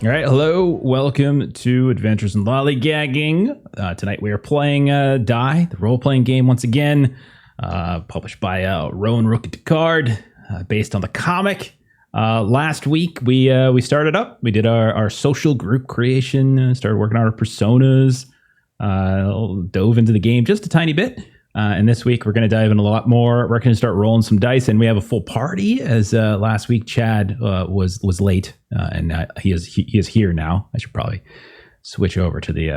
All right, hello, welcome to Adventures in Lollygagging. Tonight we are playing Die, the role-playing game once again, published by Rowan, Rook and Decard, based on the comic. Last week we started up. We did our social group creation, started working on our personas, dove into the game just a tiny bit. And this week we're going to dive in a lot more. We're going to start rolling some dice, and we have a full party. As last week Chad was late, and he is here now. I should probably switch over to the.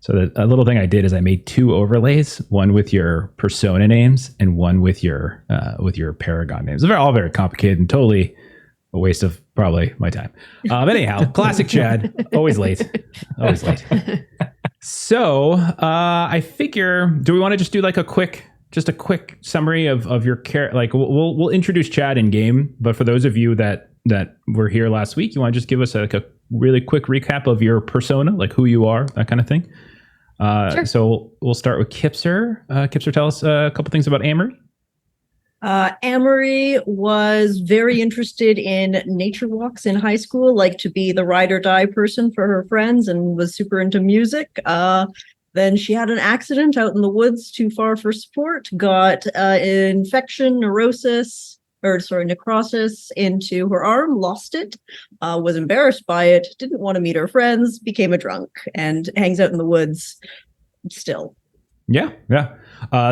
A little thing I did is I made two overlays, one with your persona names and one with your paragon names. They're all very complicated and totally a waste of probably my time. But anyhow, classic Chad, always late, always late. So I figure, do we want to just do like a quick summary of your character? Like we'll introduce Chad in game, but for those of you that were here last week, you want to just give us a really quick recap of your persona, like who you are, that kind of thing. Sure. So we'll start with Kipser. Kipser, tell us a couple things about Amery. Amery was very interested in nature walks in high school, like to be the ride or die person for her friends, and was super into music. Then she had an accident out in the woods too far for sport, got infection, necrosis into her arm, lost it, was embarrassed by it, didn't want to meet her friends, became a drunk, and hangs out in the woods still. Yeah.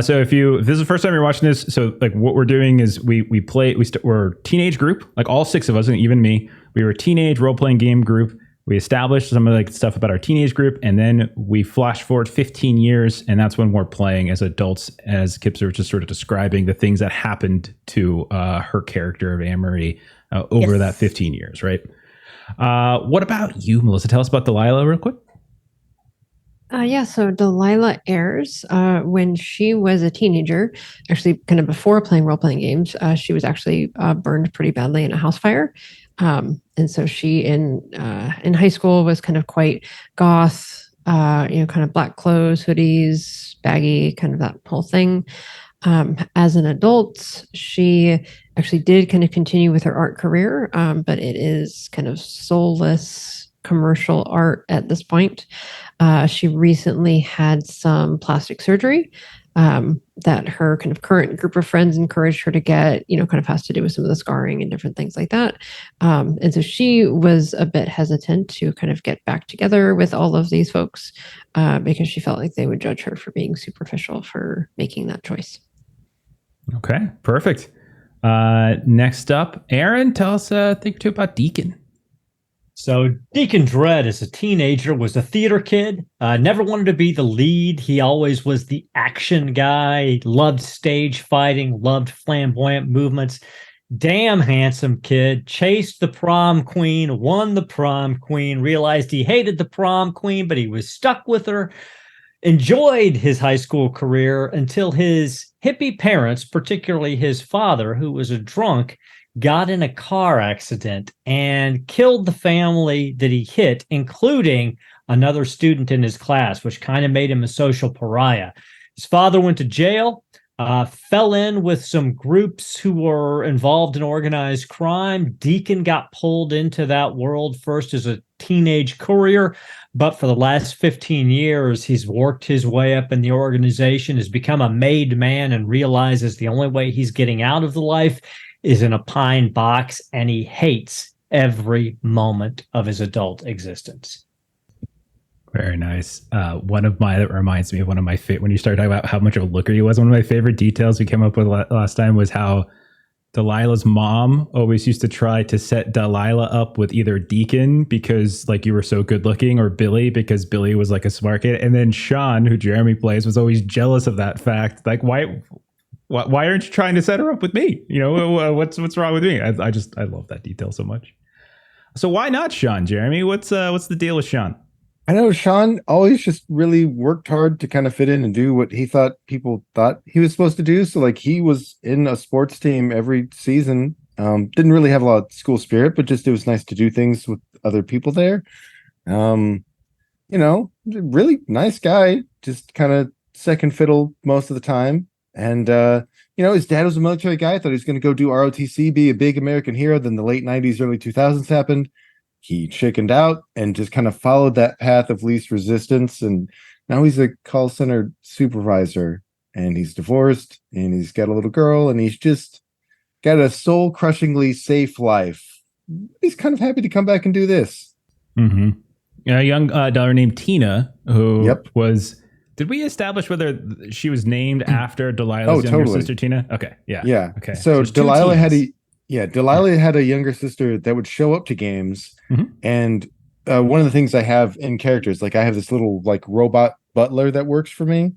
So if this is the first time you're watching this, so like what we're doing is we're a teenage group, like all six of us, and even me. We were a teenage role-playing game group. We established some of the stuff about our teenage group, and then we flash forward 15 years, and that's when we're playing as adults, as Kipser was just sort of describing the things that happened to her character of Amery over that 15 years, right? What about you, Melissa? Tell us about Delilah real quick. So Delilah Ayers, when she was a teenager, actually kind of before playing role-playing games, she was actually burned pretty badly in a house fire. And so she in high school was kind of quite goth, kind of black clothes, hoodies, baggy, kind of that whole thing. As an adult, she actually did kind of continue with her art career, but it is kind of soulless commercial art at this point. She recently had some plastic surgery that her kind of current group of friends encouraged her to get, kind of has to do with some of the scarring and different things like that. And so she was a bit hesitant to kind of get back together with all of these folks because she felt like they would judge her for being superficial for making that choice. Okay, perfect. Next up, Aaron, tell us a thing or two about Deacon. So Deacon Dredd, as a teenager, was a theater kid, never wanted to be the lead. He always was the action guy. He loved stage fighting, loved flamboyant movements. Damn handsome kid, chased the prom queen, won the prom queen, realized he hated the prom queen, but he was stuck with her. Enjoyed his high school career until his hippie parents, particularly his father, who was a drunk, got in a car accident and killed the family that he hit, including another student in his class, which kind of made him a social pariah. His father went to jail, fell in with some groups who were involved in organized crime. Deacon got pulled into that world first as a teenage courier, but for the last 15 years, he's worked his way up in the organization, has become a made man, and realizes the only way he's getting out of the life is in a pine box, and he hates every moment of his adult existence. Very nice. That reminds me of one of my when you started talking about how much of a looker he was, one of my favorite details we came up with last time was how Delilah's mom always used to try to set Delilah up with either Deacon because like you were so good looking, or Billy because Billy was like a smart kid. And then Sean, who Jeremy plays, was always jealous of that fact. Like, why aren't you trying to set her up with me? What's wrong with me? I love that detail so much. So why not Sean, Jeremy? What's the deal with Sean? I know Sean always just really worked hard to kind of fit in and do what he thought people thought he was supposed to do. So like he was in a sports team every season. Didn't really have a lot of school spirit, but just it was nice to do things with other people there. Really nice guy, just kind of second fiddle most of the time. And his dad was a military guy. I thought he was going to go do ROTC, be a big American hero. Then the late 90s, early 2000s happened. he chickened out and just kind of followed that path of least resistance. And now he's a call center supervisor, and he's divorced, and he's got a little girl, and he's just got a soul crushingly safe life. He's kind of happy to come back and do this. Mm-hmm. A young daughter named Tina, who Yep. was. Did we establish whether she was named after Delilah's younger totally. sister Tina? Okay, yeah. Yeah. Okay. So there's two Delilah had Tinas. Delilah had a younger sister that would show up to games, Mhm. and one of the things I have in characters, like I have this little like robot butler that works for me,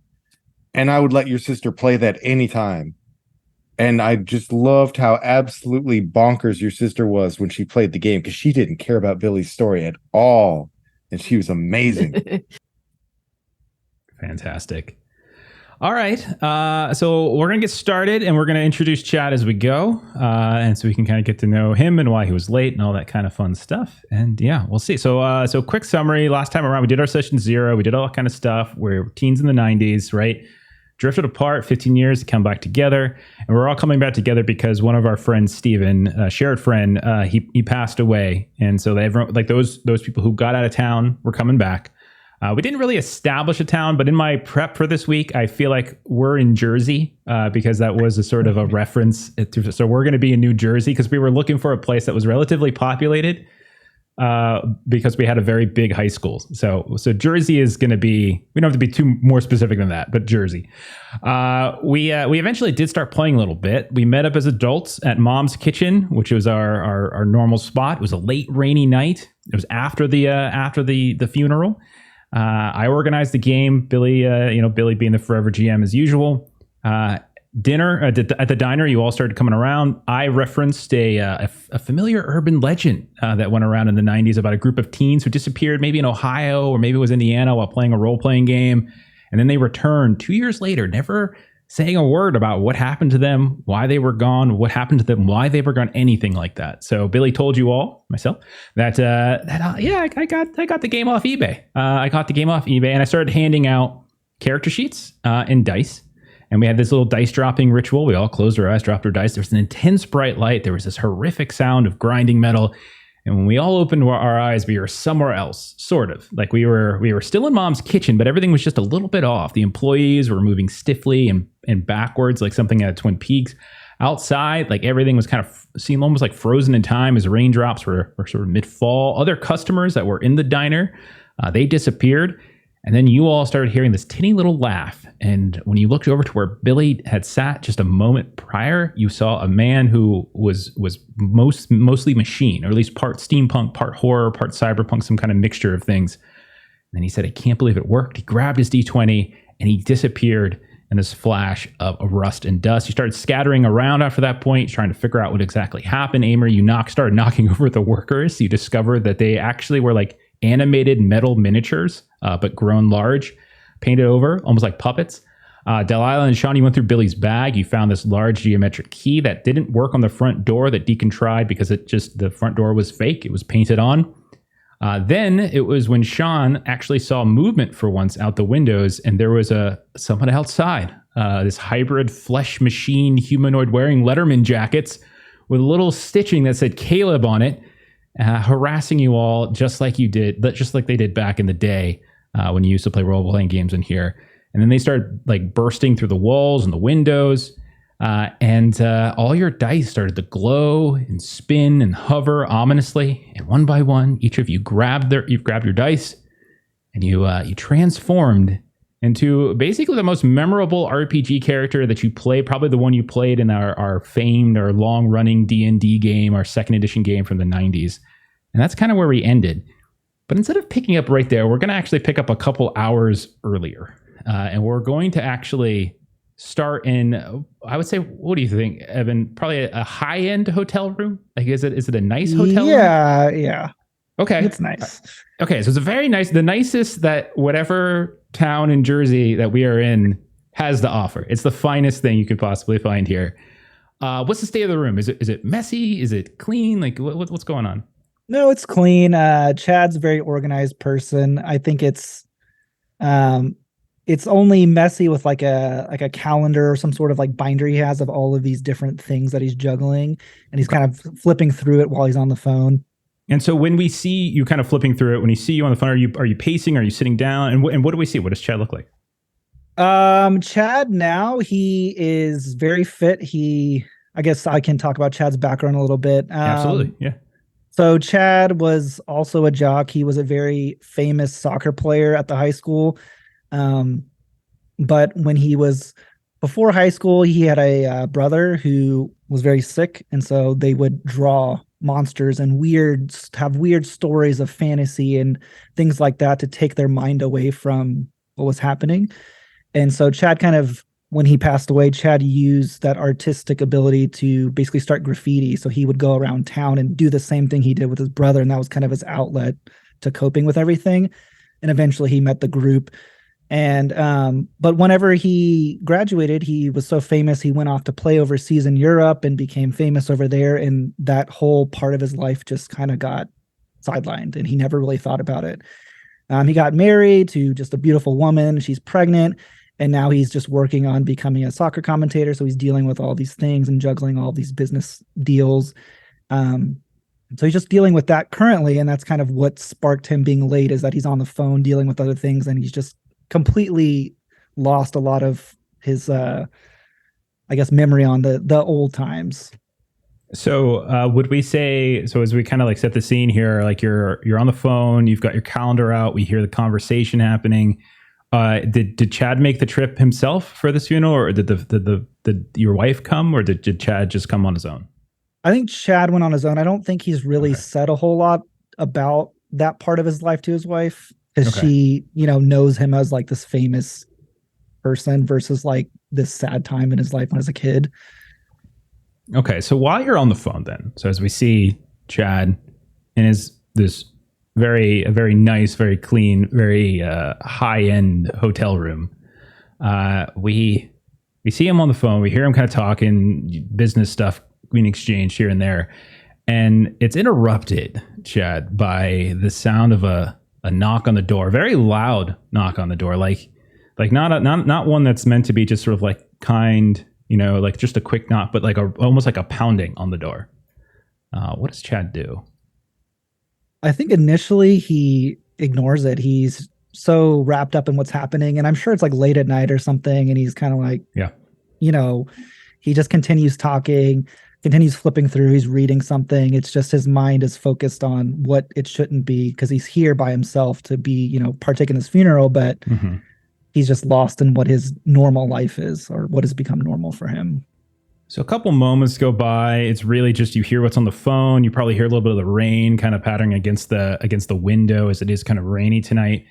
and I would let your sister play that anytime. And I just loved how absolutely bonkers your sister was when she played the game, because she didn't care about Billy's story at all, and she was amazing. Fantastic. All right. So we're going to get started, and we're going to introduce Chad as we go. And so we can kind of get to know him and why he was late and all that kind of fun stuff. And yeah, we'll see. So quick summary. Last time around, we did our session 0. We did all that kind of stuff. We're teens in the 90s, right? Drifted apart 15 years to come back together. And we're all coming back together because one of our friends, Steven, shared friend, he passed away. And so everyone, like those people who got out of town were coming back. We didn't really establish a town, but in my prep for this week, I feel like we're in Jersey because that was a sort of a reference. So we're going to be in New Jersey because we were looking for a place that was relatively populated because we had a very big high school. So Jersey is going to be, we don't have to be too more specific than that, but Jersey. We eventually did start playing a little bit. We met up as adults at Mom's Kitchen, which was our normal spot. It was a late rainy night. It was after the funeral. I organized the game. Billy being the forever GM as usual. Dinner at the diner, you all started coming around. I referenced a familiar urban legend that went around in the 90s about a group of teens who disappeared, maybe in Ohio or maybe it was Indiana, while playing a role-playing game. And then they returned 2 years later, never saying a word about what happened to them, why they were gone, what happened to them, why they were gone, anything like that. So Billy told you all, myself, that I got the game off eBay. I got the game off eBay, and I started handing out character sheets and dice. And we had this little dice dropping ritual. We all closed our eyes, dropped our dice. There was an intense bright light. There was this horrific sound of grinding metal. And when we all opened our eyes, we were somewhere else, sort of. Like we were still in Mom's kitchen, but everything was just a little bit off. The employees were moving stiffly and backwards, like something out of Twin Peaks. Outside, like everything was kind of seemed almost like frozen in time as raindrops were sort of mid-fall. Other customers that were in the diner, they disappeared. And then you all started hearing this tinny little laugh. And when you looked over to where Billy had sat just a moment prior, you saw a man who was mostly machine, or at least part steampunk, part horror, part cyberpunk, some kind of mixture of things. And then he said, "I can't believe it worked." He grabbed his D20 and he disappeared in this flash of rust and dust. You started scattering around after that point, trying to figure out what exactly happened. Amery, you started knocking over the workers. You discovered that they actually were like animated metal miniatures, but grown large, painted over, almost like puppets. Delilah and Sean, you went through Billy's bag. You found this large geometric key that didn't work on the front door that Deacon tried because the front door was fake. It was painted on. Then it was when Sean actually saw movement for once out the windows, and there was someone outside, this hybrid flesh machine humanoid wearing Letterman jackets with a little stitching that said Caleb on it, harassing you all just like they did back in the day when you used to play role-playing games in here. And then they started like bursting through the walls and the windows, and all your dice started to glow and spin and hover ominously. And one by one, each of you grabbed your dice, and you transformed into basically the most memorable RPG character that you play, probably the one you played in our famed or long-running D&D game, our second edition game from the 90s. And that's kind of where we ended. But instead of picking up right there, we're going to actually pick up a couple hours earlier. And we're going to actually start in, I would say, what do you think, Evan? Probably a high-end hotel room? Like, is it a nice hotel room? Yeah. Okay. It's nice. Okay, so it's a very nice, the nicest that whatever town in Jersey that we are in has to offer. It's the finest thing you could possibly find here. What's the state of the room? Is it messy? Is it clean? Like what's going on? No, it's clean. Chad's a very organized person. I think it's only messy with like a calendar or some sort of like binder he has of all of these different things that he's juggling, and he's kind of flipping through it while he's on the phone. And so when we see you kind of flipping through it, when you see you on the phone, are you pacing? Are you sitting down? And what do we see? What does Chad look like? Chad now, he is very fit. I guess I can talk about Chad's background a little bit. Absolutely. Yeah. So Chad was also a jock. He was a very famous soccer player at the high school. But when he was before high school, he had a brother who was very sick. And so they would draw monsters and have weird stories of fantasy and things like that to take their mind away from what was happening. And so Chad when he passed away, Chad used that artistic ability to basically start graffiti. So he would go around town and do the same thing he did with his brother. And that was kind of his outlet to coping with everything. And eventually he met the group. And but whenever he graduated, he was so famous, he went off to play overseas in Europe and became famous over there. And that whole part of his life just kind of got sidelined and he never really thought about it. He got married to just a beautiful woman. She's pregnant. And now he's just working on becoming a soccer commentator. So he's dealing with all these things and juggling all these business deals. So he's just dealing with that currently. And that's kind of what sparked him being late, is that he's on the phone dealing with other things. And he's just completely lost a lot of his, memory on the old times. So would we say, so as we kind of like set the scene here, like you're on the phone, you've got your calendar out, we hear the conversation happening. Did Chad make the trip himself for this funeral, or did your wife come, or did Chad just come on his own? I think Chad went on his own. I don't think he's really said a whole lot about that part of his life to his wife, because she, knows him as like this famous person versus like this sad time in his life when he was a kid. Okay, so while you're on the phone then, so as we see Chad in this very nice, very clean, very high-end hotel room, we see him on the phone, we hear him kind of talking, business stuff being exchanged here and there, and it's interrupted, Chad, by the sound of a knock on the door, very loud knock on the door, like not one that's meant to be just sort of like kind, like just a quick knock, but like almost like a pounding on the door. What does Chad do? I think initially he ignores it. He's so wrapped up in what's happening, and I'm sure it's like late at night or something, and he's kind of like, he just continues talking, continues flipping through, he's reading something. It's just his mind is focused on what it shouldn't be, because he's here by himself to be, partake in this funeral, but he's just lost in what his normal life is, or what has become normal for him. So a couple moments go by. It's really just, you hear what's on the phone. You probably hear a little bit of the rain kind of pattering against the window, as it is kind of rainy tonight.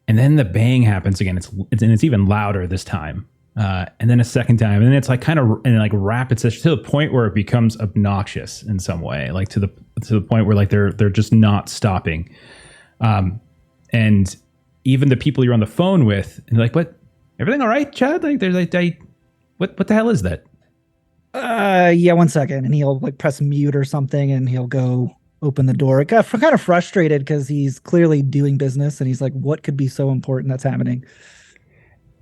And then the bang happens again. It's even louder this time. And then a second time, and then it's like kind of in like rapid such to the point where it becomes obnoxious in some way, like to the point where like they're just not stopping. And even the people you're on the phone with, and like, what? Everything all right, Chad? Like, they're like, what the hell is that? Yeah, 1 second. And he'll like press mute or something, and he'll go open the door. It got kind of frustrated because he's clearly doing business, and he's like, what could be so important that's happening?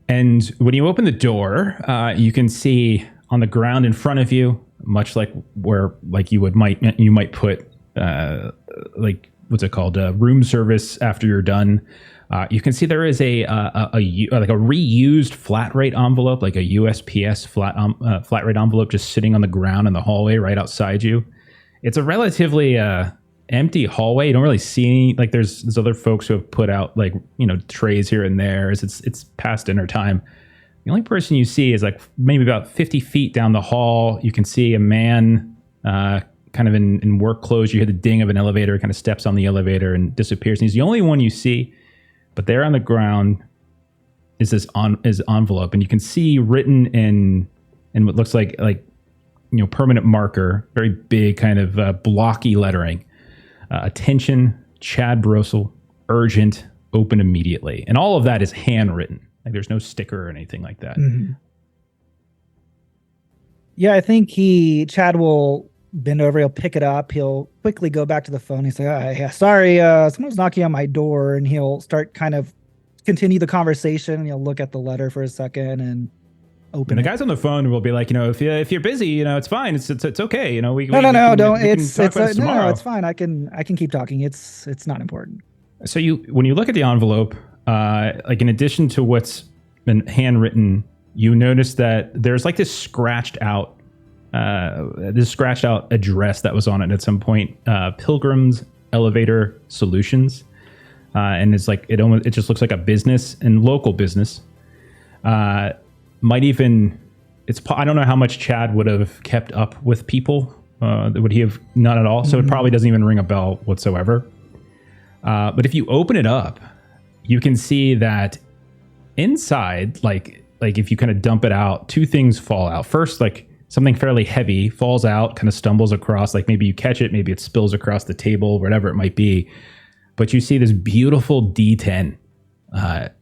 And when you open the door, you can see on the ground in front of you, much like where like you might put like, what's it called, room service after you're done. You can see there is a reused flat rate envelope, like a USPS flat rate envelope, just sitting on the ground in the hallway right outside you. It's a relatively empty hallway. You don't really see any, like there's other folks who have put out like, trays here and there as it's past dinner time. The only person you see is like maybe about 50 feet down the hall. You can see a man kind of in work clothes. You hear the ding of an elevator, kind of steps on the elevator and disappears. And he's the only one you see. But there on the ground is this envelope, and you can see written in what looks like permanent marker, very big kind of blocky lettering. Attention, Chad Brossel, urgent, open immediately. And all of that is handwritten. Like there's no sticker or anything like that. Mm-hmm. Yeah, I think Chad will bend over, he'll pick it up, he'll quickly go back to the phone. He's like, yeah, sorry, someone's knocking on my door, and he'll start kind of continue the conversation, and he'll look at the letter for a second, and open And it. the guys on the phone will be like, if you're busy, it's fine. It's okay. No, we don't. It's tomorrow. it's fine. I can keep talking. It's not important. So when you look at the envelope, like in addition to what's been handwritten, you notice that there's like this scratched out address that was on it at some point. Pilgrim's Elevator Solutions, and it's like it just looks like a business and local business. I don't know how much Chad would have kept up with people. Would he have? None at all. So it probably doesn't even ring a bell whatsoever. But if you open it up, you can see that inside, like if you kind of dump it out, two things fall out. First, like something fairly heavy falls out, kind of stumbles across, like maybe you catch it, maybe it spills across the table, whatever it might be. But you see this beautiful D10.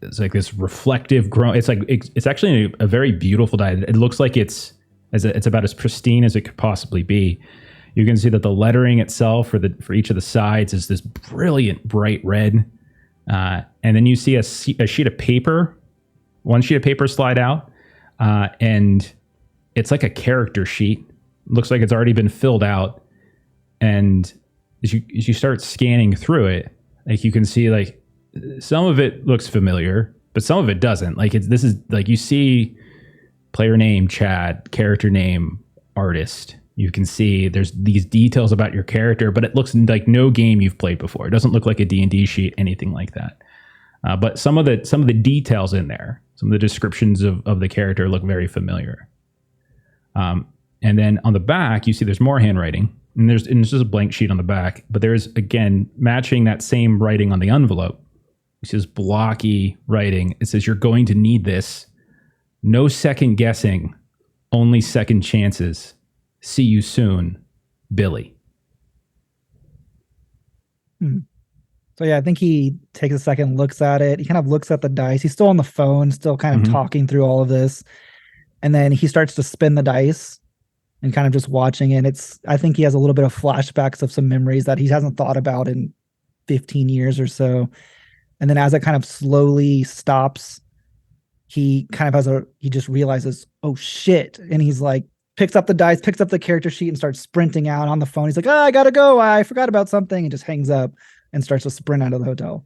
It's like this reflective it's actually a very beautiful die. It looks like it's about as pristine as it could possibly be. You can see that the lettering itself for each of the sides is this brilliant bright red. And then you see a sheet of paper, one sheet of paper slide out, and it's like a character sheet. Looks like it's already been filled out. And as you start scanning through it, like you can see like some of it looks familiar, but some of it doesn't. Like this is like you see player name, Chad, character name, artist. You can see there's these details about your character, but it looks like no game you've played before. It doesn't look like a D&D sheet, anything like that. But some of the details in there, some of the descriptions of the character look very familiar. And then on the back, you see there's more handwriting, and there's just a blank sheet on the back. But there's again matching that same writing on the envelope. It says blocky writing. It says you're going to need this. No second guessing, only second chances. See you soon, Billy. So yeah, I think he takes a second, looks at it. He kind of looks at the dice. He's still on the phone, still kind of talking through all of this. And then he starts to spin the dice and kind of just watching it. I think he has a little bit of flashbacks of some memories that he hasn't thought about in 15 years or so. And then as it kind of slowly stops, he just realizes, oh shit. And he's like, picks up the dice, picks up the character sheet and starts sprinting out on the phone. He's like, I gotta go. I forgot about something. And just hangs up and starts to sprint out of the hotel.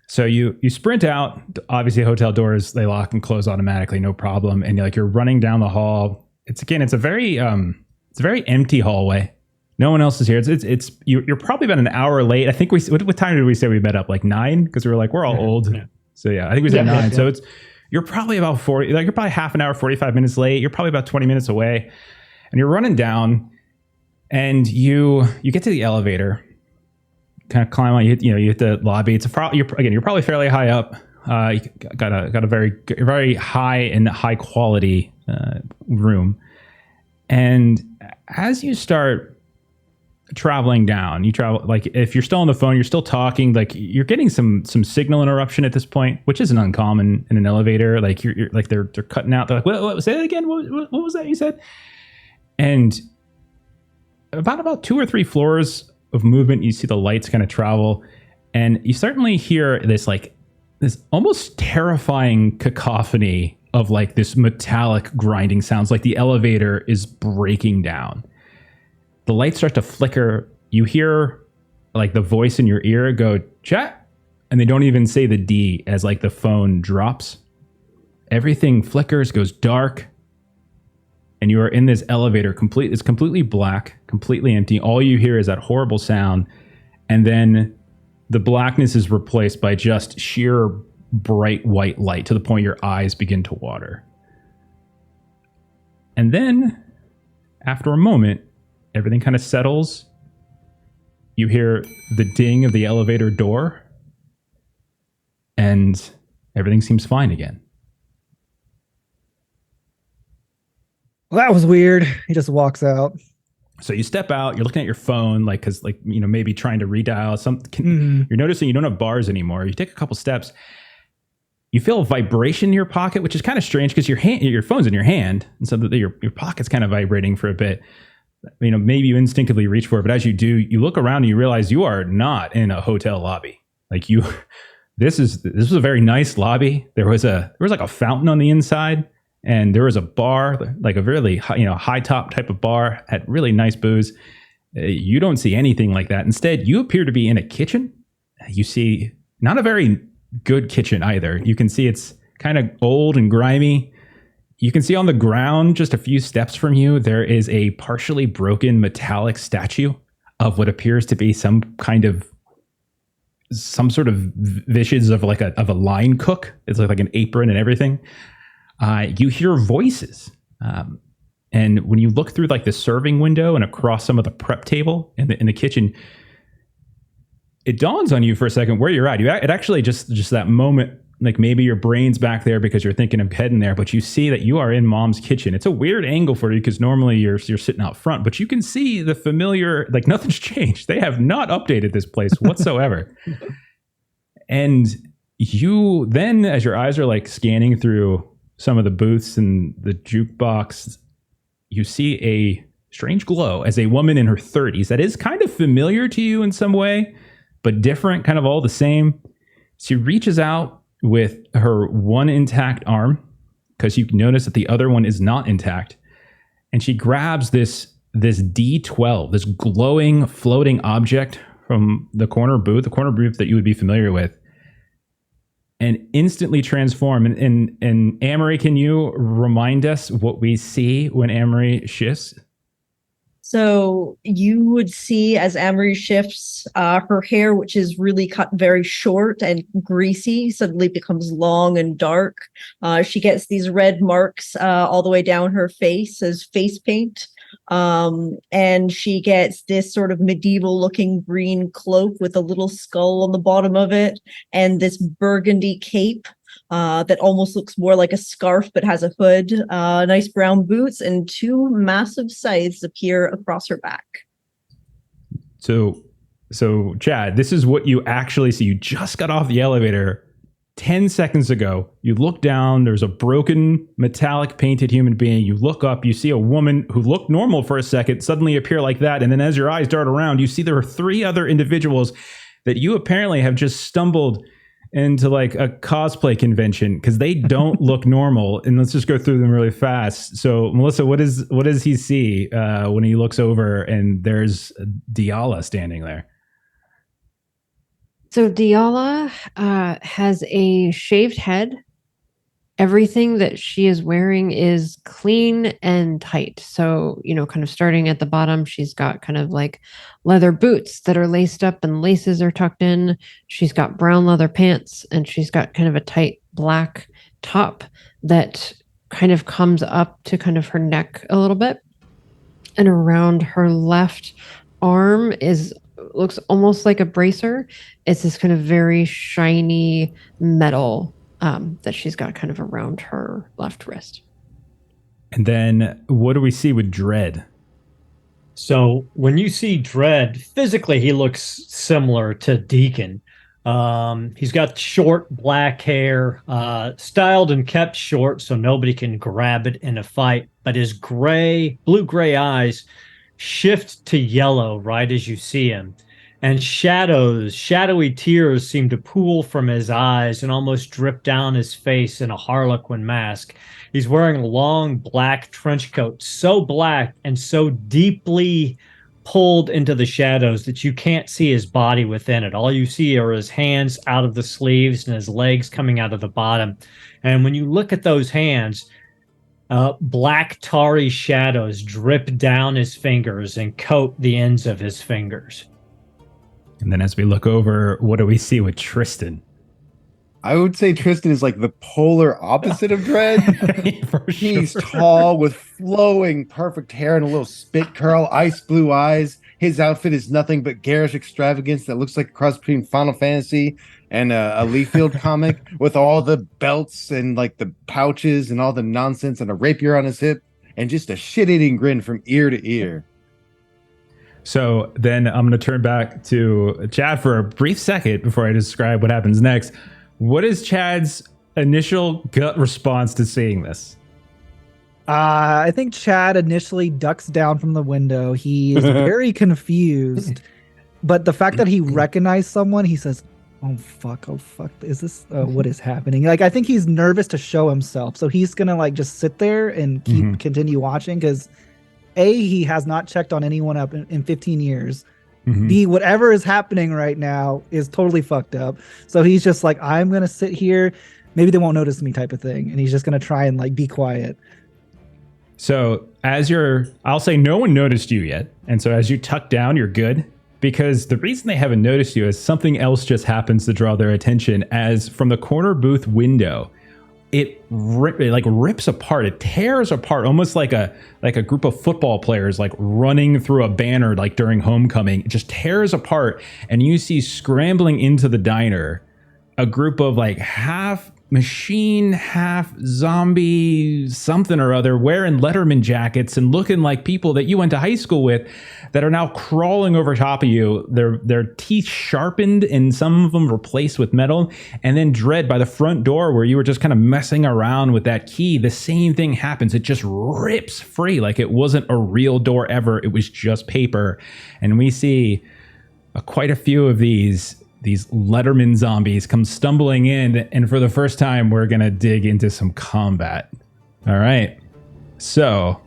So you sprint out. Obviously, hotel doors, they lock and close automatically, no problem. And you're running down the hall. It's a very empty hallway. No one else is here. You're probably about an hour late. I think what time did we say we met up? Like 9? Because we were like, we're all old. Yeah. So yeah, I think we said 9. Yeah. So you're probably about 40, like you're probably half an hour, 45 minutes late. You're probably about 20 minutes away, and you're running down, and you get to the elevator, kind of climb on. You hit the lobby. You're probably fairly high up. You got a very high and high quality room, and as you start traveling down, like if you're still on the phone, you're still talking, like you're getting some signal interruption at this point, which isn't uncommon in an elevator. Like you're like they're cutting out. They're like, what say that again? What was that you said? And about 2 or 3 floors of movement, you see the lights kind of travel, and you certainly hear this almost terrifying cacophony of like this metallic grinding sounds, like the elevator is breaking down. The lights start to flicker. You hear like the voice in your ear go, chat. And they don't even say the D as like the phone drops. Everything flickers, goes dark. And you are in this elevator. It's completely black, completely empty. All you hear is that horrible sound. And then the blackness is replaced by just sheer bright white light to the point your eyes begin to water. And then after a moment, everything kind of settles. You hear the ding of the elevator door, and everything seems fine again. Well, that was weird. He just walks out. So you step out, you're looking at your phone, like, because like, maybe trying to redial something. You're noticing you don't have bars anymore. You take a couple steps. You feel a vibration in your pocket, which is kind of strange because your phone's in your hand, and so that your pocket's kind of vibrating for a bit. Maybe you instinctively reach for it, but as you do, you look around and you realize you are not in a hotel lobby. Like this was a very nice lobby. There was like a fountain on the inside, And there was a bar, like a really high top type of bar, had really nice booze. You don't see anything like that. Instead, you appear to be in a kitchen. You see not a very good kitchen either. You can see it's kind of old and grimy. You can see on the ground, just a few steps from you, there is a partially broken metallic statue of what appears to be some sort of visage of a line cook. It's like an apron and everything. You hear voices. And when you look through like the serving window and across some of the prep table in the kitchen, it dawns on you for a second where you're at. It actually just that moment, like maybe your brain's back there because you're thinking of heading there, but you see that you are in Mom's kitchen. It's a weird angle for you because normally you're sitting out front, but you can see the familiar, like nothing's changed. They have not updated this place whatsoever. And you then, as your eyes are like scanning through some of the booths and the jukebox, you see a strange glow as a woman in her 30s that is kind of familiar to you in some way, but different, kind of all the same. She reaches out with her one intact arm, because you notice that the other one is not intact, and she grabs this D12, this glowing, floating object from the corner booth that you would be familiar with, and instantly transform. And Amery, can you remind us what we see when Amery shifts? So you would see as Amery shifts, her hair, which is really cut very short and greasy, suddenly becomes long and dark. She gets these red marks all the way down her face as face paint. And she gets this sort of medieval looking green cloak with a little skull on the bottom of it, and this burgundy cape that almost looks more like a scarf but has a hood, nice brown boots, and two massive scythes appear across her back. So Chad, this is what you actually see. You just got off the elevator 10 seconds ago. You look down, there's a broken metallic painted human being. You look up, you see a woman who looked normal for a second suddenly appear like that, and then as your eyes dart around, you see there are three other individuals that you apparently have just stumbled into like a cosplay convention, because they don't look normal. And let's just go through them really fast. So Melissa, what does he see when he looks over and there's Diala standing there? So Diala has a shaved head. Everything that she is wearing is clean and tight. So, kind of starting at the bottom, she's got kind of like leather boots that are laced up and laces are tucked in. She's got brown leather pants, and she's got kind of a tight black top that kind of comes up to kind of her neck a little bit. And around her left arm looks almost like a bracer. It's this kind of very shiny metal that she's got kind of around her left wrist. And then what do we see with Dread? So when you see Dread, physically he looks similar to Deacon. He's got short black hair, styled and kept short so nobody can grab it in a fight, but his blue-gray eyes shift to yellow right as you see him. And shadowy tears seem to pool from his eyes and almost drip down his face in a harlequin mask. He's wearing a long black trench coat, so black and so deeply pulled into the shadows that you can't see his body within it. All you see are his hands out of the sleeves and his legs coming out of the bottom. And when you look at those hands, black tarry shadows drip down his fingers and coat the ends of his fingers. And then as we look over, what do we see with Tristan? I would say Tristan is like the polar opposite of Dread. He's tall with flowing perfect hair and a little spit curl, ice blue eyes. His outfit is nothing but garish extravagance that looks like a cross between Final Fantasy and a Leaffield comic, with all the belts and like the pouches and all the nonsense and a rapier on his hip and just a shit-eating grin from ear to ear. So then I'm going to turn back to Chad for a brief second before I describe what happens next. What is Chad's initial gut response to seeing this? I think Chad initially ducks down from the window. He is very confused. But the fact that he recognized someone, he says, oh fuck, is this what is happening? Like, I think he's nervous to show himself, so he's gonna like just sit there and continue watching, because A, he has not checked on anyone up in 15 years. B, whatever is happening right now is totally fucked up. So he's just like, I'm gonna sit here, maybe they won't notice me type of thing, and he's just gonna try and like be quiet. So I'll say no one noticed you yet, and so as you tuck down, you're good. Because the reason they haven't noticed you is something else just happens to draw their attention, as from the corner booth window, it rips apart. It tears apart, almost like a group of football players like running through a banner like during homecoming. It just tears apart, and you see scrambling into the diner a group of like half machine, half zombie, something or other, wearing Letterman jackets and looking like people that you went to high school with, that are now crawling over top of you. Their teeth sharpened and some of them replaced with metal. And then Dread, by the front door where you were just kind of messing around with that key, the same thing happens. It just rips free like it wasn't a real door ever. It was just paper. And we see quite a few of these Letterman zombies come stumbling in, and for the first time, we're gonna dig into some combat. All right, so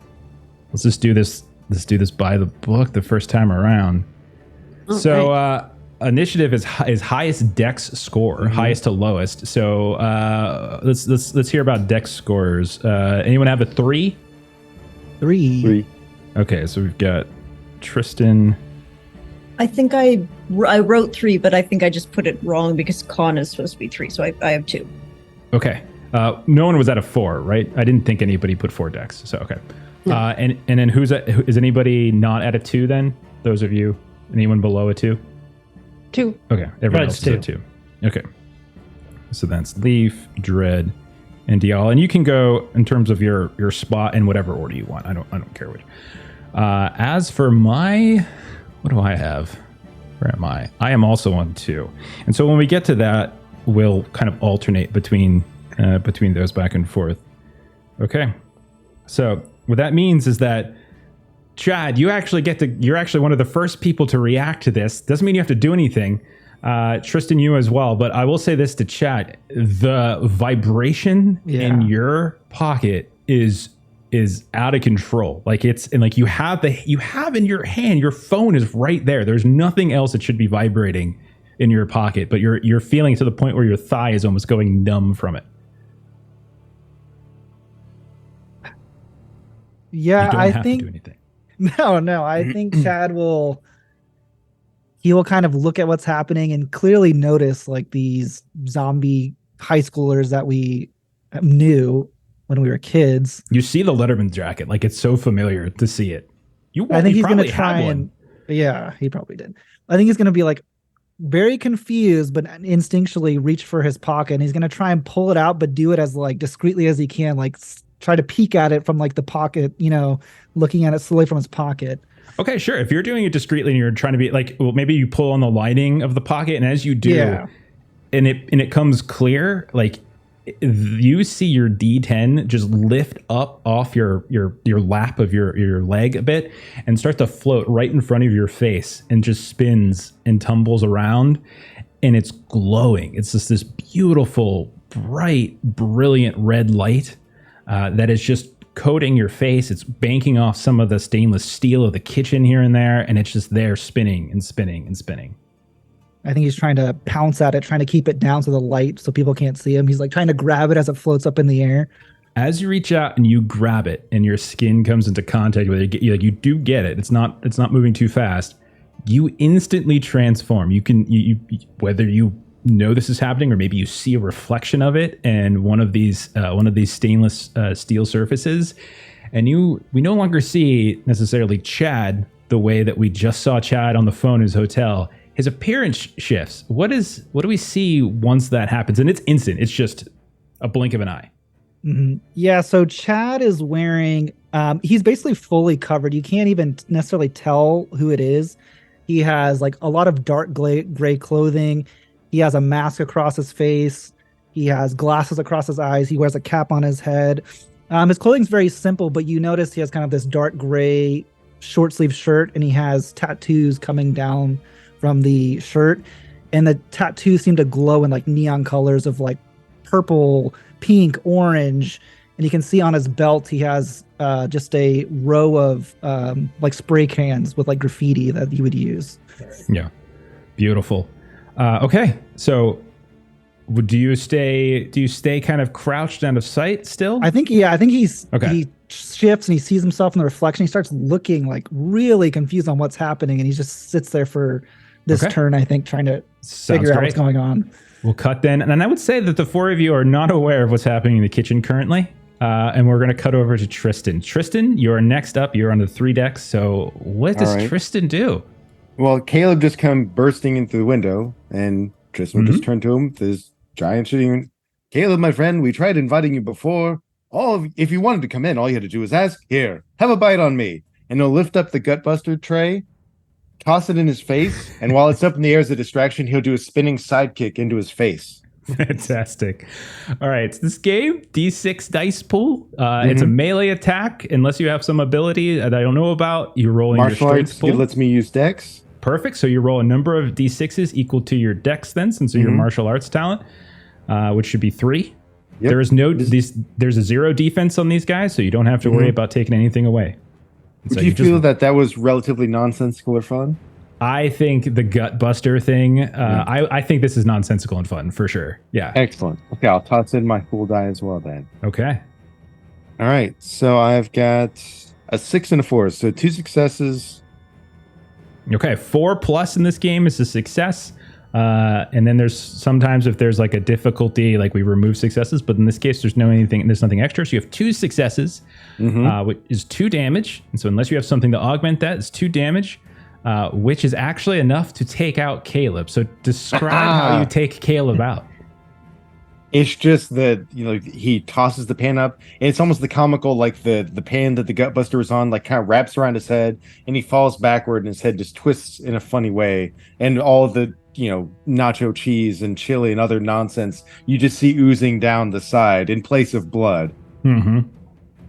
let's just do this. Let's do this by the book the first time around. Okay. So initiative is highest dex score, highest to lowest. So let's hear about dex scores. Anyone have a 3? 3. Okay, so we've got Tristan. I think I wrote 3, but I think I just put it wrong because con is supposed to be 3, so I have 2. Okay. No one was at a 4, right? I didn't think anybody put 4 decks, so okay. No. And then is anybody not at a 2 then? Those of you, anyone below a 2? 2. Okay, everyone else is at 2. Okay. So that's Leaf, Dread, and Dial. And you can go in terms of your spot in whatever order you want. I don't care which. As for my... What do I have? Where am I? I am also on 2. And so when we get to that, we'll kind of alternate between those back and forth. Okay. So what that means is that, Chad, you're actually one of the first people to react to this. Doesn't mean you have to do anything. Tristan, you as well. But I will say this to Chad. The vibration in your pocket is out of control. Like you have in your hand, your phone is right there. There's nothing else that should be vibrating in your pocket, but you're feeling to the point where your thigh is almost going numb from it. Yeah, I think to do anything. No, I think Chad will kind of look at what's happening and clearly notice like these zombie high schoolers that we knew when we were kids. You see the Letterman jacket, like it's so familiar to see it. I think he's going to try and he probably did. I think he's going to be like very confused, but instinctually reach for his pocket, and he's going to try and pull it out, but do it as like discreetly as he can, like try to peek at it from like the pocket, looking at it slowly from his pocket. Okay, sure. If you're doing it discreetly and you're trying to be like, well, maybe you pull on the lining of the pocket, and as you do, and it comes clear, like you see your D10 just lift up off your lap of your leg a bit and start to float right in front of your face, and just spins and tumbles around, and it's glowing. It's just this beautiful, bright, brilliant red light that is just coating your face. It's banking off some of the stainless steel of the kitchen here and there, and it's just there spinning and spinning and spinning. I think he's trying to pounce at it, trying to keep it down to the light so people can't see him. He's like trying to grab it as it floats up in the air. As you reach out and you grab it and your skin comes into contact with it, you do get it. It's not moving too fast. You instantly transform. You can, whether you know this is happening or maybe you see a reflection of it in one of these stainless steel surfaces, and we no longer see necessarily Chad the way that we just saw Chad on the phone in his hotel. His appearance shifts. What do we see once that happens? And it's instant. It's just a blink of an eye. Mm-hmm. Yeah. So Chad is wearing, he's basically fully covered. You can't even necessarily tell who it is. He has like a lot of dark gray clothing. He has a mask across his face. He has glasses across his eyes. He wears a cap on his head. His clothing's very simple, but you notice he has kind of this dark gray short sleeve shirt, and he has tattoos coming down from the shirt. and the tattoos seem to glow in like neon colors of like purple, pink, orange. And you can see on his belt he has just a row of like spray cans with like graffiti that you would use. Yeah, beautiful. Okay, so do you stay kind of crouched out of sight still? I think he's okay. He shifts and he sees himself in the reflection. He starts looking like really confused on what's happening, and he just sits there for this turn, I think, trying to figure out what's going on. We'll cut then. And I would say that the four of you are not aware of what's happening in the kitchen currently. And we're going to cut over to Tristan. Tristan, you're next up. You're on the 3 decks. So what does Tristan do? Well, Caleb just come bursting into the window, and Tristan just turned to him. This giant shooting. Caleb, my friend, we tried inviting you before. If you wanted to come in, all you had to do was ask. Here, have a bite on me. And he'll lift up the Gutbuster tray, toss it in his face, and while it's up in the air as a distraction, he'll do a spinning sidekick into his face. Fantastic. All right, it's this game, D6 dice pool. It's a melee attack, unless you have some ability that I don't know about. You're rolling martial your arts. strength pool. It lets me use dex. Perfect. So you roll a number of D6s equal to your dex then, since your martial arts talent, which should be 3. Yep. There's a 0 defense on these guys, so you don't have to worry about taking anything away. Would you feel that was relatively nonsensical or fun? I think the Gutbuster thing, I think this is nonsensical and fun for sure. Yeah. Excellent. Okay, I'll toss in my full die as well then. Okay. All right, so I've got a 6 and a 4, so 2 successes. Okay, 4+ in this game is a success. And then there's sometimes if there's like a difficulty, like we remove successes, but in this case, there's nothing extra. So you have 2 successes, which is 2 damage. And so unless you have something to augment that, it's 2 damage, which is actually enough to take out Caleb. So describe how you take Caleb out. It's just that, he tosses the pan up, and it's almost the comical, like the pan that the Gutbuster was on, like kind of wraps around his head, and he falls backward, and his head just twists in a funny way. And all the, nacho cheese and chili and other nonsense, you just see oozing down the side in place of blood. And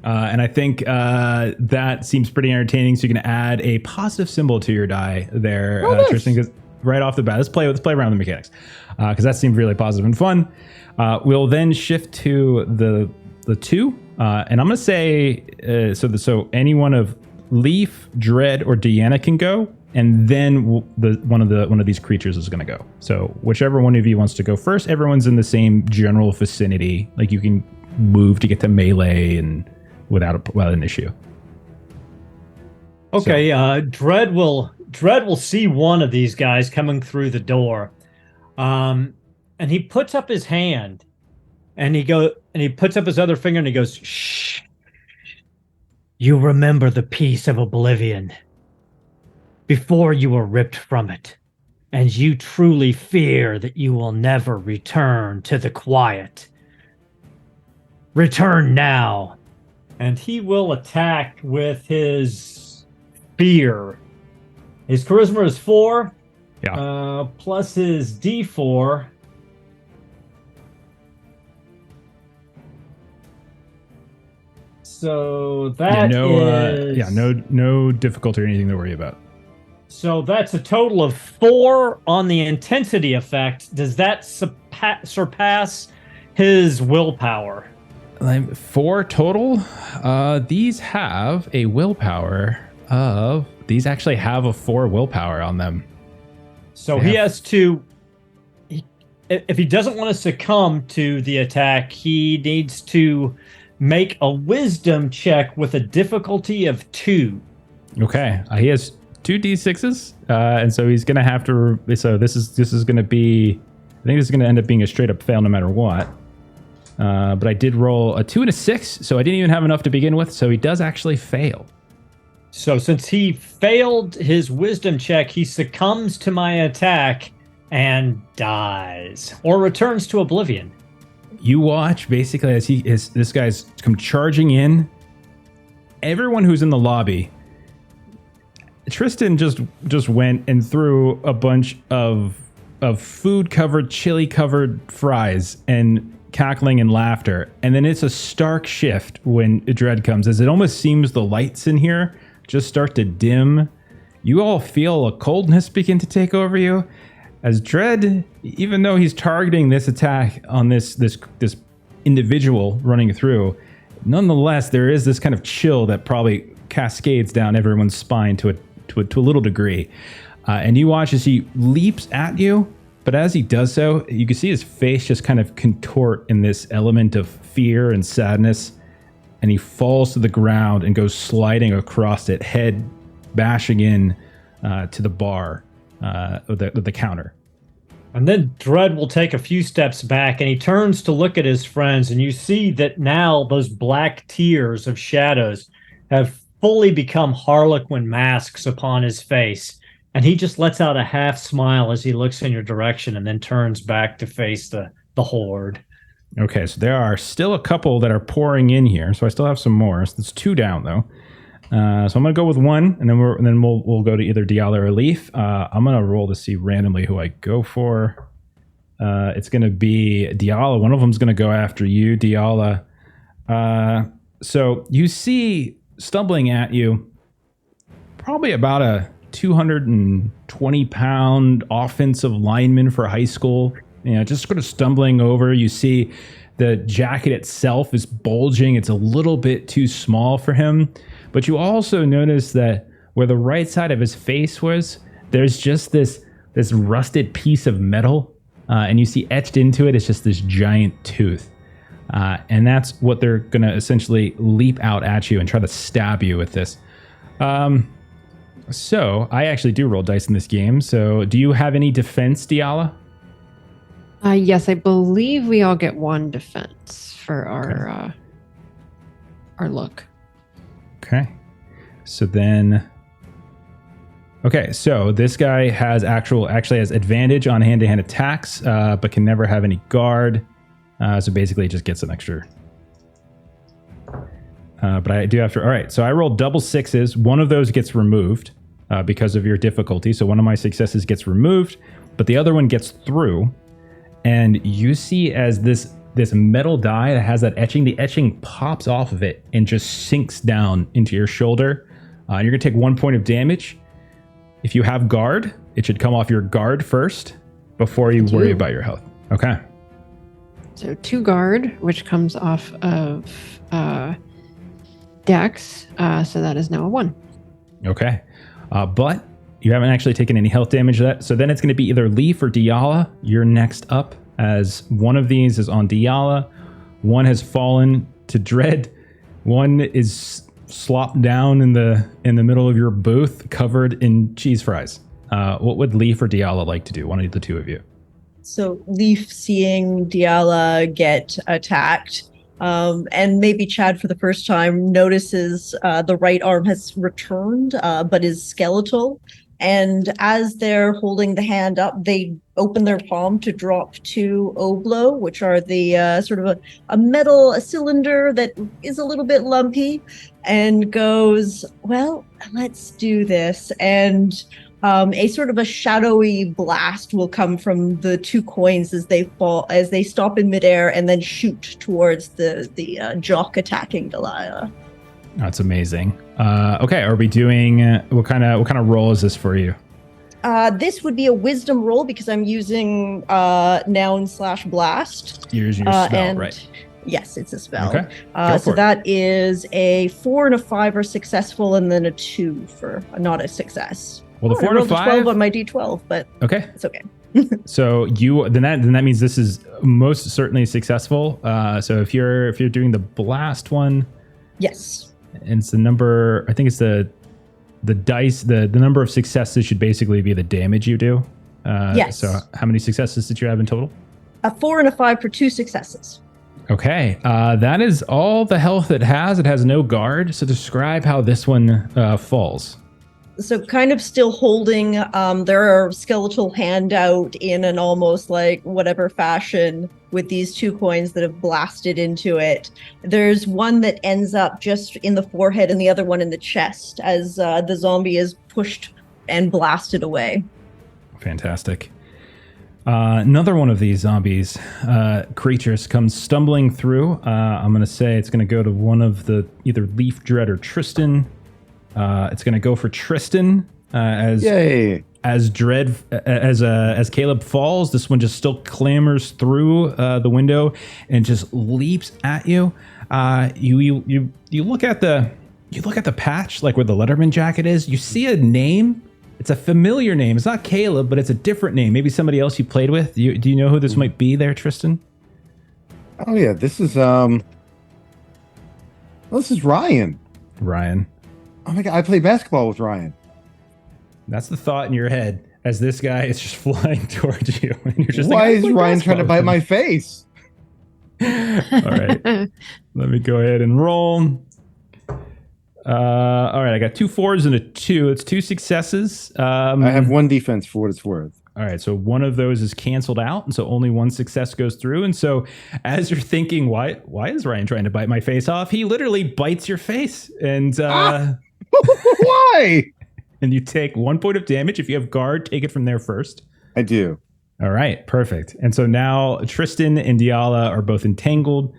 I think that seems pretty entertaining. So you can add a positive symbol to your die there, Tristan, because right off the bat, let's play around with the mechanics, because that seemed really positive and fun. We'll then shift to the 2, and I'm going to say so any one of Leaf, Dread, or Deanna can go, and then one of these creatures is going to go. So whichever one of you wants to go first, everyone's in the same general vicinity. Like you can move to get to melee and without an issue. Okay, so. Dread will see one of these guys coming through the door, and he puts up his hand, and he puts up his other finger, and he goes, "Shh! You remember the peace of oblivion before you were ripped from it, and you truly fear that you will never return to the quiet. Return now." And he will attack with his fear. His charisma is 4, plus his D4. So that no difficulty or anything to worry about. So that's a total of 4 on the intensity effect. Does that surpass his willpower? 4 total. These have a willpower of. These actually have a 4 willpower on them. So he has to. If he doesn't want to succumb to the attack, he needs to make a wisdom check with a difficulty of 2. Okay, he has 2 d6s, and so he's gonna have to. So this is gonna be. I think this is gonna end up being a straight up fail no matter what. But I did roll a 2 and a 6, so I didn't even have enough to begin with. So he does actually fail. So since he failed his wisdom check, he succumbs to my attack and dies, or returns to oblivion. You watch basically as this guy's come charging in. Everyone who's in the lobby. Tristan just went and threw a bunch of food covered, chili covered fries and cackling and laughter, and then it's a stark shift when Dread comes, as it almost seems the lights in here just start to dim. You all feel a coldness begin to take over you, as Dread, even though he's targeting this attack on this individual running through, nonetheless, there is this kind of chill that probably cascades down everyone's spine to a little degree. And you watch as he leaps at you, but as he does so, you can see his face just kind of contort in this element of fear and sadness, and he falls to the ground and goes sliding across it, head bashing in to the bar, the counter. And then Dread will take a few steps back, and he turns to look at his friends, and you see that now those black tears of shadows have fully become Harlequin masks upon his face. And he just lets out a half smile as he looks in your direction and then turns back to face the horde. Okay, so there are still a couple that are pouring in here. So I still have some more. So it's 2 down, though. So I'm going to go with 1, and then we'll go to either Diala or Leaf. I'm going to roll to see randomly who I go for. It's going to be Diala. One of them's going to go after you, Diala. So you see stumbling at you probably about a 220-pound offensive lineman for high school. Just sort of stumbling over. You see the jacket itself is bulging. It's a little bit too small for him. But you also notice that where the right side of his face was, there's just this rusted piece of metal. And you see etched into it is just this giant tooth. And that's what they're going to essentially leap out at you and try to stab you with this. So I actually do roll dice in this game. So do you have any defense, Diala? Yes, I believe we all get 1 defense for our look. Okay. So then... Okay, so this guy has actually has advantage on hand-to-hand attacks, but can never have any guard. So basically it just gets an extra... but I do have to... All right, so I rolled double 6s. One of those gets removed because of your difficulty. So one of my successes gets removed, but the other one gets through. And you see as this metal die that has that etching, the etching pops off of it and just sinks down into your shoulder. You're going to take 1 point of damage. If you have guard, it should come off your guard first before you worry about your health. Okay. So 2 guard, which comes off of Dex. So that is now a 1. Okay. But you haven't actually taken any health damage yet. So then it's going to be either Leaf or Diala. You're next up, as one of these is on Diala. One has fallen to Dread. One is slopped down in the middle of your booth, covered in cheese fries. What would Leaf or Diala like to do? One of the 2 of you. So Leaf, seeing Diala get attacked, and maybe Chad for the first time notices the right arm has returned, but is skeletal. And as they're holding the hand up, they open their palm to drop 2 oblo, which are the sort of a metal cylinder that is a little bit lumpy, and goes, well, let's do this. And a sort of a shadowy blast will come from the 2 coins as they stop in midair and then shoot towards the jock attacking Delilah. That's amazing. Okay, are we doing what kind of roll is this for you? This would be a wisdom roll because I'm using noun/blast. You're using your spell, right? Yes, it's a spell. Okay. So that is a 4 and a 5 are successful, and then a 2 for not a success. Well, the 4 and a 5 12 on my D12, but okay, it's okay. So then that means this is most certainly successful. So if you're doing the blast one, yes. And it's the number, I think it's the dice, the number of successes should basically be the damage you do. Yes. So how many successes did you have in total? A 4 and a 5 for 2 successes. Okay. That is all the health it has. It has no guard. So describe how this one falls. So kind of still holding their skeletal hand out in an almost like whatever fashion with these 2 coins that have blasted into it. There's one that ends up just in the forehead and the other one in the chest as the zombie is pushed and blasted away. Fantastic. Another one of these zombies creatures comes stumbling through. I'm going to say it's going to go to one of the either Leaf, Dread, or Tristan. It's going to go for Tristan as Yay. as Caleb falls, this one just still clambers through the window and just leaps at you. You look at the patch, like where the Letterman jacket is. You see a name. It's a familiar name. It's not Caleb, but it's a different name. Maybe somebody else you played with. Do you know who this might be there, Tristan? Oh yeah, this is Ryan. Ryan. Oh my god, I played basketball with Ryan. That's the thought in your head as this guy is just flying towards you. And you're just Why like, is Ryan trying to bite my face? All right. Let me go ahead and roll. All right, I got 2 4s and a 2. It's 2 successes. I have 1 defense for what it's worth. All right, so one of those is canceled out, and so only 1 success goes through. And so as you're thinking, why is Ryan trying to bite my face off? He literally bites your face. And why? And you take 1 point of damage. If you have guard, take it from there first. I do. All right, perfect. And so now Tristan and Diala are both entangled.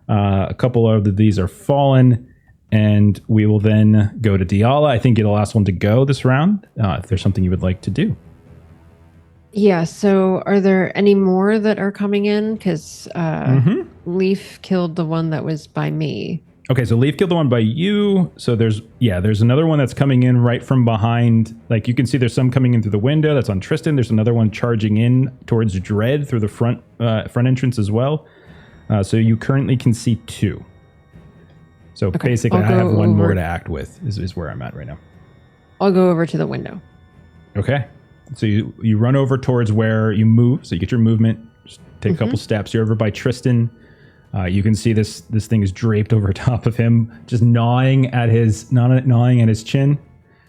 A couple of these are fallen. And we will then go to Diala. I think you're the last one to go this round. If there's something you would like to do. Yeah, so are there any more that are coming in? Because Leaf killed the one that was by me. Okay, so Leaf killed the one by you. So there's another one that's coming in right from behind. Like you can see there's some coming in through the window. That's on Tristan. There's another one charging in towards Dread through the front entrance as well. So you currently can see 2. So Okay, basically, I'll I have go 1 more over- to act with is where I'm at right now. I'll go over to the window. Okay. So you run over towards where you move. So you get your movement. Just take a couple steps. You're over by Tristan. You can see this thing is draped over top of him, just gnawing at his chin.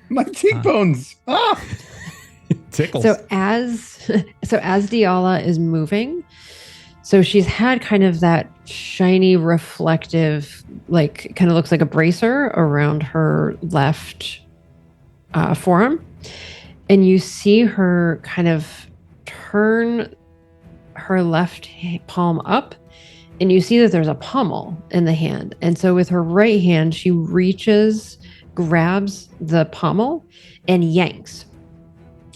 My cheekbones. It tickles. So as Diala is moving, so she's had kind of that shiny, reflective, like kind of looks like a bracer around her left forearm. And you see her kind of turn her left palm up, and you see that there's a pommel in the hand. And so with her right hand, she reaches, grabs the pommel, and yanks.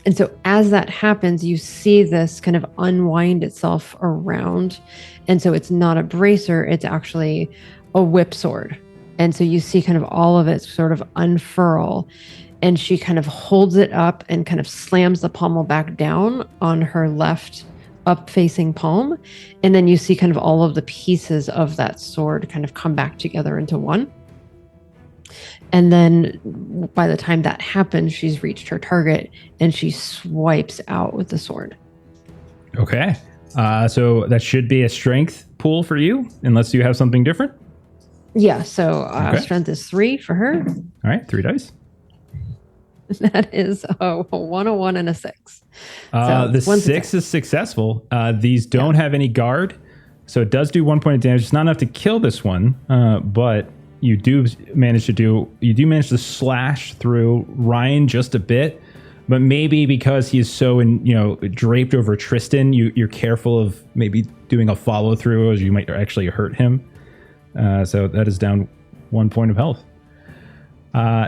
And so as that happens, you see this kind of unwind itself around. And so it's not a bracer, it's actually a whip sword. And so you see kind of all of it sort of unfurl. And she kind of holds it up and kind of slams the pommel back down on her left up-facing palm. And then you see kind of all of the pieces of that sword kind of come back together into one. And then by the time that happens, she's reached her target and she swipes out with the sword. Okay. So that should be a strength pool for you, unless you have something different. Yeah, so Okay. strength is 3 for her. All right, 3 dice. That is a 1, a 1, and a 6. The one 6 is successful. These don't have any guard, so it does do 1 point of damage. It's not enough to kill this one, but you do manage to slash through Ryan just a bit. But maybe because he's so draped over Tristan, you're careful of maybe doing a follow through, as you might actually hurt him. So that is down 1 point of health.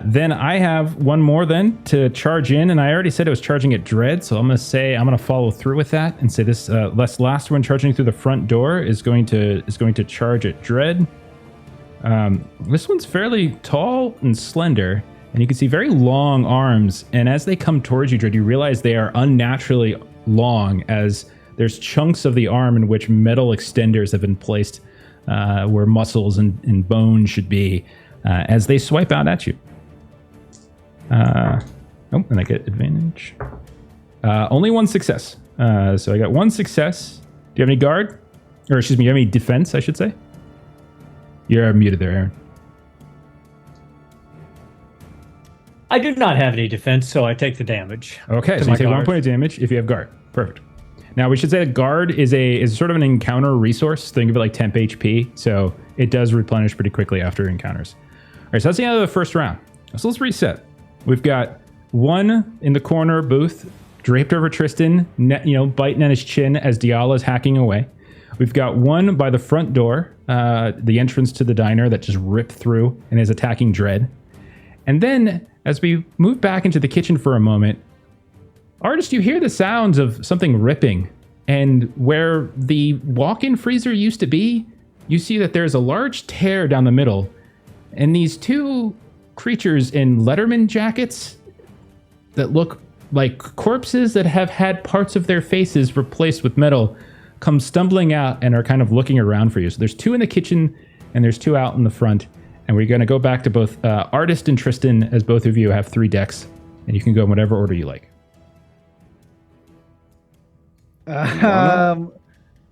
Then I have 1 more then to charge in, and I already said it was charging at Dread, so I'm going to follow through with that and say this last one charging through the front door is going to charge at Dread. This one's fairly tall and slender, and you can see very long arms, and as they come towards you, Dread, you realize they are unnaturally long, as there's chunks of the arm in which metal extenders have been placed where muscles and bone should be. As they swipe out at you. And I get advantage. Only 1 success. So I got 1 success. Do you have any guard? Or excuse me, you have any defense, I should say? You're muted there, Aaron. I do not have any defense, so I take the damage. Okay, to so my you take 1 guard. point of damage if you have guard. Perfect. Now we should say that guard is sort of an encounter resource. Think of it like temp HP. So it does replenish pretty quickly after encounters. All right, so that's the end of the first round. So let's reset. We've got 1 in the corner booth, draped over Tristan, biting on his chin as Diala is hacking away. We've got 1 by the front door, the entrance to the diner that just ripped through and is attacking Dread. And then, as we move back into the kitchen for a moment, Artist, you hear the sounds of something ripping, and where the walk-in freezer used to be, you see that there's a large tear down the middle, and these two creatures in Letterman jackets that look like corpses that have had parts of their faces replaced with metal come stumbling out and are kind of looking around for you. So there's two in the kitchen and there's two out in the front. And we're going to go back to both Artist and Tristan, as both of you have 3 decks, and you can go in whatever order you like.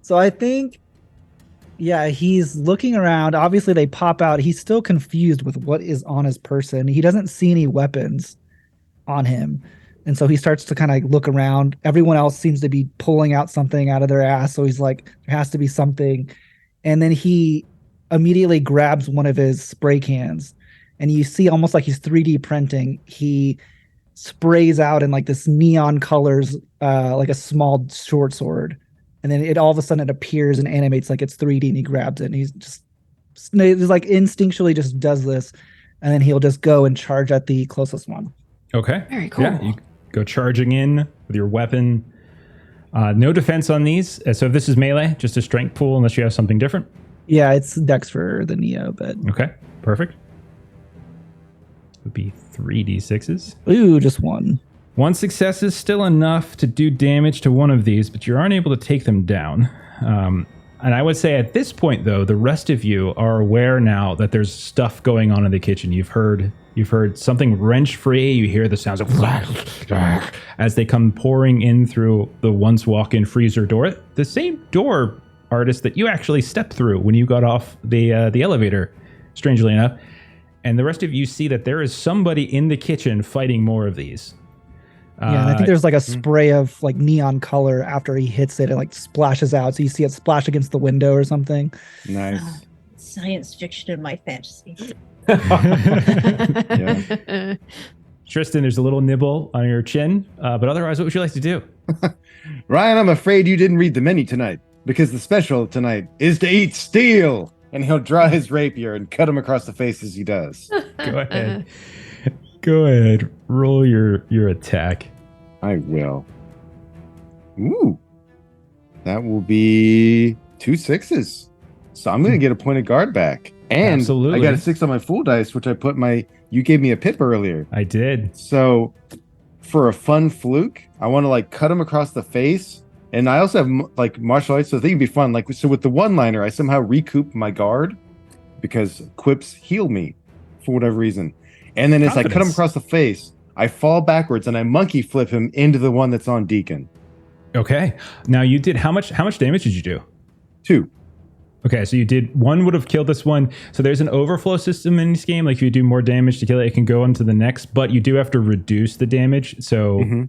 So I think, yeah, he's looking around. Obviously, they pop out. He's still confused with what is on his person. He doesn't see any weapons on him. And so he starts to kind of look around. Everyone else seems to be pulling out something out of their ass. So he's like, there has to be something. And then he immediately grabs one of his spray cans. And you see almost like he's 3D printing. He sprays out in like this neon colors, like a small short sword. And then it all of a sudden it appears and animates like it's 3D, and he grabs it. And he's just like instinctually just does this. And then he'll just go and charge at the closest one. Okay. Very cool. Yeah, you go charging in with your weapon. No defense on these. So if this is melee, just a strength pool unless you have something different. Yeah, it's Dex for the Neo, but Okay, perfect. Would be 3d6s. ooh, just one. 1 success is still enough to do damage to one of these, but you aren't able to take them down. And I would say at this point, though, the rest of you are aware now that there's stuff going on in the kitchen. You've heard something wrench free. You hear the sounds of as they come pouring in through the once walk-in freezer door. The same door, Artist, that you actually stepped through when you got off the elevator, strangely enough. And the rest of you see that there is somebody in the kitchen fighting more of these. Yeah, and I think there's like a spray of like neon color after he hits it. It like splashes out. So you see it splash against the window or something. Nice. Science fiction in my fantasy. Yeah. Tristan, there's a little nibble on your chin, but otherwise, what would you like to do? Ryan, I'm afraid you didn't read the menu tonight, because the special tonight is to eat steel. And he'll draw his rapier and cut him across the face as he does. Go ahead. Go ahead. Roll your attack. I will. Ooh. That will be 2 6s. So I'm going to get a point of guard back. And Absolutely. I got a 6 on my full dice, which I put you gave me a pip earlier. I did. So for a fun fluke, I want to like cut him across the face. And I also have like martial arts, so I think it'd be fun. Like, so with the one-liner, I somehow recoup my guard because quips heal me for whatever reason. And then as I cut him across the face, I fall backwards and I monkey flip him into the one that's on Deacon. Okay. Now you did how much damage did you do? 2. Okay, so you did 1 would have killed this one. So there's an overflow system in this game. Like if you do more damage to kill it, it can go on to the next, but you do have to reduce the damage. So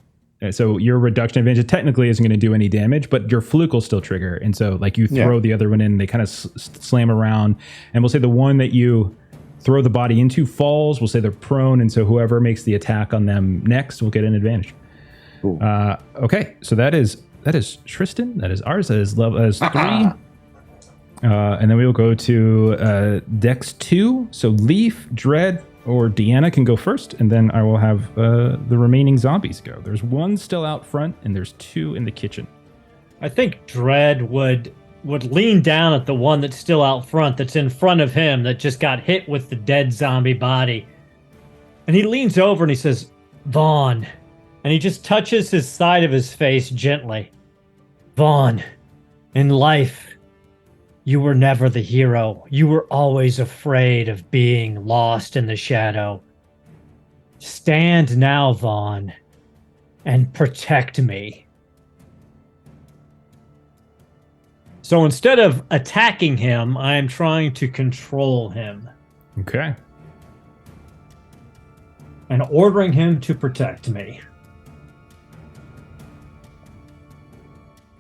so your reduction advantage technically isn't going to do any damage, but your fluke will still trigger. And so like you throw the other one in, they kind of slam around. And we'll say the one that you throw the body into falls. We'll say they're prone. And so whoever makes the attack on them next will get an advantage. Cool. Okay, so that is Tristan. That is ours. That is 3. And then we will go to Dex 2. So Leaf, Dread, or Deanna can go first, and then I will have the remaining zombies go. There's 1 still out front, and there's 2 in the kitchen. I think Dread would lean down at the one that's still out front, that's in front of him, that just got hit with the dead zombie body. And he leans over and he says, Vaughn. And he just touches his side of his face gently. Vaughn, in life, you were never the hero. You were always afraid of being lost in the shadow. Stand now, Vaughn, and protect me. So instead of attacking him, I am trying to control him Okay. and ordering him to protect me.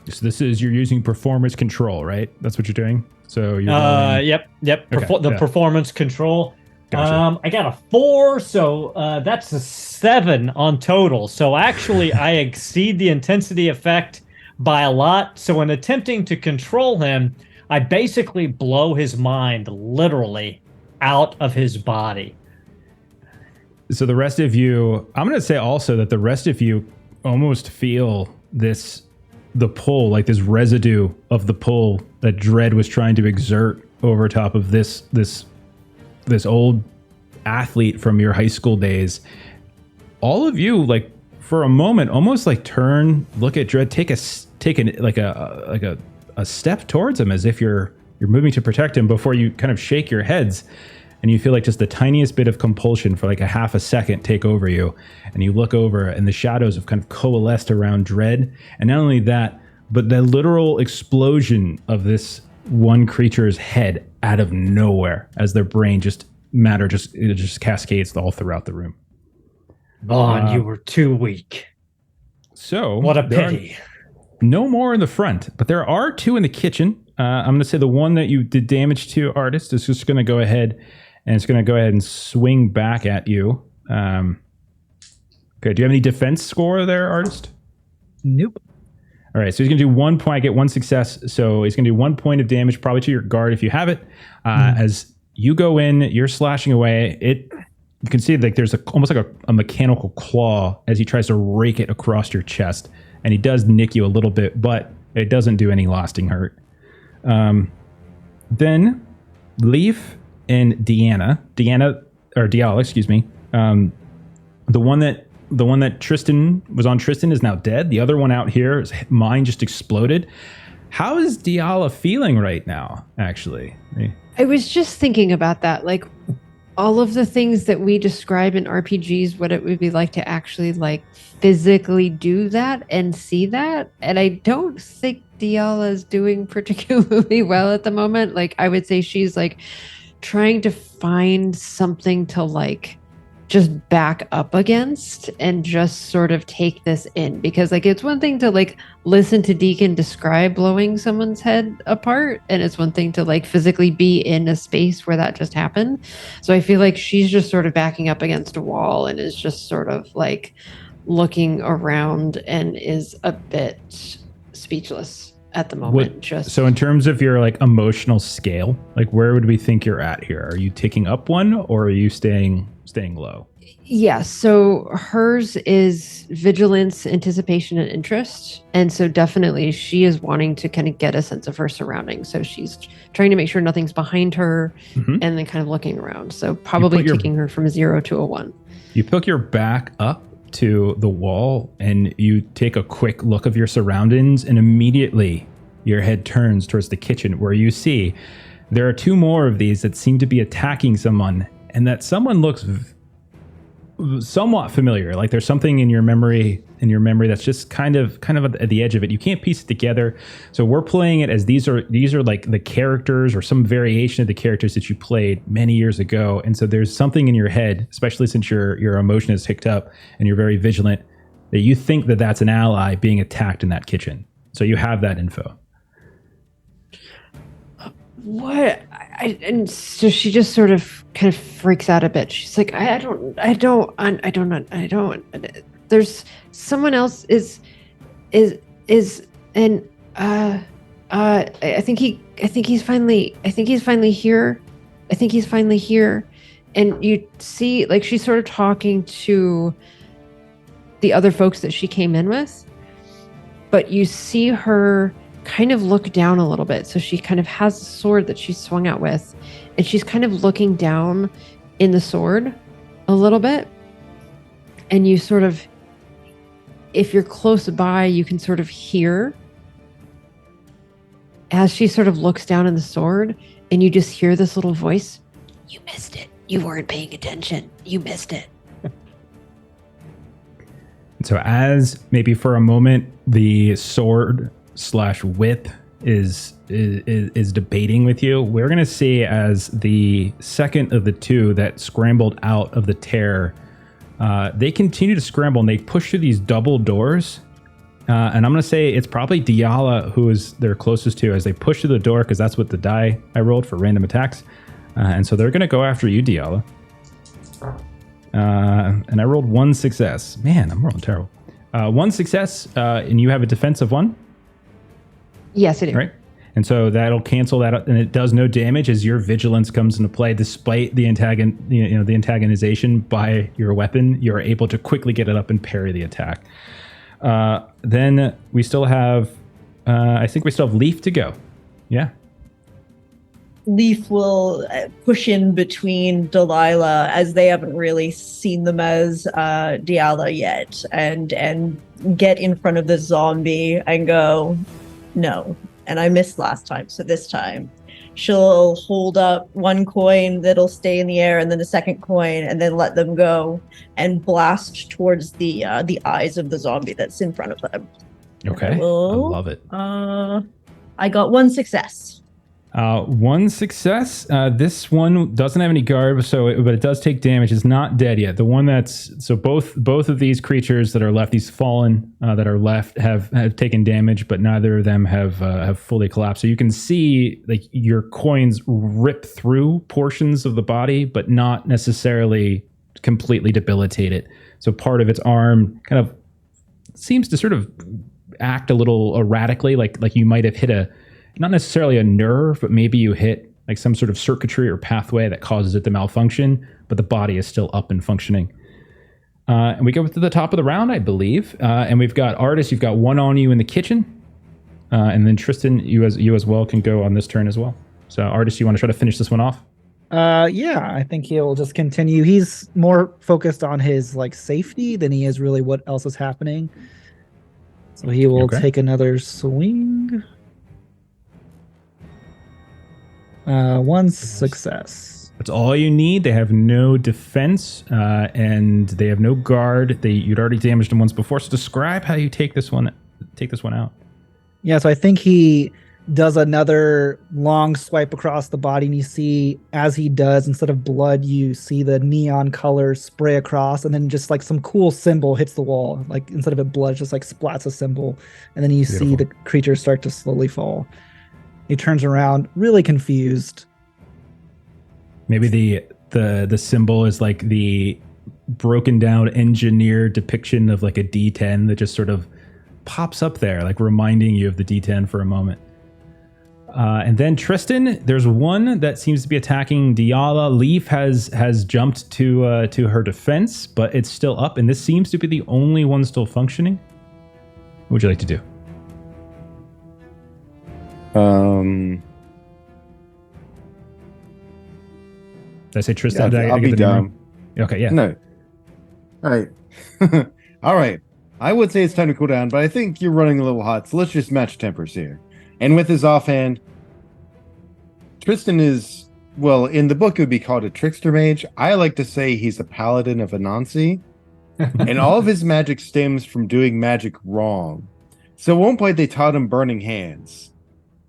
So this is, you're using performance control, right? That's what you're doing? So you're Yep. Okay, Performance control. Gotcha. I got a 4, so that's a 7 on total. So actually, I exceed the intensity effect by a lot. So in attempting to control him, I basically blow his mind literally out of his body. So the rest of you, I'm going to say also that the rest of you almost feel the pull, like this residue of the pull that Dread was trying to exert over top of this old athlete from your high school days. All of you, like for a moment, almost like look at Dread, take a step towards him as if you're moving to protect him before you kind of shake your heads. And you feel like just the tiniest bit of compulsion for like a half a second take over you. And you look over and the shadows have kind of coalesced around Dread. And not only that, but the literal explosion of this one creature's head out of nowhere as their brain just cascades all throughout the room. Vaughn, you were too weak. So what a pity. No more in the front, but there are two in the kitchen. I'm going to say the one that you did damage to, Artist, is just going to go ahead and swing back at you. Okay, do you have any defense score there, Artist? Nope. All right, so he's going to do 1 point. I get one success, so he's going to do 1 point of damage, probably to your guard if you have it. As you go in, you're slashing away. You can see like there's almost like a mechanical claw as he tries to rake it across your chest, and he does nick you a little bit, but it doesn't do any lasting hurt. Then Leaf and Diala, excuse me. The one that Tristan was on Tristan is now dead. The other one out here, his mind just exploded. How is Diala feeling right now, actually? I was just thinking about that. Like all of the things that we describe in RPGs, what it would be like to actually like physically do that and see that. And I don't think Diala is doing particularly well at the moment. Like I would say she's like trying to find something to like just back up against and just sort of take this in, because like it's one thing to like listen to Deacon describe blowing someone's head apart, and it's one thing to like physically be in a space where that just happened. So I feel like she's just sort of backing up against a wall and is just sort of like looking around and is a bit speechless at the moment. So in terms of your like emotional scale, like where would we think you're at here? Are you ticking up one or are you staying low? Yeah, so hers is vigilance, anticipation, and interest. And so definitely she is wanting to kind of get a sense of her surroundings. So she's trying to make sure nothing's behind her and then kind of looking around. So probably taking her from a 0 to a 1. You pick your back up to the wall and you take a quick look of your surroundings, and immediately your head turns towards the kitchen, where you see there are two more of these that seem to be attacking someone, and that someone looks somewhat familiar. Like there's something in your memory that's just kind of at the edge of it. You can't piece it together. So we're playing it as these are like the characters or some variation of the characters that you played many years ago. And so there's something in your head, especially since your emotion is hicked up and you're very vigilant, that you think that that's an ally being attacked in that kitchen. So you have that info. What? And so she just sort of kind of freaks out a bit. She's like, I don't. There's someone else is, and I think he's finally here. And you see, like, she's sort of talking to the other folks that she came in with, but you see her kind of look down a little bit. So she kind of has a sword that she's swung out with, and she's kind of looking down in the sword a little bit. And you sort of, if you're close by, you can sort of hear as she sort of looks down in the sword, and you just hear this little voice. You missed it. You weren't paying attention. You missed it. So as maybe for a moment, the sword / whip is debating with you, we're going to see as the second of the two that scrambled out of the tear, they continue to scramble and they push through these double doors. And I'm going to say it's probably Diala who is they're closest to as they push through the door, because that's what the die I rolled for random attacks. And so they're going to go after you, Diala. And I rolled one success. Man, I'm rolling terrible. One success, and you have a defense of 1? Yes, I do. Right. And so that'll cancel that out, and it does no damage as your vigilance comes into play. Despite the the antagonization by your weapon, you're able to quickly get it up and parry the attack. Then we still have, I think we still have Leaf to go. Yeah. Leaf will push in between Delilah, as they haven't really seen them as Diala yet, and get in front of the zombie and go, no. And I missed last time, so this time she'll hold up one coin that'll stay in the air, and then a second coin, and then let them go and blast towards the eyes of the zombie that's in front of them. Okay, I love it. I got one success. One success. This one doesn't have any guard, but it does take damage. It's not dead yet. The one that's both of these creatures that are left, these fallen that are left, have taken damage, but neither of them have fully collapsed. So you can see like your coins rip through portions of the body, but not necessarily completely debilitate it. So part of its arm kind of seems to sort of act a little erratically, like you might have hit not necessarily a nerve, but maybe you hit like some sort of circuitry or pathway that causes it to malfunction, but the body is still up and functioning. And we go to the top of the round, I believe. And we've got Artis, you've got one on you in the kitchen. And then Tristan, you as well can go on this turn as well. So Artis, you want to try to finish this one off? Yeah, I think he'll just continue. He's more focused on his like safety than he is really what else is happening. So he will take another swing. One success. That's all you need. They have no defense, and they have no guard. You'd already damaged them once before. So describe how you take this one out. Yeah, so I think he does another long swipe across the body, and you see as he does, instead of blood, you see the neon colors spray across, and then just like some cool symbol hits the wall. Like instead of it blood, just like splats a symbol, and then you see the creature start to slowly fall. He turns around, really confused. Maybe the symbol is like the broken down engineer depiction of like a D10 that just sort of pops up there, like reminding you of the D10 for a moment. And then Tristan, there's one that seems to be attacking Diala. Leaf has jumped to her defense, but it's still up, and this seems to be the only one still functioning. What would you like to do? Did I say Tristan? Yeah, I'll be dumb. Okay, yeah. No. All right. All right. I would say it's time to cool down, but I think you're running a little hot, so let's just match tempers here. And with his offhand, Tristan is, well, in the book it would be called a trickster mage. I like to say he's a paladin of Anansi. And all of his magic stems from doing magic wrong. So at one point they taught him burning hands.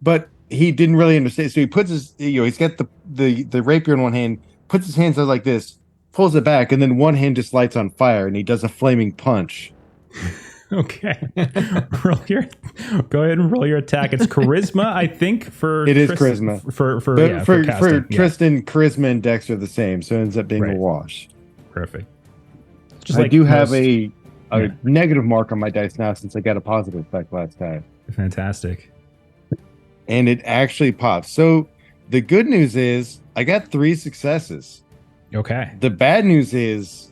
But he didn't really understand. So he puts his, he's got the rapier in one hand, puts his hands out like this, pulls it back, and then one hand just lights on fire, and he does a flaming punch. Okay. Go ahead and roll your attack. It's charisma, I think, for it is charisma. For Tristan, charisma and dex are the same, so it ends up being a wash. Perfect. Just I do have a negative mark on my dice now since I got a positive effect last time. Fantastic. And it actually pops. So the good news is I got 3 successes. Okay. The bad news is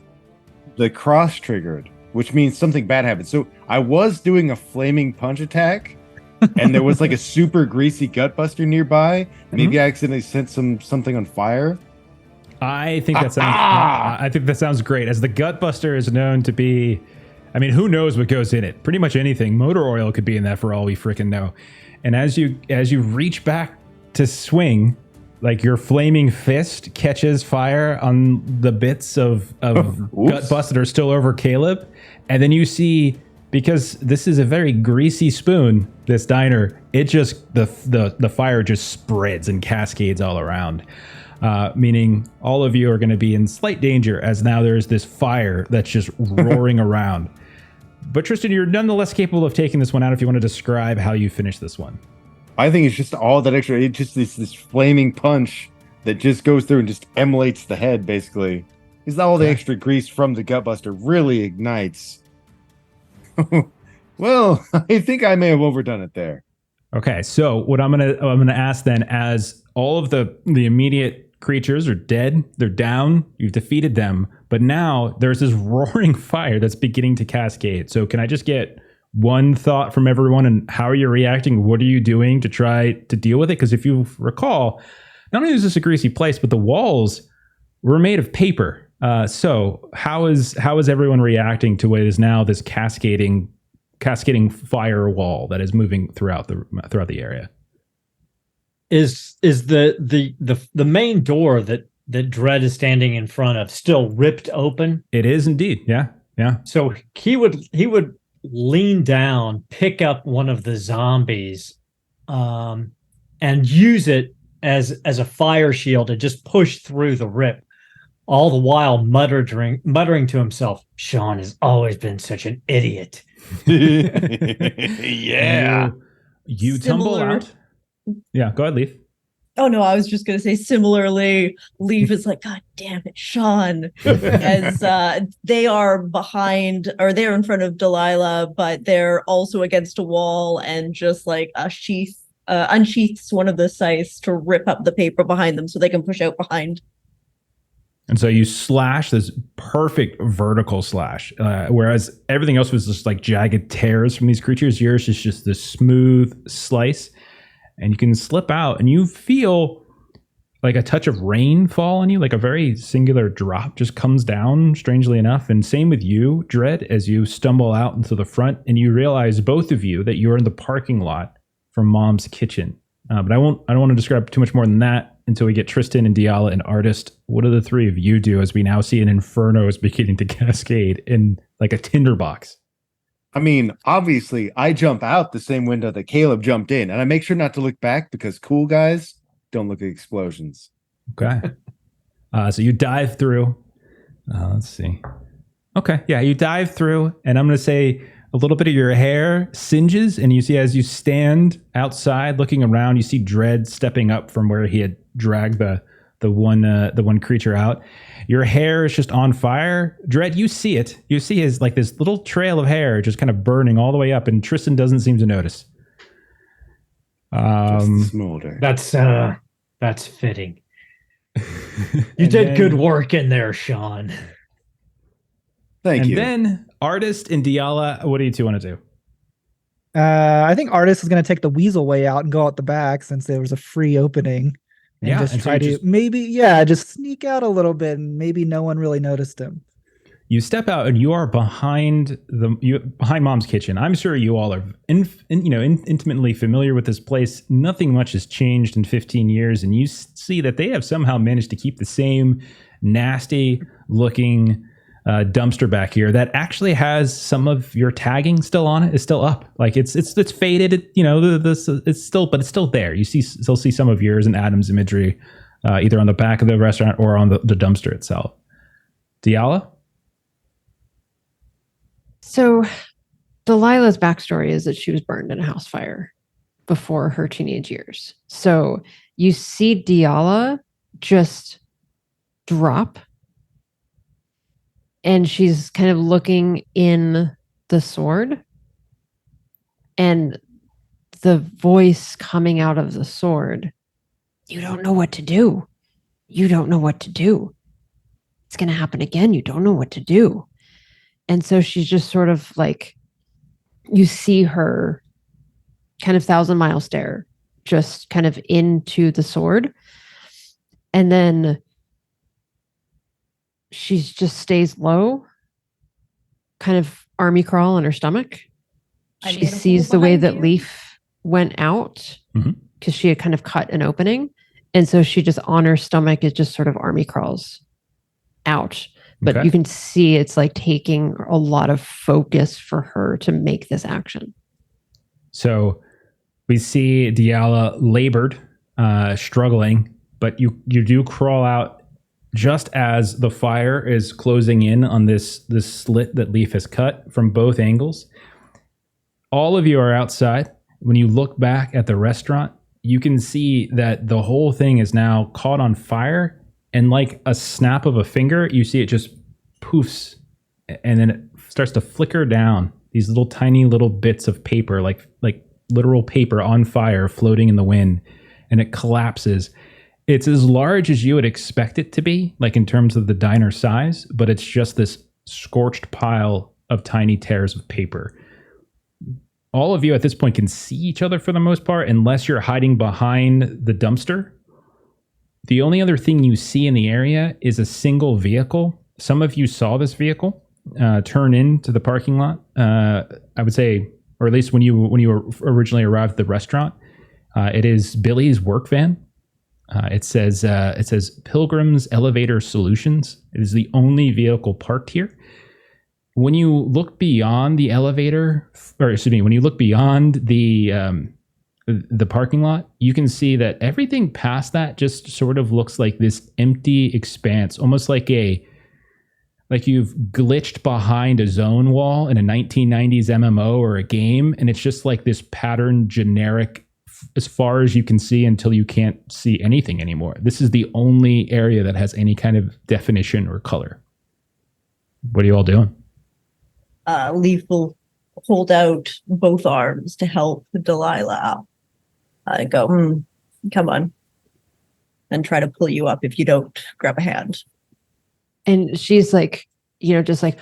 the cross triggered, which means something bad happened. So I was doing a flaming punch attack, and there was like a super greasy gutbuster nearby. Maybe I accidentally set something on fire. I think that sounds great. As the gutbuster is known to be, I mean, who knows what goes in it? Pretty much anything. Motor oil could be in that for all we freaking know. And as you reach back to swing, like your flaming fist catches fire on the bits of gutbust that are still over Caleb, and then you see, because this is a very greasy spoon, this diner, it just the fire just spreads and cascades all around, meaning all of you are going to be in slight danger, as now there's this fire that's just roaring around. But Tristan, you're nonetheless capable of taking this one out if you want to describe how you finish this one. I think it's just all that extra. It's just this flaming punch that just goes through and just emulates the head, basically. Is all the extra grease from the gutbuster really ignites. Well, I think I may have overdone it there. Okay, so what I'm gonna ask then, as all of the immediate creatures are dead, they're down, you've defeated them, but now there's this roaring fire that's beginning to cascade. So can I just get one thought from everyone, and how are you reacting? What are you doing to try to deal with it? Because if you recall, not only is this a greasy place, but the walls were made of paper. So how is everyone reacting to what is now this cascading firewall that is moving throughout the area? Is the main door that Dredd is standing in front of still ripped open? It is indeed. Yeah. So he would lean down, pick up one of the zombies, and use it as a fire shield to just push through the rip, all the while muttering to himself, "Sean has always been such an idiot." Yeah. You tumble Similar- out. Yeah, go ahead, Leaf. Oh no, I was just gonna say similarly, Leaf is like, God damn it, Sean. As they are behind, or they're in front of Delilah, but they're also against a wall, and just like unsheaths one of the scythes to rip up the paper behind them so they can push out behind. And so you slash this perfect vertical slash, whereas everything else was just like jagged tears from these creatures. Yours is just this smooth slice, and you can slip out, and you feel like a touch of rain fall on you, like a very singular drop just comes down, strangely enough. And same with you, Dredd, as you stumble out into the front, and you realize, both of you, that you're in the parking lot from Mom's kitchen. But I don't want to describe too much more than that until we get Tristan and Diala and Artist. What do the three of you do as we now see an inferno is beginning to cascade in like a tinderbox? I mean, obviously, I jump out the same window that Caleb jumped in, and I make sure not to look back because cool guys don't look at explosions. Okay. So you dive through. Let's see. Okay. Yeah, you dive through, and I'm going to say a little bit of your hair singes, and you see, as you stand outside looking around, you see Dredd stepping up from where he had dragged the one creature out. Your hair is just on fire. Dredd, you see it. You see his, like, this little trail of hair just kind of burning all the way up, and Tristan doesn't seem to notice. Just smolder. That's fitting. You did good work in there, Sean. Thank you. And then Artist and Diala, what do you two want to do? I think Artist is going to take the weasel way out and go out the back since there was a free opening. And Yeah, just and so try you to just sneak out a little bit, and maybe no one really noticed him. You step out, and you are behind Mom's kitchen. I'm sure you all are intimately familiar with this place. Nothing much has changed in 15 years, and you see that they have somehow managed to keep the same nasty looking dumpster back here that actually has some of your tagging still on it. Is still up, like it's faded. It's still there. You still see some of yours and Adam's imagery, either on the back of the restaurant or on the dumpster itself. Diala? So Delilah's backstory is that she was burned in a house fire before her teenage years. So you see Diala just drop, and she's kind of looking in the sword, and the voice coming out of the sword, "You don't know what to do. You don't know what to do. It's going to happen again. You don't know what to do." And so she's just sort of like, you see her kind of 1,000-mile stare just kind of into the sword. And then she just stays low, kind of army crawl on her stomach. She sees the way that Leaf went out because she had kind of cut an opening. And so she just, on her stomach, it just sort of army crawls out. But you can see it's like taking a lot of focus for her to make this action. So we see Diala labored, struggling, but you do crawl out just as the fire is closing in on this slit that Leaf has cut from both angles. All of you are outside. When you look back at the restaurant, you can see that the whole thing is now caught on fire. And like a snap of a finger, you see it just poofs, and then it starts to flicker down. These little tiny little bits of paper, like literal paper on fire, floating in the wind, and it collapses. It's as large as you would expect it to be, like in terms of the diner size, but it's just this scorched pile of tiny tears of paper. all of you at this point can see each other for the most part, unless you're hiding behind the dumpster. The only other thing you see in the area is a single vehicle. Some of you saw this vehicle turn into the parking lot. I would say, or at least when you originally arrived at the restaurant, it is Billy's work van. It says Pilgrim's Elevator Solutions. It is the only vehicle parked here. When you look beyond the elevator, or excuse me, when you look beyond the parking lot, you can see that everything past that just sort of looks like this empty expanse, almost like you've glitched behind a zone wall in a 1990s MMO or a game, and it's just like this pattern generic as far as you can see until you can't see anything anymore. This is the only area that has any kind of definition or color. What are you all doing? Leaf will hold out both arms to help Delilah and go, come on, and try to pull you up if you don't grab a hand. And she's like, just like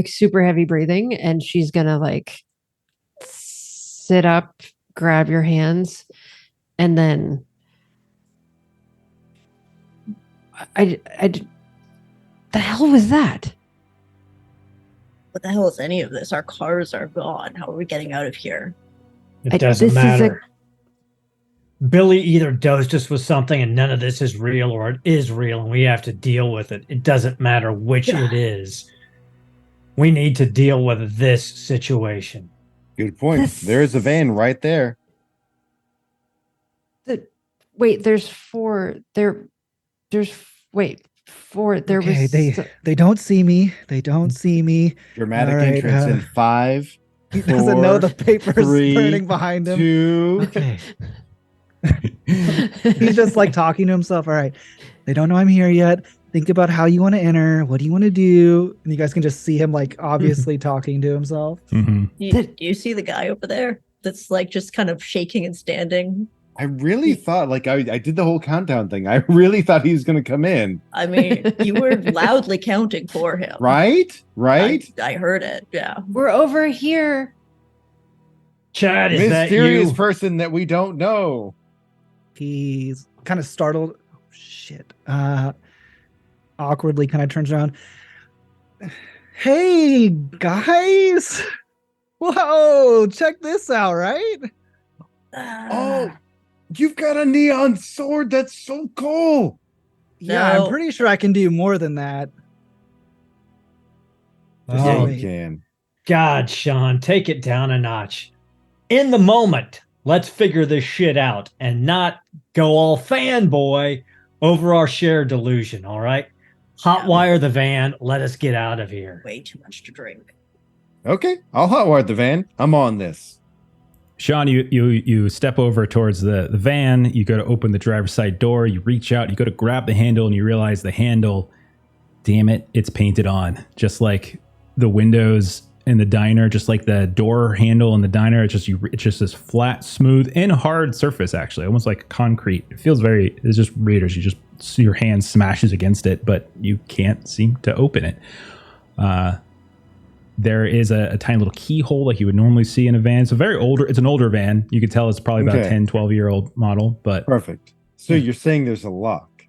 super heavy breathing. And she's going to like sit up, grab your hands, and then the hell was that? What the hell is any of this? Our cars are gone. How are we getting out of here? It doesn't matter. Billy either dosed us with something and none of this is real, or it is real and we have to deal with it. It doesn't matter which it is. We need to deal with this situation. Good point. There's a van right there. Wait, there's four. There Okay, was. they don't see me. They don't see me. Dramatic All right, entrance in 5. He doesn't know the paper's 3, burning behind him. 2. Okay. He's just like talking to himself. All right. They don't know I'm here yet. Think about how you want to enter. What do you want to do? And you guys can just see him like obviously talking to himself. Mm-hmm. Do you see the guy over there that's like just kind of shaking and standing? I really thought, like, I did the whole countdown thing. I really thought he was going to come in. I mean, you were loudly counting for him. Right? I heard it. Yeah. We're over here. Chad, is that Mysterious you? person that we don't know. He's kind of startled. Oh, shit. Awkwardly kind of turns around. Hey, guys. Whoa, check this out, right? Oh, you've got a neon sword. That's so cool. Yeah, No. I'm pretty sure I can do more than that. Oh, you can. God, Sean, take it down a notch. In the moment, let's figure this shit out and not go all fanboy over our shared delusion, all right? Hotwire the van. Let us get out of here. Way too much to drink. Okay, I'll hotwire the van. I'm on this. Sean, you step over towards the van. You go to open the driver's side door. You reach out. You go to grab the handle, and you realize the handle, damn it, it's painted on. Just like the windows in the diner, just like the door handle in the diner. It's just this flat, smooth, and hard surface, actually. Almost like concrete. It feels it's just readers. You just see your hand smashes against it, but you can't seem to open it. There is a tiny little keyhole like you would normally see in a van. It's an older van. You could tell it's probably about a 10, 12-year-old model. But Perfect. So you're saying there's a lock.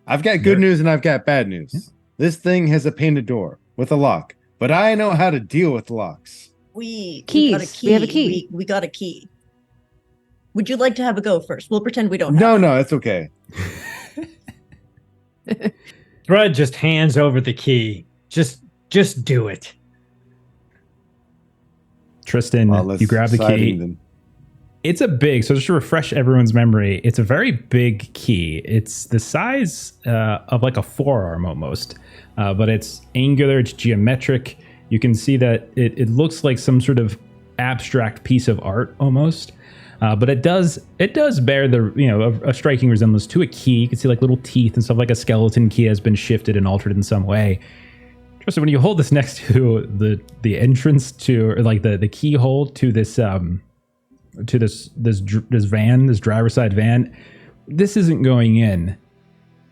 I've got good news and I've got bad news. Yeah. This thing has a painted door with a lock, but I know how to deal with locks. We got a key. We have a key. We got a key. Would you like to have a go first? We'll pretend we don't have No, it's okay. Thread just hands over the key. Just do it. Tristan, you grab the key. Then. It's so just to refresh everyone's memory, it's a very big key. It's the size of like a forearm almost, but it's angular, it's geometric. You can see that it looks like some sort of abstract piece of art almost, but it does bear a striking resemblance to a key. You can see like little teeth and stuff, like a skeleton key has been shifted and altered in some way. So when you hold this next to the entrance to, or like the keyhole to this van, this driver's side van, this isn't going in.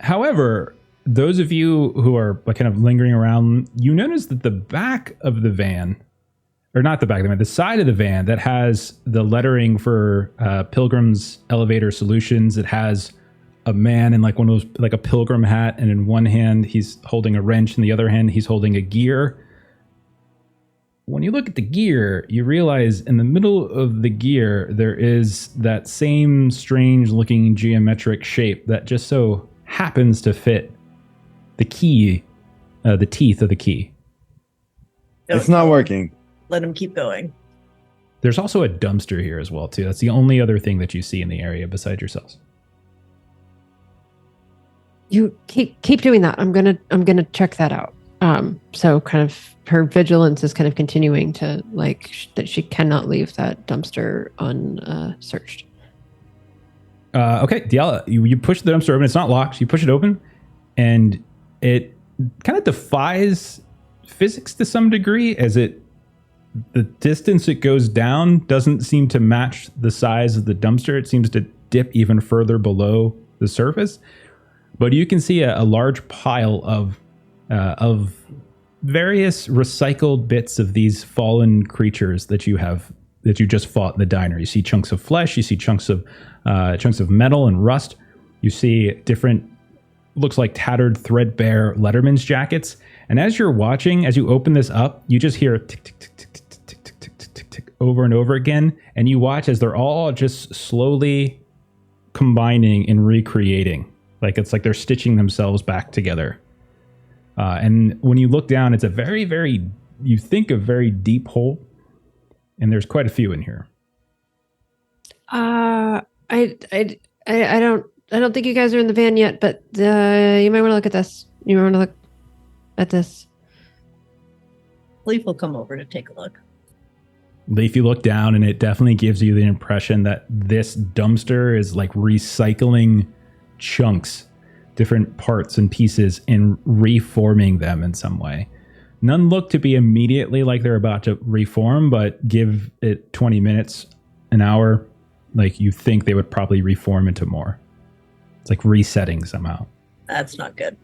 However, those of you who are like kind of lingering around, you notice that the back of the van, or not the back of the van, the side of the van that has the lettering for Pilgrim's Elevator Solutions. It has a man in like one of those, like a pilgrim hat, and in one hand he's holding a wrench, in the other hand he's holding a gear. When you look at the gear, you realize in the middle of the gear there is that same strange looking geometric shape that just so happens to fit the key, the teeth of the key. It's not working. Let him keep going. There's also a dumpster here as well too. That's the only other thing that you see in the area besides yourselves. You keep doing that. I'm gonna check that out. So kind of her vigilance is kind of continuing to like that she cannot leave that dumpster unsearched. Okay, Diala, you push the dumpster open. It's not locked. You push it open, and it kind of defies physics to some degree, as the distance it goes down doesn't seem to match the size of the dumpster. It seems to dip even further below the surface. But you can see a large pile of various recycled bits of these fallen creatures that you just fought in the diner. You see chunks of flesh. You see chunks of metal and rust. You see different, looks like tattered, threadbare Letterman's jackets. And as you're watching, as you open this up, you just hear tick tick tick tick tick tick tick tick tick tick tick over and over again. And you watch as they're all just slowly combining and recreating. Like it's like they're stitching themselves back together. And when you look down, it's a very, very, you think a very deep hole, and there's quite a few in here. I don't think you guys are in the van yet, but you might want to look at this. You might want to look at this. Leaf will come over to take a look. Leaf, you look down, and it definitely gives you the impression that this dumpster is like recycling chunks, different parts and pieces, and reforming them in some way. None look to be immediately like they're about to reform, but give it 20 minutes, an hour, like you think they would probably reform into more. It's like resetting somehow. That's not good.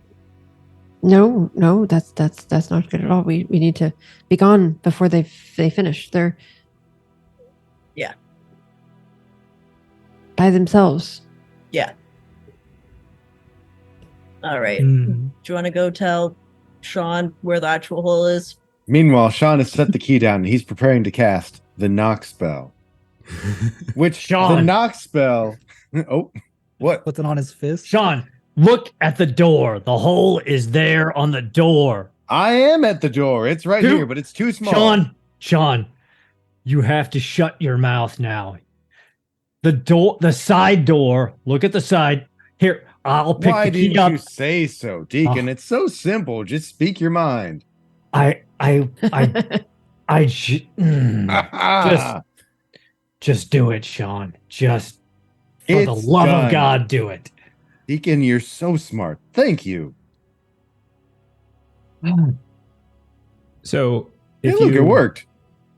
No, that's not good at all. We need to be gone before they finish. They're by themselves. Yeah. All right. Do you want to go tell Sean where the actual hole is? Meanwhile, Sean has set the key down and he's preparing to cast the knock spell. Which the knock spell. Oh, what? Puts it on his fist. Sean, look at the door. The hole is there on the door. I am at the door. It's right here, but it's too small. Sean, you have to shut your mouth now. The side door. Look at the side. Here, I'll pick Why the key didn't up. you say so, Deacon? It's so simple. Just speak your mind. Just do it, Sean. Just for the It's love done. of God, do it. Deacon, you're so smart. Thank you. So Hey, if look, it worked.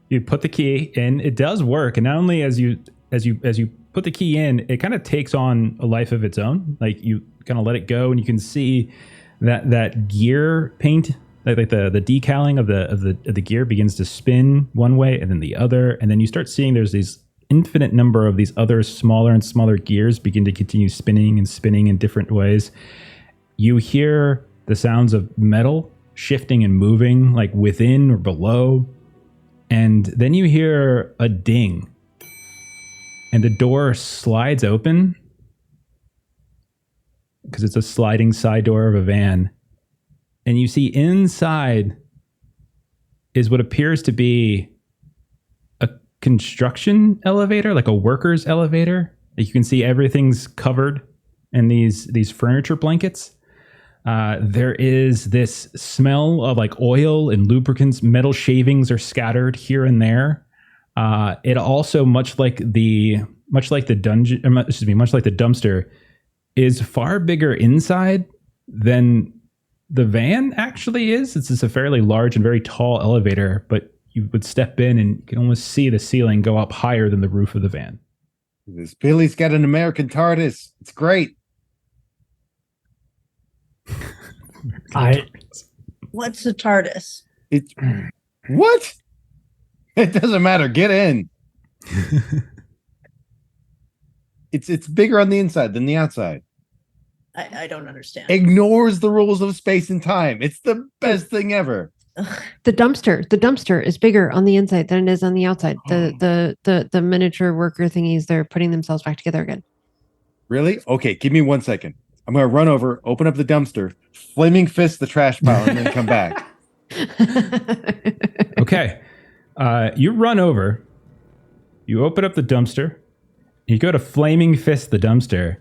You put the key in, it does work. And not only as you put the key in, it kind of takes on a life of its own. Like you kind of let it go, and you can see that gear paint, like the decaling of the gear begins to spin one way and then the other, and then you start seeing there's these infinite number of these other smaller and smaller gears begin to continue spinning and spinning in different ways. You hear the sounds of metal shifting and moving, like within or below, and then you hear a ding. And the door slides open because it's a sliding side door of a van. And you see inside is what appears to be a construction elevator, like a worker's elevator. You can see everything's covered in these furniture blankets. There is this smell of like oil and lubricants. Metal shavings are scattered here and there. It also, much like the dumpster, is far bigger inside than the van actually is. It's just a fairly large and very tall elevator, but you would step in and you can almost see the ceiling go up higher than the roof of the van. This Billy's got an American TARDIS. It's great. What's the TARDIS? It's what? It doesn't matter. Get in. It's bigger on the inside than the outside. I don't understand. Ignores the rules of space and time. It's the best thing ever. The dumpster is bigger on the inside than it is on the outside. The miniature worker thingies, they're putting themselves back together again. Really? Okay, give me 1 second. I'm gonna run over, open up the dumpster, flaming fist the trash pile, and then come back. Okay. You run over, you open up the dumpster, you go to flaming fist the dumpster.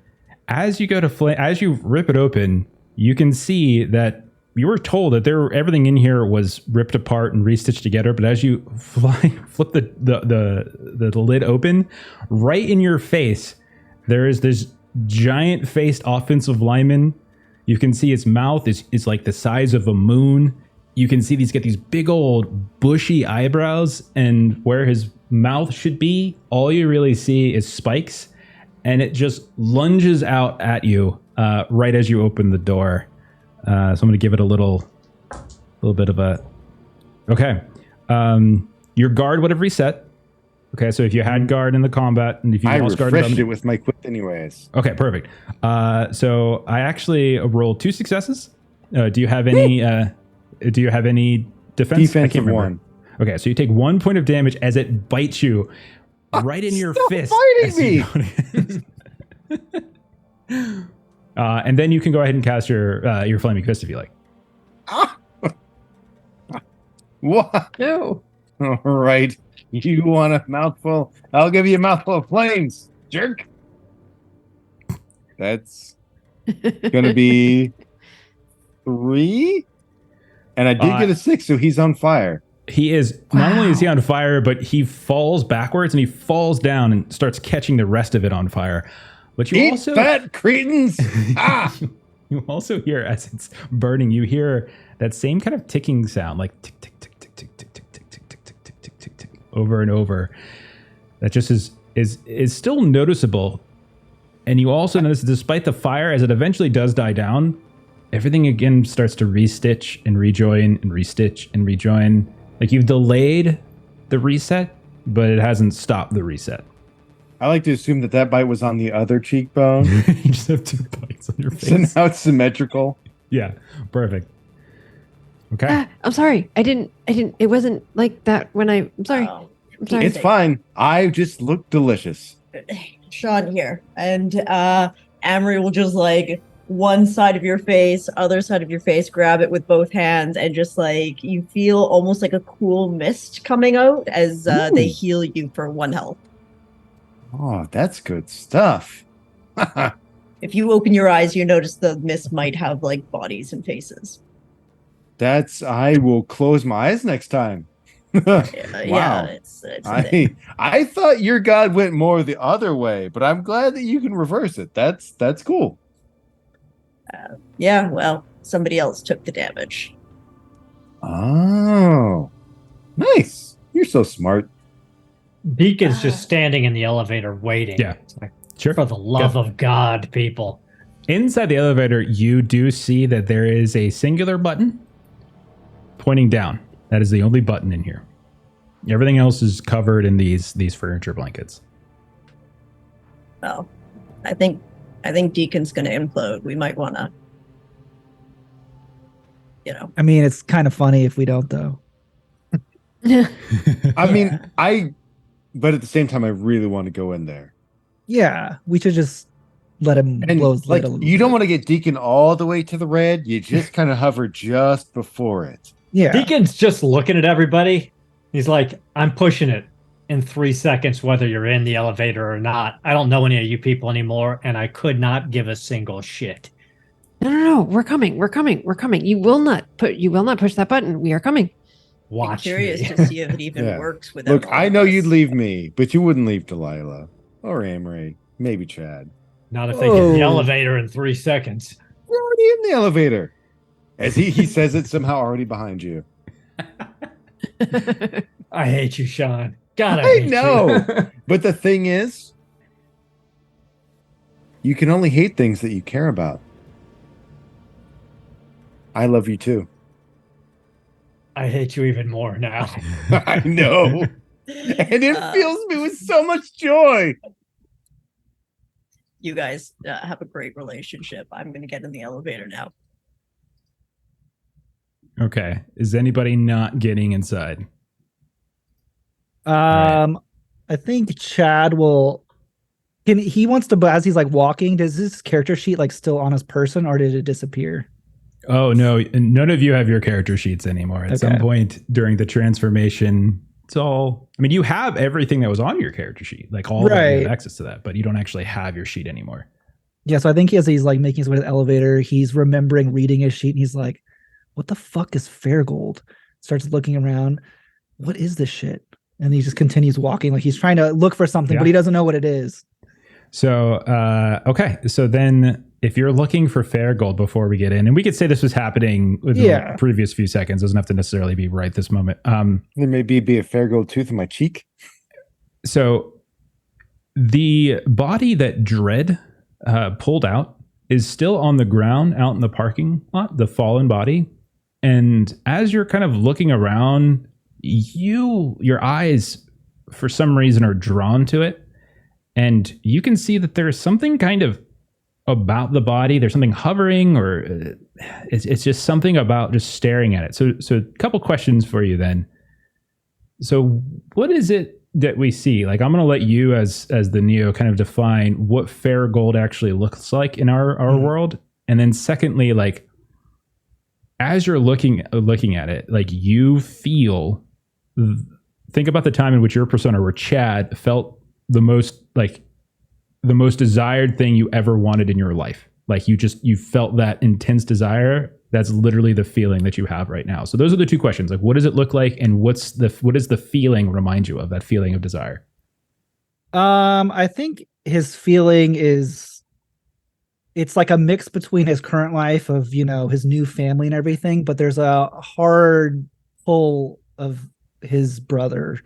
As you rip it open, you can see that you were told that everything in here was ripped apart and restitched together. But as you flip the lid open, right in your face, there is this giant faced offensive lineman. You can see his mouth is like the size of a moon. You can see he's got these big old bushy eyebrows, and where his mouth should be, all you really see is spikes, and it just lunges out at you right as you open the door. So I'm going to give it a little bit of a... Okay. Your guard would have reset. Okay, so if you had guard in the combat, and if you lost guard... I refreshed it with my quip anyways. Okay, perfect. So I actually rolled 2 successes. Do you have any defense? Defensive 1. Okay, so you take 1 point of damage as it bites you right in your fist. Fighting me! And then you can go ahead and cast your flaming fist if you like. What? No. All right. You want a mouthful? I'll give you a mouthful of flames, jerk. That's gonna be 3, and I did get a 6, so he's on fire. He is not only is he on fire, but he falls backwards and he falls down and starts catching the rest of it on fire. But you also fat cretins. You also hear, as it's burning, you hear that same kind of ticking sound, like tick tick tick tick tick tick tick tick tick tick tick tick tick tick tick over and over. That just is still noticeable. And you also notice, despite the fire, as it eventually does die down, everything again starts to restitch and rejoin and restitch and rejoin. Like you've delayed the reset, but it hasn't stopped the reset. I like to assume that bite was on the other cheekbone. You just have 2 bites on your face. So now it's symmetrical. Yeah, perfect. Okay. I'm sorry. I didn't. It wasn't like that when I'm sorry. Oh, I'm sorry. It's fine. I just look delicious. Sean here, and Amery will just like one side of your face, other side of your face, grab it with both hands, and just like you feel almost like a cool mist coming out as they heal you for 1 health. Oh, that's good stuff. If you open your eyes, you notice the mist might have like bodies and faces. I will close my eyes next time. Wow. Yeah, it's I thought your god went more the other way, but I'm glad that you can reverse it. That's cool. Yeah, well, somebody else took the damage. Oh, nice. You're so smart. Deacon's just standing in the elevator waiting. Yeah, It's like, sure. for the love of God, people. Inside the elevator, you do see that there is a singular button pointing down. That is the only button in here. Everything else is covered in these furniture blankets. Well, I think Deacon's going to implode. We might want to, I mean, it's kind of funny if we don't, though. I mean, but at the same time, I really want to go in there. Yeah, we should just let him blow his lid a little you don't bit. want to get Deacon all the way to the red. You just kind of hover just before it. Yeah. Deacon's just looking at everybody. He's like, I'm pushing it in 3 seconds, whether you're in the elevator or not. I don't know any of you people anymore, and I could not give a single shit. No. We're coming. You will not push that button. We are coming. I'm Watch curious me. to see if it even Yeah. works without. Look, all I of know us. you'd leave me, but you wouldn't leave Delilah or Amery, maybe Chad. Not if they get in the Whoa. elevator in 3 seconds. We're already in the elevator. As he says it somehow already behind you. I hate you, Sean. God, I I hate know. you. But the thing is, you can only hate things that you care about. I love you too. I hate you even more now. I know. And it fills me with so much joy. You guys have a great relationship. I'm going to get in the elevator now. Okay. Is anybody not getting inside? I think Chad will. He wants to, but as he's like walking, does his character sheet like still on his person, or did it disappear? Oh no, none of you have your character sheets anymore. At some point during the transformation, it's all. I mean, you have everything that was on your character sheet, like all of you have access to that, but you don't actually have your sheet anymore. Yeah, so I think as he's like making his way to the elevator, he's remembering reading his sheet, and he's like, "What the fuck is Fairgold?" Starts looking around. What is this shit? And he just continues walking, like he's trying to look for something, but he doesn't know what it is. So, okay. So then if you're looking for Fairgold before we get in, and we could say this was happening within the previous few seconds, doesn't have to necessarily be right this moment. There may be a Fairgold tooth in my cheek. So the body that Dread pulled out is still on the ground out in the parking lot, the fallen body. And as you're kind of looking around, your eyes, for some reason, are drawn to it. And you can see that there's something kind of about the body. There's something hovering, or it's just something about just staring at it. So a couple questions for you then. So what is it that we see? Like, I'm going to let you as the Neo kind of define what Fairgold actually looks like in our world. And then secondly, like, as you're looking at it, like, you feel, think about the time in which your persona, where Chad felt the most desired thing you ever wanted in your life. Like, you felt that intense desire. That's literally the feeling that you have right now. So those are the two questions. Like, what does it look like, and what does the feeling remind you of, that feeling of desire? I think his feeling is, it's like a mix between his current life of, his new family and everything, but there's a hard pull of his brother.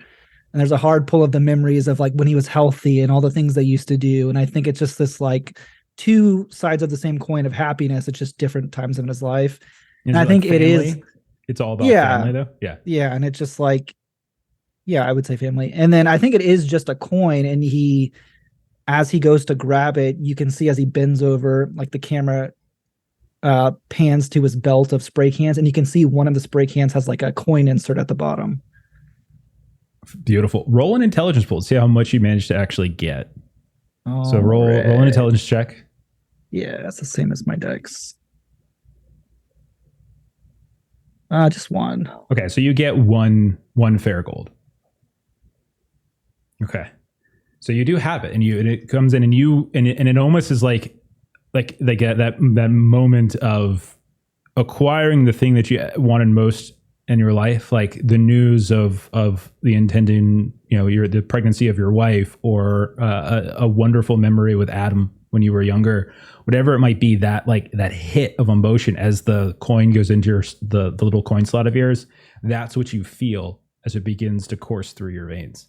And there's a hard pull of the memories of like when he was healthy and all the things they used to do. And I think it's just this like two sides of the same coin of happiness. It's just different times in his life. And I think family? It is. It's all about family though. Yeah. Yeah. And it's just like, I would say family. And then I think it is just a coin. And as he goes to grab it, you can see as he bends over, like the camera pans to his belt of spray cans. And you can see one of the spray cans has like a coin insert at the bottom. Beautiful. Roll an intelligence pool to see how much you managed to actually get. So roll an intelligence check. Yeah, that's the same as my dex. Just one. Okay, so you get one Fairgold. Okay, so you do have it, and it comes in, and it almost is like they get that moment of acquiring the thing that you wanted most in your life, like the news of the intending, the pregnancy of your wife, or a wonderful memory with Adam when you were younger, whatever it might be, that hit of emotion as the coin goes into the little coin slot of yours. That's what you feel as it begins to course through your veins.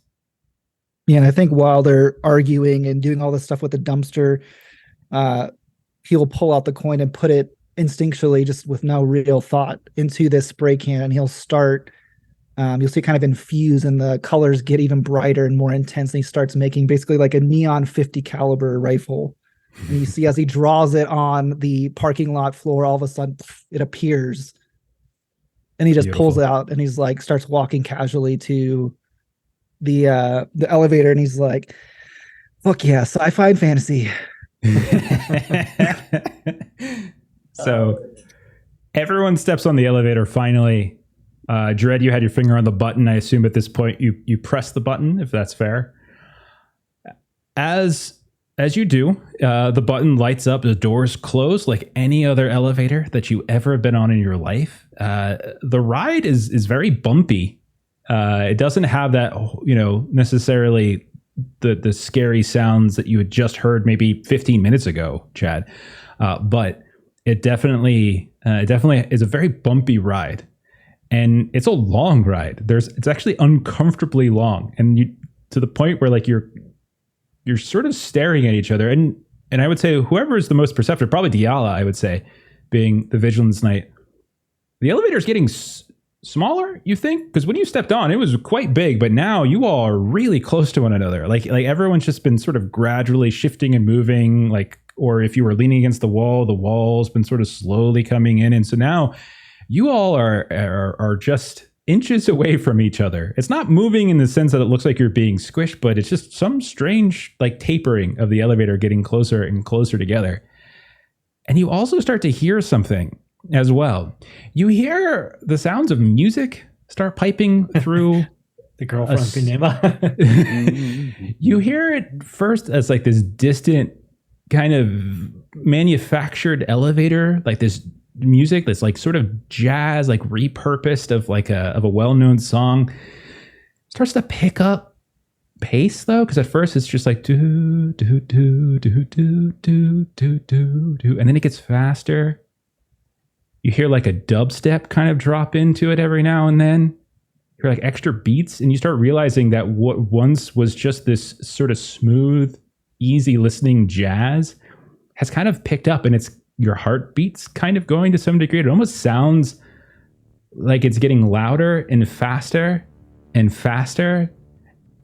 Yeah, and I think while they're arguing and doing all this stuff with the dumpster, he'll pull out the coin and put it instinctually, just with no real thought, into this spray can, and he'll start, you'll see it kind of infuse, and the colors get even brighter and more intense, and he starts making basically like a neon 50 caliber rifle. And you see as he draws it on the parking lot floor, all of a sudden it appears, and he just pulls it out, and he's like, starts walking casually to the elevator, and he's like, fuck yeah, sci-fi and fantasy. So everyone steps on the elevator finally. Dread, you had your finger on the button. I assume at this point you press the button, if that's fair. As you do, the button lights up, the doors close like any other elevator that you ever been on in your life. The ride is very bumpy. It doesn't have that, necessarily the scary sounds that you had just heard maybe 15 minutes ago, Chad. But it definitely is a very bumpy ride, and it's a long ride. It's actually uncomfortably long, and to the point where like you're sort of staring at each other. And I would say whoever is the most perceptive, probably Diala, I would say, being the Vigilance Knight, the elevator is getting smaller, you think? Because when you stepped on, it was quite big, but now you all are really close to one another. Like everyone's just been sort of gradually shifting and moving, like, or if you were leaning against the wall's been sort of slowly coming in. And so now you all are just inches away from each other. It's not moving in the sense that it looks like you're being squished, but it's just some strange like tapering of the elevator getting closer and closer together. And you also start to hear something as well. You hear the sounds of music start piping through. The girlfriend Pinema. You hear it first as like this distant kind of manufactured elevator, like this music that's like sort of jazz, like repurposed of like a well-known song. Starts to pick up pace though, because at first it's just like do do do do do do do do do, and then it gets faster. You hear like a dubstep kind of drop into it every now and then. You hear like extra beats, and you start realizing that what once was just this sort of smooth, easy listening jazz has kind of picked up, and it's your heartbeats kind of going to some degree. It almost sounds like it's getting louder and faster and faster.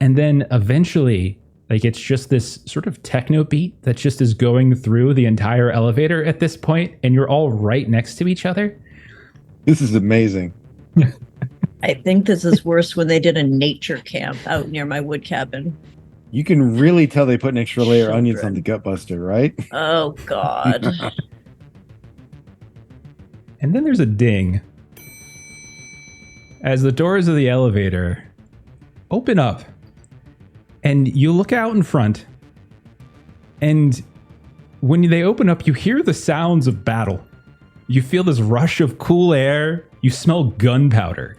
And then eventually, like it's just this sort of techno beat that just is going through the entire elevator at this point, and you're all right next to each other. This is amazing. I think this is worse when they did a nature camp out near my wood cabin. You can really tell they put an extra layer of onions on the Children. Gutbuster, right? Oh, God. And then there's a ding as the doors of the elevator open up, and you look out in front, and when they open up, you hear the sounds of battle. You feel this rush of cool air. You smell gunpowder.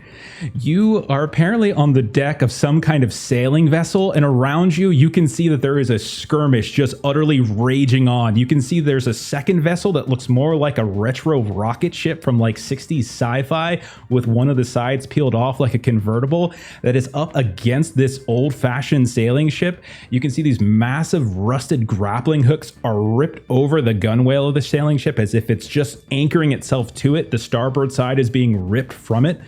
You are apparently on the deck of some kind of sailing vessel, and around you, you can see that there is a skirmish just utterly raging on. You can see there's a second vessel that looks more like a retro rocket ship from like 60s sci-fi, with one of the sides peeled off like a convertible that is up against this old-fashioned sailing ship. You can see these massive rusted grappling hooks are ripped over the gunwale of the sailing ship as if it's just anchoring itself to it. The starboard side is being ripped from it.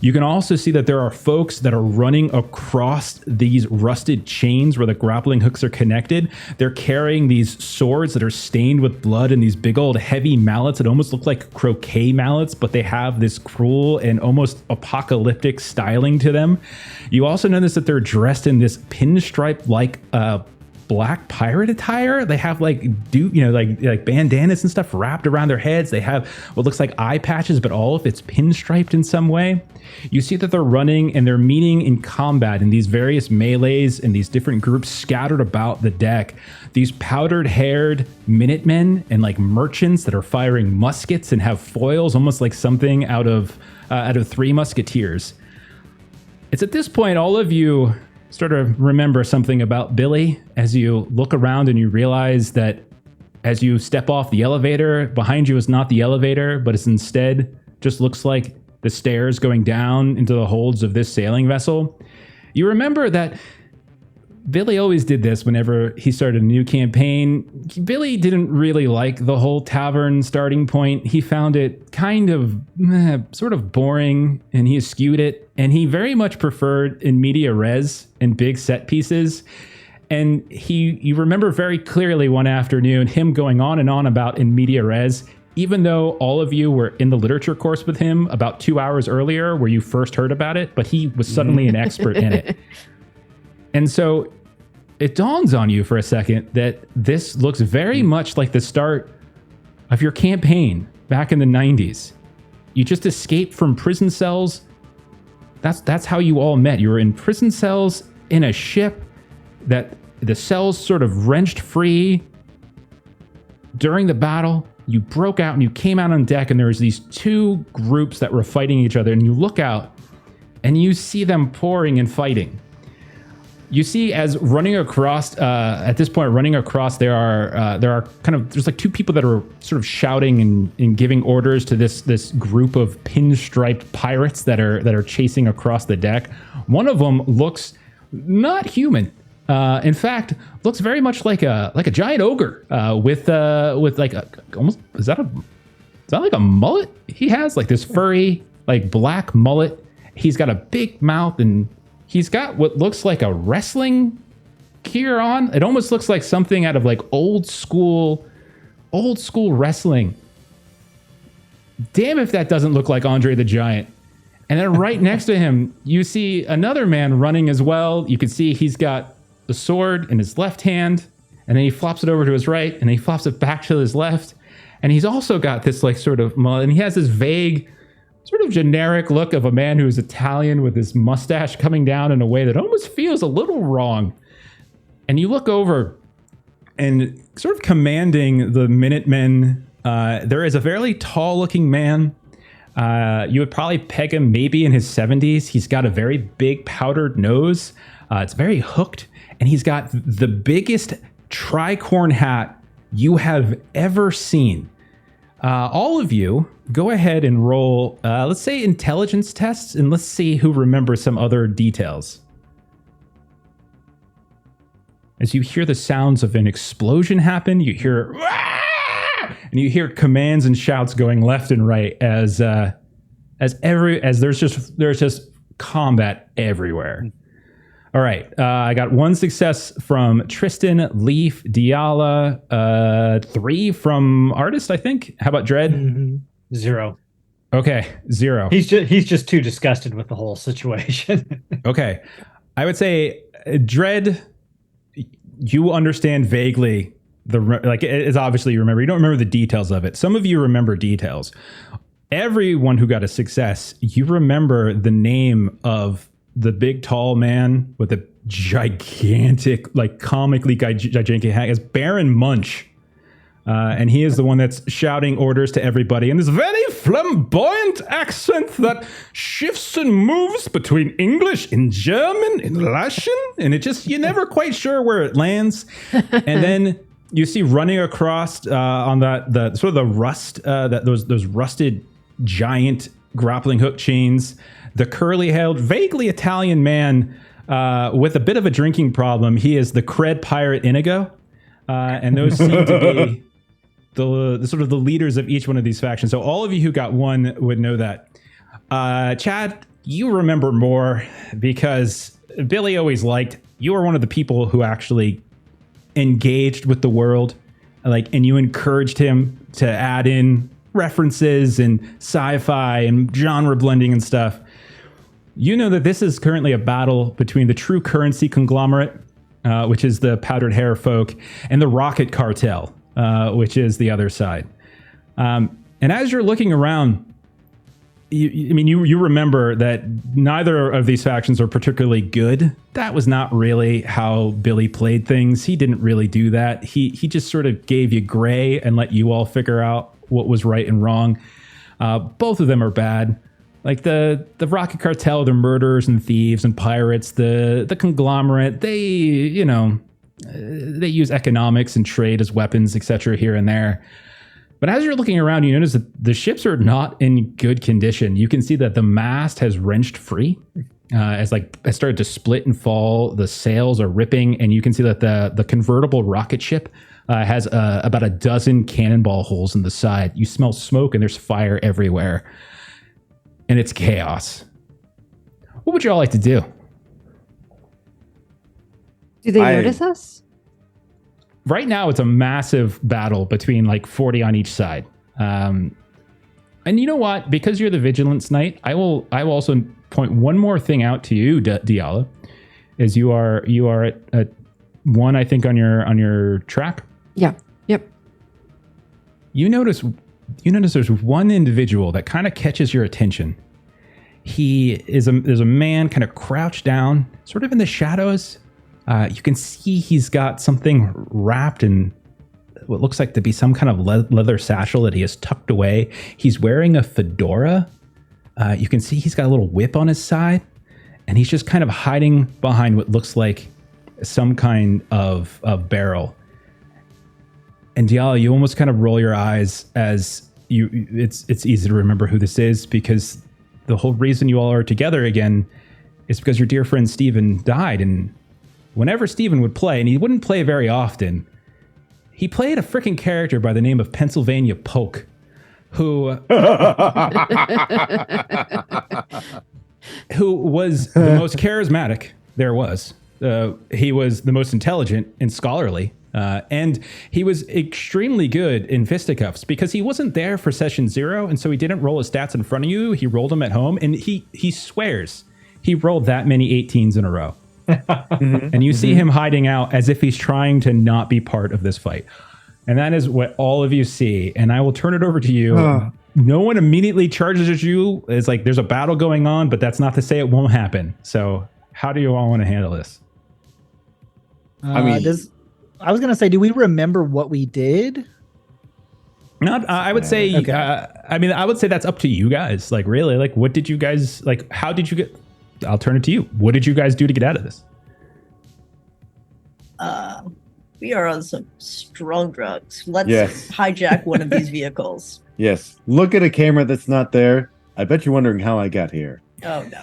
You can also see that there are folks that are running across these rusted chains where the grappling hooks are connected. They're carrying these swords that are stained with blood and these big old heavy mallets that almost look like croquet mallets, but they have this cruel and almost apocalyptic styling to them. You also notice that they're dressed in this pinstripe like black pirate attire. They have like like bandanas and stuff wrapped around their heads. They have what looks like eye patches, but all of it's pinstriped in some way. You see that they're running and they're meeting in combat in these various melees and these different groups scattered about the deck. These powdered haired Minutemen and like merchants that are firing muskets and have foils, almost like something out of Three Musketeers. It's at this point all of you start to remember something about Billy as you look around and you realize that as you step off the elevator, behind you is not the elevator, but it's instead just looks like the stairs going down into the holds of this sailing vessel. You remember that Billy always did this whenever he started a new campaign. Billy didn't really like the whole tavern starting point. He found it kind of sort of boring, and he eschewed it. And he very much preferred in media res and big set pieces. And you remember very clearly one afternoon him going on and on about in media res, even though all of you were in the literature course with him about 2 hours earlier where you first heard about it, but he was suddenly an expert in it. And so it dawns on you for a second that this looks very much like the start of your campaign back in the 90s. You just escaped from prison cells. That's how you all met. You were in prison cells in a ship that the cells sort of wrenched free. During the battle, you broke out and you came out on deck, and there was these two groups that were fighting each other, and you look out and you see them pouring and fighting. You see as running across, at this point, running across, there are kind of, there's like two people that are sort of shouting and giving orders to this group of pinstriped pirates that are chasing across the deck. One of them looks not human. In fact, looks very much like a giant ogre with like a, almost is that like a mullet? He has like this furry like black mullet. He's got a big mouth, and he's got what looks like a wrestling gear on. It almost looks like something out of like old school wrestling. Damn if that doesn't look like Andre the Giant. And then right next to him, you see another man running as well. You can see he's got the sword in his left hand, and then he flops it over to his right, and then he flops it back to his left. And he's also got this like sort of, and he has this vague, sort of generic look of a man who's Italian with his mustache coming down in a way that almost feels a little wrong. And you look over, and sort of commanding the Minutemen, there is a fairly tall-looking man. You would probably peg him maybe in his 70s. He's got a very big powdered nose. It's very hooked, and he's got the biggest tricorn hat you have ever seen. All of you, go ahead and roll, let's say intelligence tests, and let's see who remembers some other details. As you hear the sounds of an explosion happen, you hear, and you hear commands and shouts going left and right as there's just combat everywhere. All right, I got 1 success from Tristan, Leaf, Diala, 3 from Artist, I think. How about Dread? 0. Okay, 0. He's just too disgusted with the whole situation. Okay, I would say Dread, you understand vaguely it's obviously you remember. You don't remember the details of it. Some of you remember details. Everyone who got a success, you remember the name of the big tall man with a gigantic, like comically gigantic hat is Baron Munch. And he is the one that's shouting orders to everybody in this very flamboyant accent that shifts and moves between English and German and Russian. And you're never quite sure where it lands. And then you see running across on the sort of the rust, those rusted giant grappling hook chains, the curly-haired, vaguely Italian man with a bit of a drinking problem. He is the Cred Pirate Inigo. And those seem to be the sort of the leaders of each one of these factions. So all of you who got 1 would know that. Chad, you remember more because Billy always liked you were one of the people who actually engaged with the world, and you encouraged him to add in references and sci-fi and genre blending and stuff. You know that this is currently a battle between the True Currency Conglomerate, which is the powdered hair folk, and the Rocket Cartel, which is the other side. And as you're looking around, you remember that neither of these factions are particularly good. That was not really how Billy played things. He didn't really do that. He just sort of gave you gray and let you all figure out what was right and wrong. Both of them are bad. Like the Rocket Cartel, they're murderers and thieves and pirates. The conglomerate, they use economics and trade as weapons, etc. here and there. But as you're looking around, you notice that the ships are not in good condition. You can see that the mast has wrenched free, has started to split and fall. The sails are ripping, and you can see that the convertible rocket ship has about a dozen cannonball holes in the side. You smell smoke, and there's fire everywhere, and it's chaos. What would you all like to do? Do they notice us? Right now, it's a massive battle between like 40 on each side. And you know what? Because you're the Vigilance Knight, I will also point one more thing out to you, Diala, is you are at 1, I think, on your track. Yeah. Yep. You notice there's one individual that kind of catches your attention. There's a man kind of crouched down, sort of in the shadows. You can see he's got something wrapped in what looks like to be some kind of leather satchel that he has tucked away. He's wearing a fedora. You can see he's got a little whip on his side, and he's just kind of hiding behind what looks like some kind of barrel. And Diala, you almost kind of roll your eyes as it's easy to remember who this is, because the whole reason you all are together again is because your dear friend Steven died. And whenever Steven would play, and he wouldn't play very often, he played a freaking character by the name of Pennsylvania Polk. who was the most charismatic there was. He was the most intelligent and scholarly. And he was extremely good in fisticuffs because he wasn't there for session 0. And so he didn't roll his stats in front of you. He rolled them at home. And he swears he rolled that many 18s in a row. And you see him hiding out as if he's trying to not be part of this fight. And that is what all of you see. And I will turn it over to you. No one immediately charges at you. It's like there's a battle going on, but that's not to say it won't happen. So how do you all want to handle this? I was going to say, do we remember what we did? Not, I would say, Okay. I would say that's up to you guys. Like, really, like, what did you guys, like, how did you get, I'll turn it to you. What did you guys do to get out of this? We are on some strong drugs. Let's Yes. hijack one of these vehicles. Yes. Look at a camera that's not there. I bet you're wondering how I got here. Oh, no.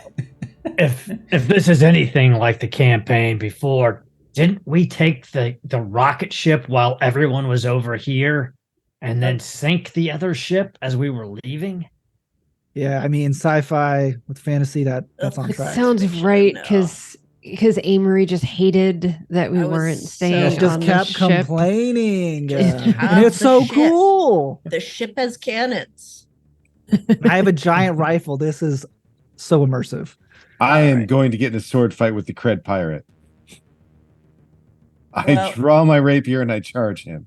If this is anything like the campaign before, didn't we take the rocket ship while everyone was over here and then sink the other ship as we were leaving? Yeah, I mean, sci-fi with fantasy, that's on It track. sounds right because Amery just hated that we I was weren't so- staying She just on kept the ship. complaining. Just and it's the so ship. cool. The ship has cannons. I have a giant rifle. This is so immersive. I am going to get in a sword fight with the Cred pirate. I Well- draw my rapier and I charge him.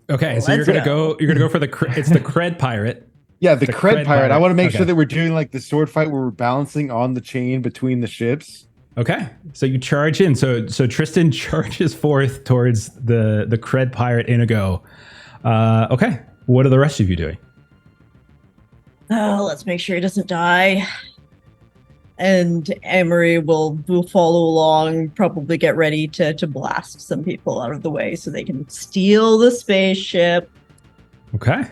Okay, so you're Let's gonna go. You're gonna go for it's the Cred pirate. Yeah, the The Cred Cred pirate. I pirate. want to make Okay. sure that we're doing like the sword fight where we're balancing on the chain between the ships. Okay, so you charge in. So Tristan charges forth towards the Cred pirate Inigo. Okay, what are the rest of you doing? Oh, let's make sure he doesn't die. And Amery will follow along, probably get ready to blast some people out of the way so they can steal the spaceship. Okay,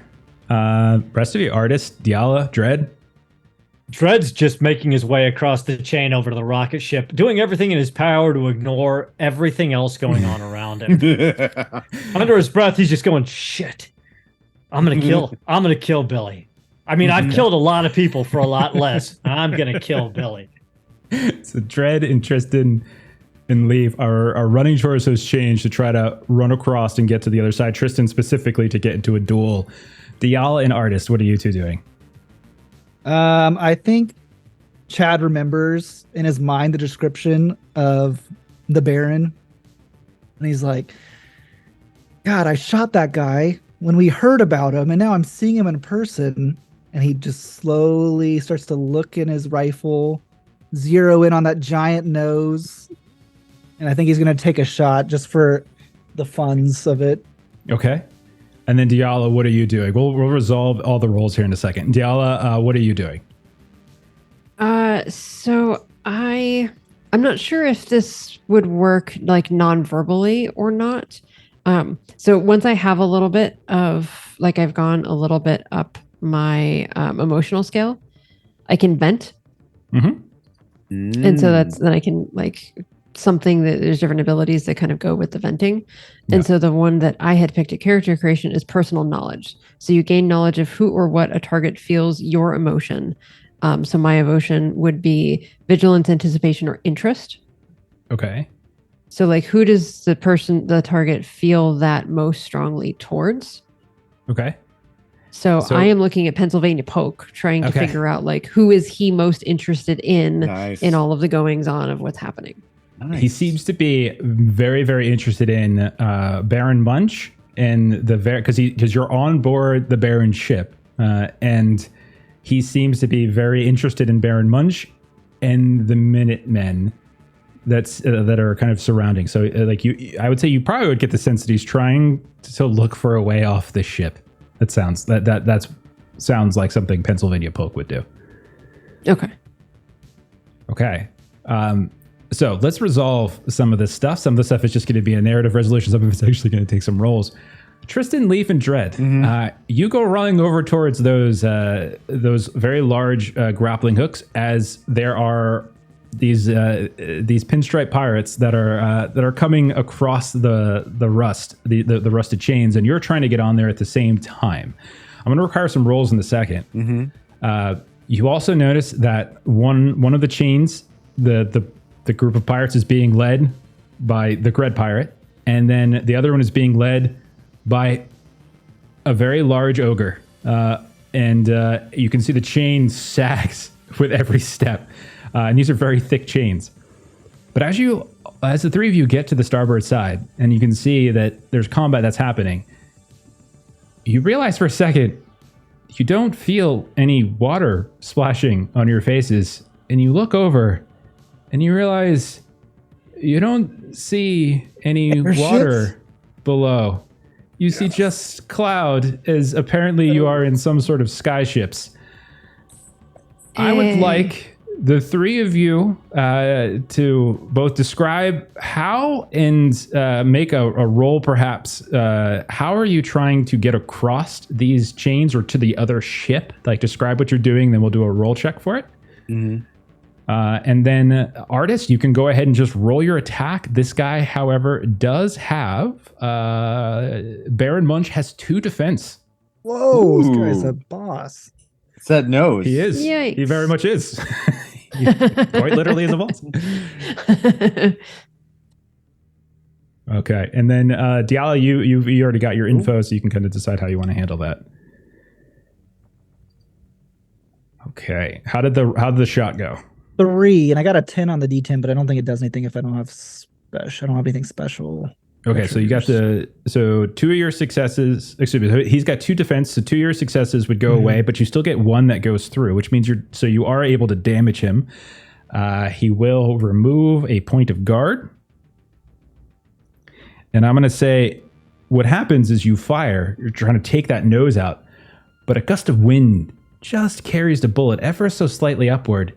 rest of you, Artist, Diala, Dread. Dred's just making his way across the chain over to the rocket ship, doing everything in his power to ignore everything else going on around him. Under his breath, he's just going, shit. I'm gonna kill Billy. I mean, I've killed a lot of people for a lot less. I'm gonna kill Billy. So Dread and Tristan and Leaf are running towards those chains to try to run across and get to the other side. Tristan specifically to get into a duel. Diala and Artist, what are you two doing? I think Chad remembers in his mind the description of the Baron. And he's like, God, I shot that guy when we heard about him, and now I'm seeing him in person. And he just slowly starts to look in his rifle, zero in on that giant nose. And I think he's going to take a shot just for the funs of it. Okay. And then Diala, what are you doing? We'll resolve all the roles here in a second. Diala, what are you doing? So I'm not sure if this would work like non-verbally or not. So once I have a little bit of like I've gone a little bit up my emotional scale, I can vent. And so then I can like something that there's different abilities that kind of go with the venting. And so the one that I had picked at character creation is personal knowledge. So you gain knowledge of who or what a target feels your emotion. So my emotion would be vigilance, anticipation, or interest. Okay. So like who does the target feel that most strongly towards? Okay. So So- I am looking at Pennsylvania Poke, trying to Okay. figure out like who is he most interested in Nice. in all of the goings on of what's happening. He seems to be very, very interested in Baron Munch and because you're on board the Baron ship, and he seems to be very interested in Baron Munch and the Minutemen that are kind of surrounding. So, I would say you probably would get the sense that he's trying to look for a way off the ship. That sounds like something Pennsylvania Poke would do. Okay. Okay. So let's resolve some of this stuff. Some of the stuff is just going to be a narrative resolution. Some of it's actually going to take some rolls. Tristan, Leaf, and Dread, you go running over towards those very large grappling hooks as there are these pinstripe pirates that are coming across the rusted chains, and you're trying to get on there at the same time. I'm going to require some rolls in a second. You also notice that one of the chains, the group of pirates is being led by the Gred pirate, and then the other one is being led by a very large ogre. And you can see the chain sags with every step. And these are very thick chains. But as the three of you get to the starboard side, and you can see that there's combat that's happening, you realize for a second, you don't feel any water splashing on your faces. And you look over, and you realize you don't see any water below. You see just cloud, as apparently you are in some sort of skyships. I would like the three of you to both describe how and make a roll, perhaps. How are you trying to get across these chains or to the other ship? Like, describe what you're doing, then we'll do a roll check for it. And then, Artist, you can go ahead and just roll your attack. This guy, however, does have... Baron Munch has 2 defense. Whoa, this guy's a boss. It's that nose. He is. Yikes. He very much is. He quite literally is a boss. Okay, and then Diala, you already got your info, so you can kind of decide how you want to handle that. Okay, how did the shot go? 3, and I got a 10 on the D10, but I don't think it does anything if I don't have special. I don't have anything special. Okay, so you got 2 of your successes. Excuse me, he's got 2 defense, so 2 of your successes would go away, but you still get 1 that goes through, which means you are able to damage him. He will remove a point of guard, and I'm going to say, what happens is you fire. You're trying to take that nose out, but a gust of wind just carries the bullet ever so slightly upward.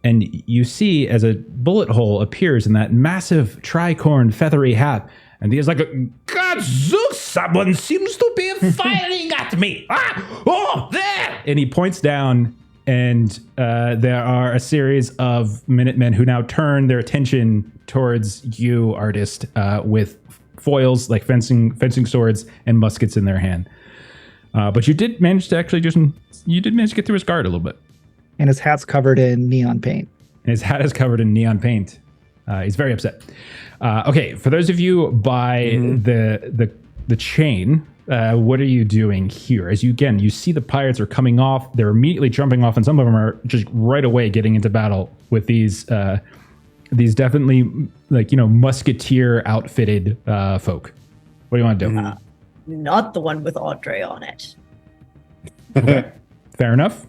And you see as a bullet hole appears in that massive tricorn feathery hat. And he is like, Gadzooks, someone seems to be firing at me. Oh, there! And he points down, and there are a series of Minutemen who now turn their attention towards you, Artist, with foils, like fencing swords, and muskets in their hand. But you did manage to get through his guard a little bit. And his hat's covered in neon paint. His hat is covered in neon paint. He's very upset. Okay, for those of you by the chain, what are you doing here? As you see the pirates are coming off. They're immediately jumping off, and some of them are just right away getting into battle with these definitely musketeer outfitted folk. What do you want to do? Not the one with Audrey on it. Okay, fair enough.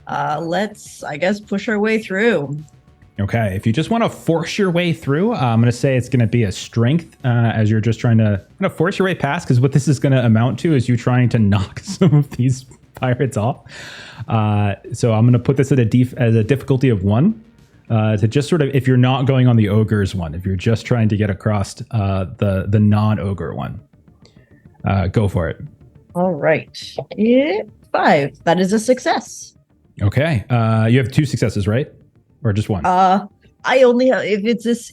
Let's, I guess, push our way through. Okay, if you just want to force your way through, I'm going to say it's going to be a strength as you're just trying to force your way past, because what this is going to amount to is you trying to knock some of these pirates off. So I'm going to put this at as a difficulty of 1 to just sort of, if you're not going on the ogre's one, if you're just trying to get across the non-ogre one. Go for it. All right. 5. That is a success. Okay. You have 2 successes, right? Or just 1? I only have, if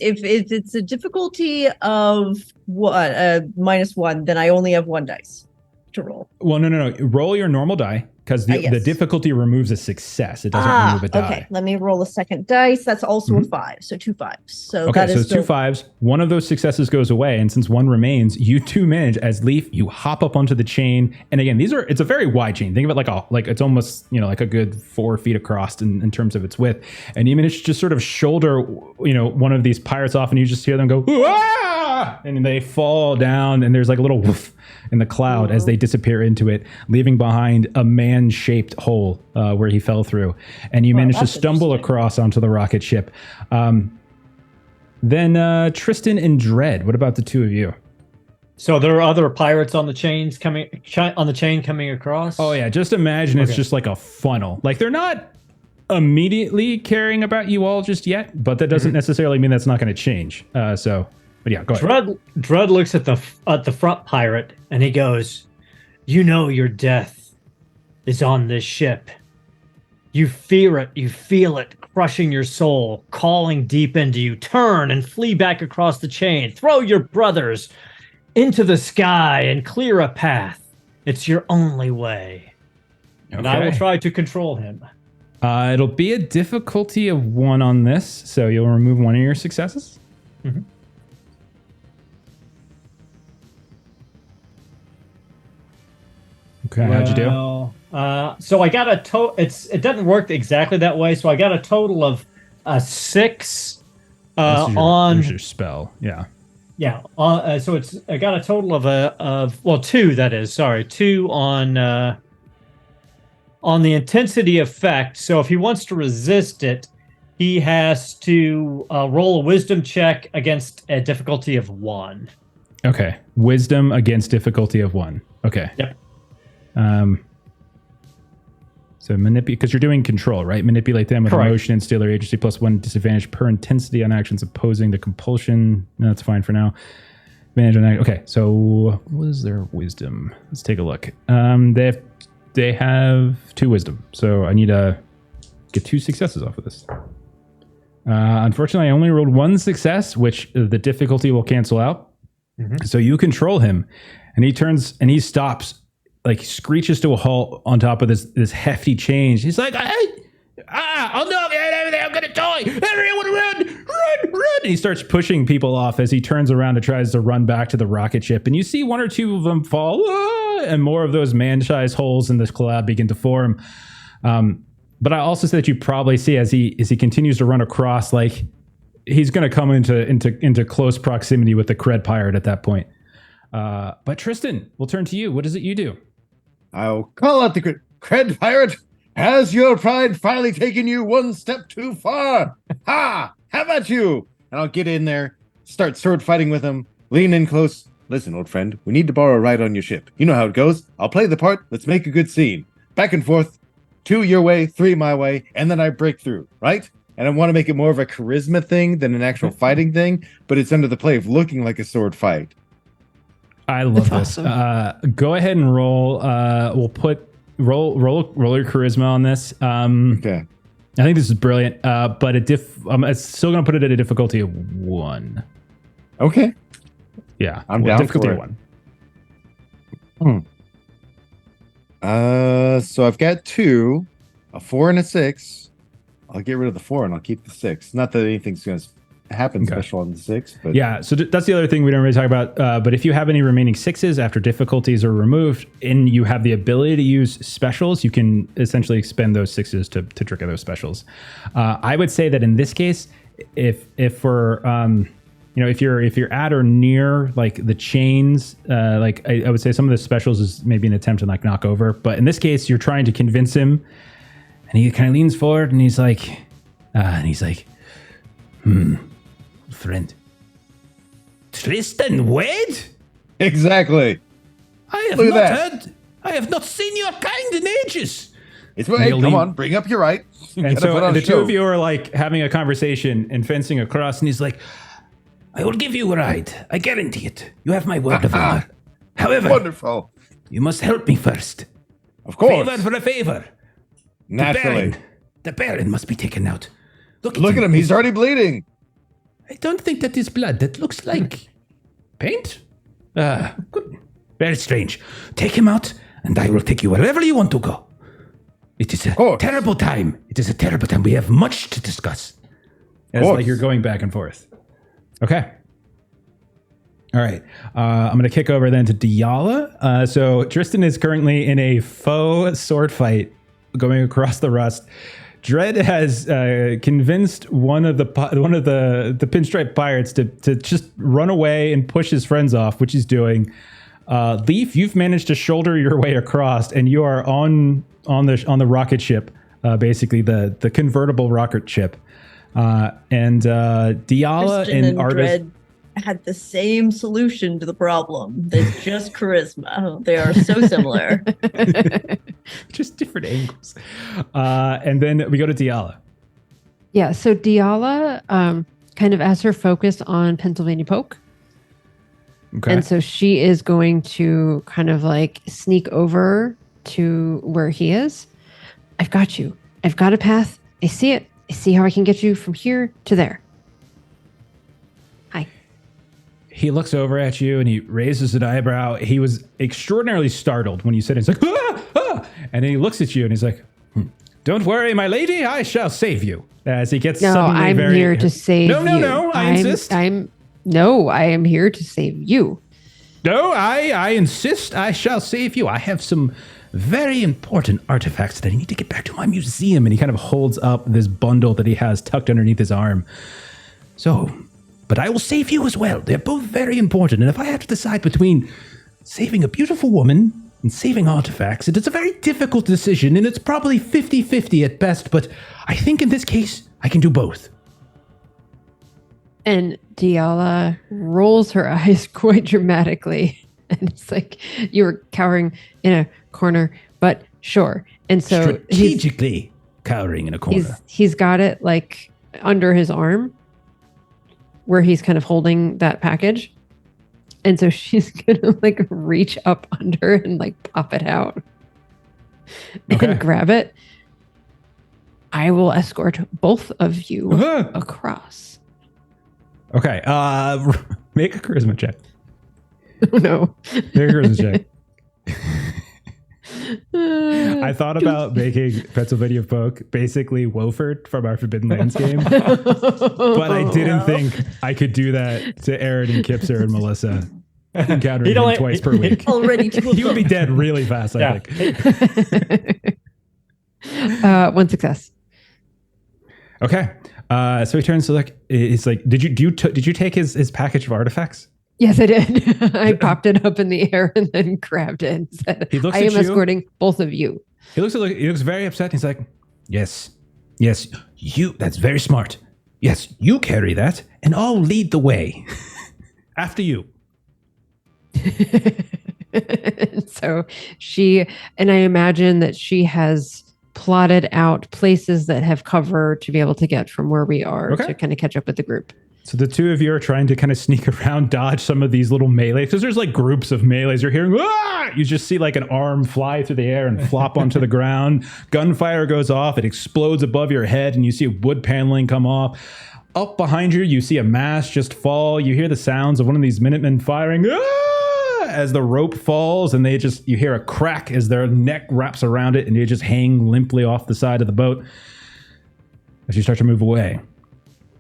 it's a difficulty of what -1, then I only have 1 dice to roll. Well, no. Roll your normal die, because the difficulty removes a success. It doesn't remove a die. Okay, let me roll a second dice. That's also a 5, so 2 5s. So okay, that is so 2 5s. One of those successes goes away, and since 1 remains, you 2 manage as Leaf. You hop up onto the chain, and again, it's a very wide chain. Think of it like it's almost like a good 4 feet across in terms of its width, and you manage to just sort of shoulder one of these pirates off, and you just hear them go, "Ah!" and they fall down, and there's like a little woof in the cloud as they disappear into it, leaving behind a man-shaped hole where he fell through. And you manage to stumble across onto the rocket ship. Then Tristan and Dread, what about the 2 of you? So there are other pirates on the chain coming across? Oh yeah, just imagine it's just like a funnel. Like, they're not immediately caring about you all just yet, but that doesn't necessarily mean that's not going to change. But yeah, go ahead. Dread looks at the front pirate, and he goes, your death is on this ship. You fear it, you feel it crushing your soul, calling deep into you. Turn and flee back across the chain. Throw your brothers into the sky and clear a path. It's your only way. And I will Okay. try to control him. It'll be a difficulty of 1 on this, so you'll remove 1 of your successes. Mhm. Okay, how'd you do? So I got a total. It doesn't work exactly that way. So I got a total of 6 This is on. there's your spell. Yeah. Yeah. So I got a total of 2. That is, sorry, 2 on the intensity effect. So if he wants to resist it, he has to roll a wisdom check against a difficulty of 1. Okay. Wisdom against difficulty of 1. Okay. Yep. So manipulate, because you're doing control, right? Manipulate them with Correct. emotion and steal their agency plus 1 disadvantage per intensity on actions opposing the compulsion. No, that's fine for now. Advantage on okay. So what is their wisdom? Let's take a look. They have 2 wisdom, so I need to get 2 successes off of this. Unfortunately, I only rolled 1 success, which the difficulty will cancel out. Mhm. So you control him, and he turns and he stops, like screeches to a halt on top of this hefty change. He's like, "Oh no, I'm gonna die! Everyone run! And he starts pushing people off as he turns around and tries to run back to the rocket ship. And you see 1 or 2 of them fall, and more of those man-sized holes in this collab begin to form. But I also say that you probably see as he continues to run across, like he's going to come into close proximity with the Cred Pirate at that point. But Tristan, we'll turn to you. What is it you do? I'll call out the Cred Pirate. Has your pride finally taken you 1 step too far? Ha! How about you? And I'll get in there, start sword fighting with him, lean in close. Listen, old friend, we need to borrow a ride on your ship. You know how it goes. I'll play the part. Let's make a good scene. Back and forth. 2 your way, 3 my way, and then I break through, right? And I want to make it more of a charisma thing than an actual fighting thing, but it's under the play of looking like a sword fight. I love That's this. awesome. Go ahead and roll. We'll put roll your charisma on this. Okay. I think this is brilliant. But it's still going to put it at a difficulty of 1. Okay. Yeah, I'm down difficulty for of it. 1. So I've got 2, a 4 and a 6. I'll get rid of the 4 and I'll keep the 6. Not that anything's going to happen special on the 6, but Yeah, so that's the other thing we don't really talk about. But if you have any remaining 6s after difficulties are removed, and you have the ability to use specials, you can essentially expend those 6s to trigger those specials. I would say that in this case, if we're if you're at or near like the chains, like I would say some of the specials is maybe an attempt to like knock over. But in this case, you're trying to convince him, and he kind of leans forward and he's like, friend. Tristan Wade? exactly. I have Look at not that. heard. I have not seen your kind in ages. It's And hey, he'll come lean- on, bring up your right. You And gotta put so on the a 2 show. of you are like having a conversation and fencing across, and he's like, I will give you a ride. I guarantee it. You have my word of honor. However, Wonderful. you must help me first. Of course. Favor for a favor. Naturally. The Baron must be taken out. Look at him. He's already bleeding. I don't think that is blood. That looks like paint. Good. Very strange. Take him out, and I will take you wherever you want to go. It is a course. terrible time. It is a terrible time. We have much to discuss. It's course. like you're going back and forth. Okay. All right. I'm going to kick over then to Diala. So Tristan is currently in a faux sword fight going across the rust. Dread has convinced one of the pinstripe pirates to just run away and push his friends off, which he's doing. Leaf, you've managed to shoulder your way across, and you are on the rocket ship, basically the convertible rocket ship. And Diala Tristan and Artis. Dread had the same solution to the problem. There's just charisma. They are so similar. Just different angles. And then we go to Diala. Yeah, so Diala kind of has her focus on Pennsylvania Poke. Okay. And so she is going to kind of like sneak over to where he is. I've got you. I've got a path. I see it. I see how I can get you from here to there. Hi. he looks over at you and he raises an eyebrow. He was extraordinarily startled when you said it. He's like, ah, ah! And then he looks at you and he's like, don't worry, my lady, I shall save you. As he gets suddenly I'm very... here to save you. No, I insist. I am here to save you. No, I insist I shall save you. I have some very important artifacts that I need to get back to my museum. And he kind of holds up this bundle that he has tucked underneath his arm. So, but I will save you as well. They're both very important. And if I have to decide between saving a beautiful woman and saving artifacts, it is a very difficult decision, and it's probably 50-50 at best, but I think in this case, I can do both. And Diala rolls her eyes quite dramatically. And it's like, you were cowering in a corner, but sure. And so strategically cowering in a corner. He's got it like under his arm where he's kind of holding that package. And so she's gonna like reach up under and like pop it out and grab it. I will escort both of you across. Okay. Make a charisma check. Oh no. Make a charisma check. I thought about making Pennsylvania Folk basically Woeford from our Forbidden Lands game, but I didn't think I could do that to Aaron and Kipser and Melissa. Encountering him twice per week. Already he would be dead really fast, I think. One success. Okay. So he turns to like, he's like, did you take his package of artifacts? Yes, I did. I popped it up in the air and then grabbed it and said, I am escorting both of you. He looks very upset. He's like, yes, you, that's very smart. Yes, you carry that and I'll lead the way. After you. So and I imagine that she has plotted out places that have cover to be able to get from where we are to kind of catch up with the group. So the two of you are trying to kind of sneak around, dodge some of these little melees, because there's like groups of melees. You're hearing, ah! You just see like an arm fly through the air and flop onto the ground. Gunfire goes off. It explodes above your head and you see wood paneling come off. Up behind you, you see a mast just fall. You hear the sounds of one of these Minutemen firing, as the rope falls, and you hear a crack as their neck wraps around it and they just hang limply off the side of the boat as you start to move away.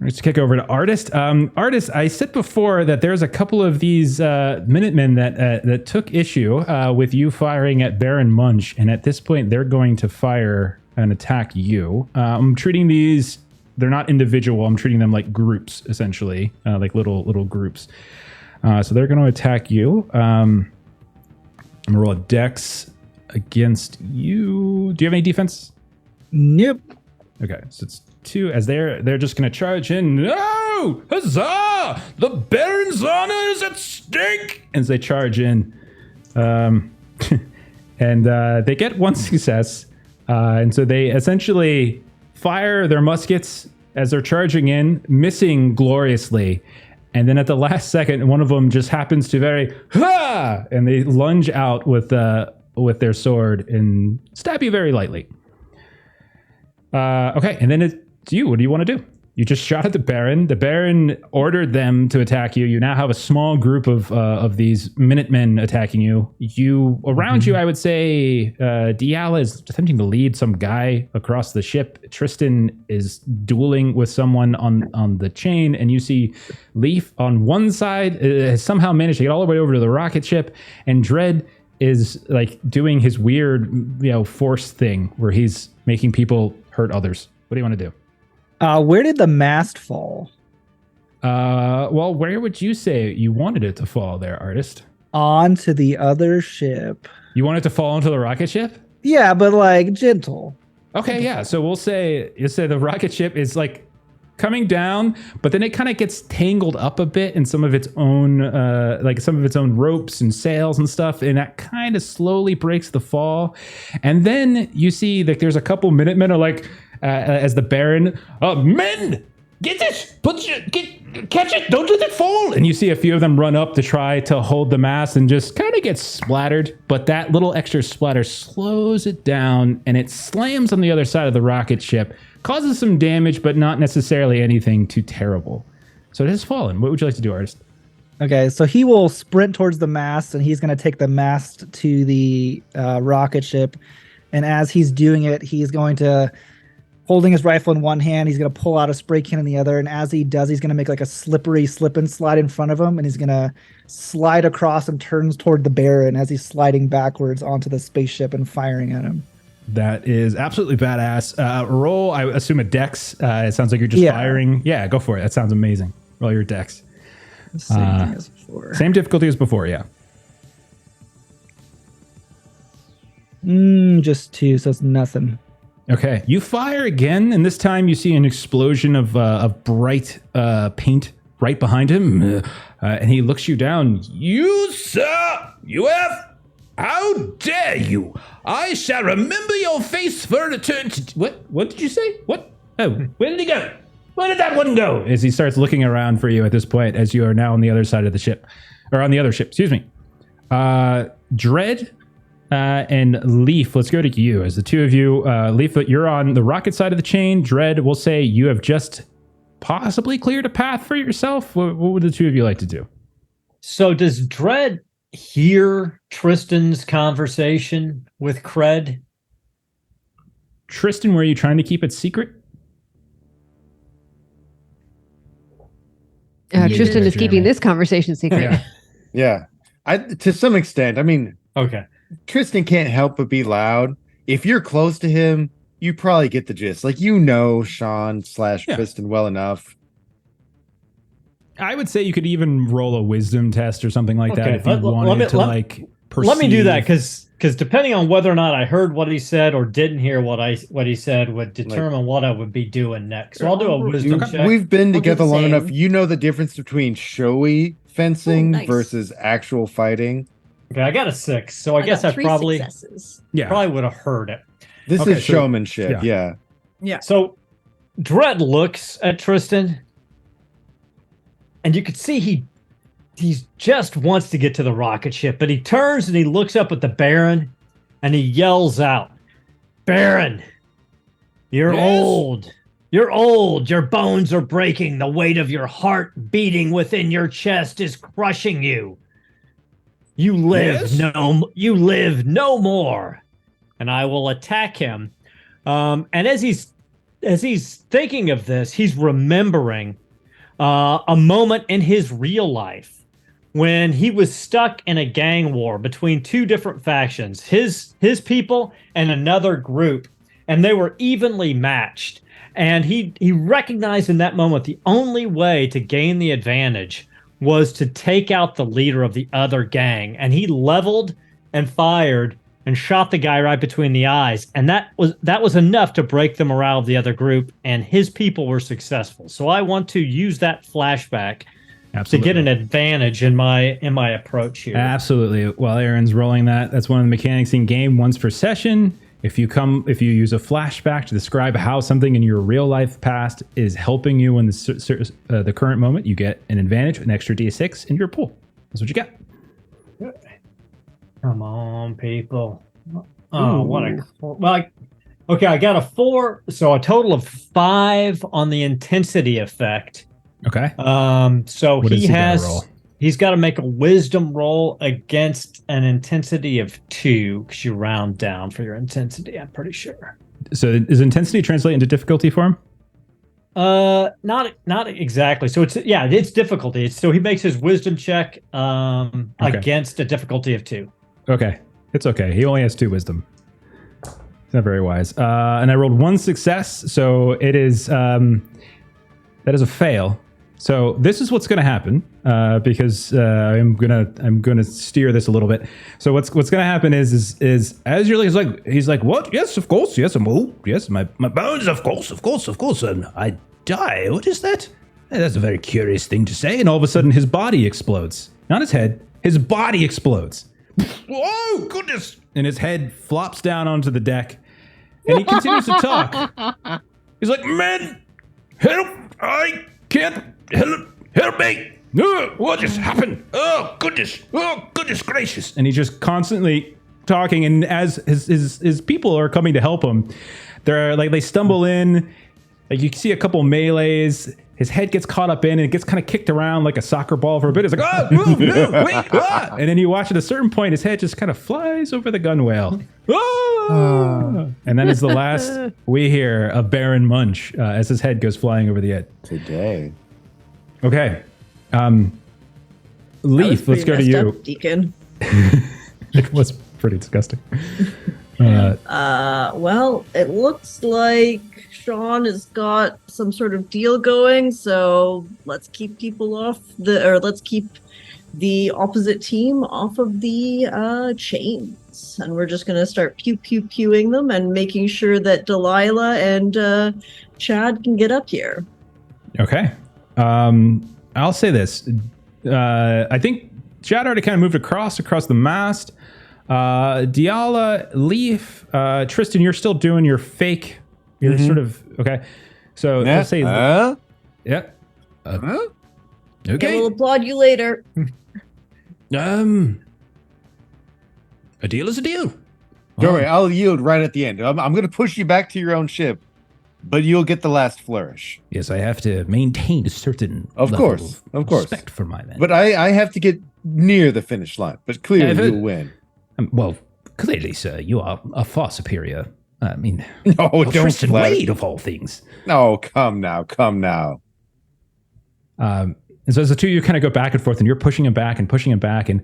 Let's kick over to Artist. Artist, I said before that there's a couple of these Minutemen that took issue with you firing at Baron Munch, and at this point they're going to fire and attack you. I'm treating these, they're not individual, I'm treating them like groups, essentially, like little groups. So they're going to attack you. I'm going to roll a dex against you. Do you have any defense? Nope. Okay, so it's 2 as they're just going to charge in. No! Huzzah! The Baron's honor is at stake! As they charge in. And they get 1 success. And so they essentially fire their muskets as they're charging in, missing gloriously. And then at the last second, one of them just happens to and they lunge out with their sword and stab you very lightly. Okay, and then it's you. What do you want to do? You just shot at the Baron. The Baron ordered them to attack you. You now have a small group of these Minutemen attacking you. Around you, I would say, Diala is attempting to lead some guy across the ship. Tristan is dueling with someone on the chain, and you see Leaf on one side has somehow managed to get all the way over to the rocket ship, and Dread is like doing his weird, force thing where he's making people hurt others. What do you want to do? Where did the mast fall? Well, where would you say you wanted it to fall there, Artist? Onto the other ship. You want it to fall onto the rocket ship? Yeah, but like gentle. Okay, yeah. So you say the rocket ship is like coming down, but then it kind of gets tangled up a bit in some of its own ropes and sails and stuff, and that kind of slowly breaks the fall. And then you see that there's a couple Minutemen are like, as the Baron, men, get this, catch it, don't let it fall. And you see a few of them run up to try to hold the mast and just kind of get splattered. But that little extra splatter slows it down and it slams on the other side of the rocket ship, causes some damage, but not necessarily anything too terrible. So it has fallen. What would you like to do, Artist? Okay, so he will sprint towards the mast, and he's going to take the mast to the rocket ship. And as he's doing it, he's going to, holding his rifle in one hand, he's going to pull out a spray can in the other. And as he does, he's going to make like a slippery slip and slide in front of him. And he's going to slide across and turns toward the Baron as he's sliding backwards onto the spaceship and firing at him. That is absolutely badass. Roll, I assume, a dex. It sounds like you're just firing. Yeah, go for it. That sounds amazing. Roll your dex. Same thing as before. Same difficulty as before, yeah. Just 2, so it's nothing. Okay, you fire again, and this time you see an explosion of bright paint right behind him, and he looks you down. You, sir, you have... How dare you? I shall remember your face for eternity. What did you say? What? Oh, where did he go? Where did that one go? As he starts looking around for you at this point, as you are now on the other side of the ship. Or on the other ship, excuse me. Dread and Leaf, let's go to you. As the two of you, Leaf, you're on the rocket side of the chain. Dread, we'll say you have just possibly cleared a path for yourself. What would the two of you like to do? So does Dread hear Tristan's conversation with Cred? Tristan, were you trying to keep it secret? Tristan is keeping this conversation secret. Yeah. To some extent. I mean, Okay. Tristan can't help but be loud. If you're close to him, you probably get the gist. Like, you know Sean/Tristan well enough. I would say you could even roll a wisdom test or something like that if you wanted to perceive. Let me do that because depending on whether or not I heard what he said or didn't hear what he said would determine what I would be doing next. So I'll do a wisdom check. We've been together long enough. You know the difference between showy fencing versus actual fighting. Okay, I got a 6, so I guess I probably would have heard it. This is showmanship. Yeah. So Dredd looks at Tristan, and you could see he just wants to get to the rocket ship, but he turns and he looks up at the Baron, and he yells out, "Baron, you're old. You're old. Your bones are breaking. The weight of your heart beating within your chest is crushing you. You live no more." And I will attack him. And as he's thinking of this, he's remembering a moment in his real life when he was stuck in a gang war between two different factions, his people and another group, and they were evenly matched. And he recognized in that moment the only way to gain the advantage was to take out the leader of the other gang. And he leveled and fired and shot the guy right between the eyes. And that was enough to break the morale of the other group, and his people were successful. So I want to use that flashback to get an advantage in my approach here. Absolutely. While Aaron's rolling that's one of the mechanics in game, once per session. If you use a flashback to describe how something in your real life past is helping you in the current moment, you get an advantage, an extra D6 in your pool. That's what you got. Come on, people. Okay, I got a 4, so a total of 5 on the intensity effect. Okay. So he's got to make a wisdom roll against an intensity of 2 because you round down for your intensity, I'm pretty sure. So does intensity translate into difficulty for him? Not exactly. So it's difficulty. So he makes his wisdom check against a difficulty of 2. Okay. It's okay. He only has 2 wisdom. It's not very wise. And I rolled 1 success, so it is that is a fail. So this is what's going to happen because I'm gonna steer this a little bit. So what's going to happen is as you're he's like, what? Yes, of course. Yes, I'm old. Yes, my bones, of course, and I die. What is that? That's a very curious thing to say. And all of a sudden, his body explodes. Not his head. His body explodes. Oh goodness! And his head flops down onto the deck, and he continues to talk. He's like, "Men, help! I can't help me! What just happened? Oh goodness gracious!" And he's just constantly talking. And as his people are coming to help him, they're like they stumble in. Like you can see a couple melees. his head gets caught up in, and it gets kind of kicked around like a soccer ball for a bit. It's like, oh, move, no, wait, ah! And then you watch at a certain point, his head just kind of flies over the gunwale. Ah! And that is the last we hear of Baron Munch as his head goes flying over the edge. Today. Okay. That was Leaf, let's pretty go to messed you. up, Deacon. It was pretty disgusting. Well, it looks like Sean has got some sort of deal going, so let's keep people let's keep the opposite team off of the chains. And we're just gonna start pewing them and making sure that Delilah and Chad can get up here. Okay. I'll say this. I think Chad already kind of moved across the mast. Diala, Leaf, Tristan, you're still doing your fake. You're sort of okay. So let's say, yeah. Okay, Okay. we'll applaud you later. A deal is a deal. Don't worry, I'll yield right at the end. I'm going to push you back to your own ship, but you'll get the last flourish. Yes, I have to maintain a certain Of level course, of course. respect for my men. But I have to get near the finish line. But clearly, Yeah, you'll win. Well, clearly, sir, you are a far superior. I mean, No, don't Tristan flatter. Wade of all things. No, come now, come now. And so as the two of you kind of go back and forth, and you're pushing him back, and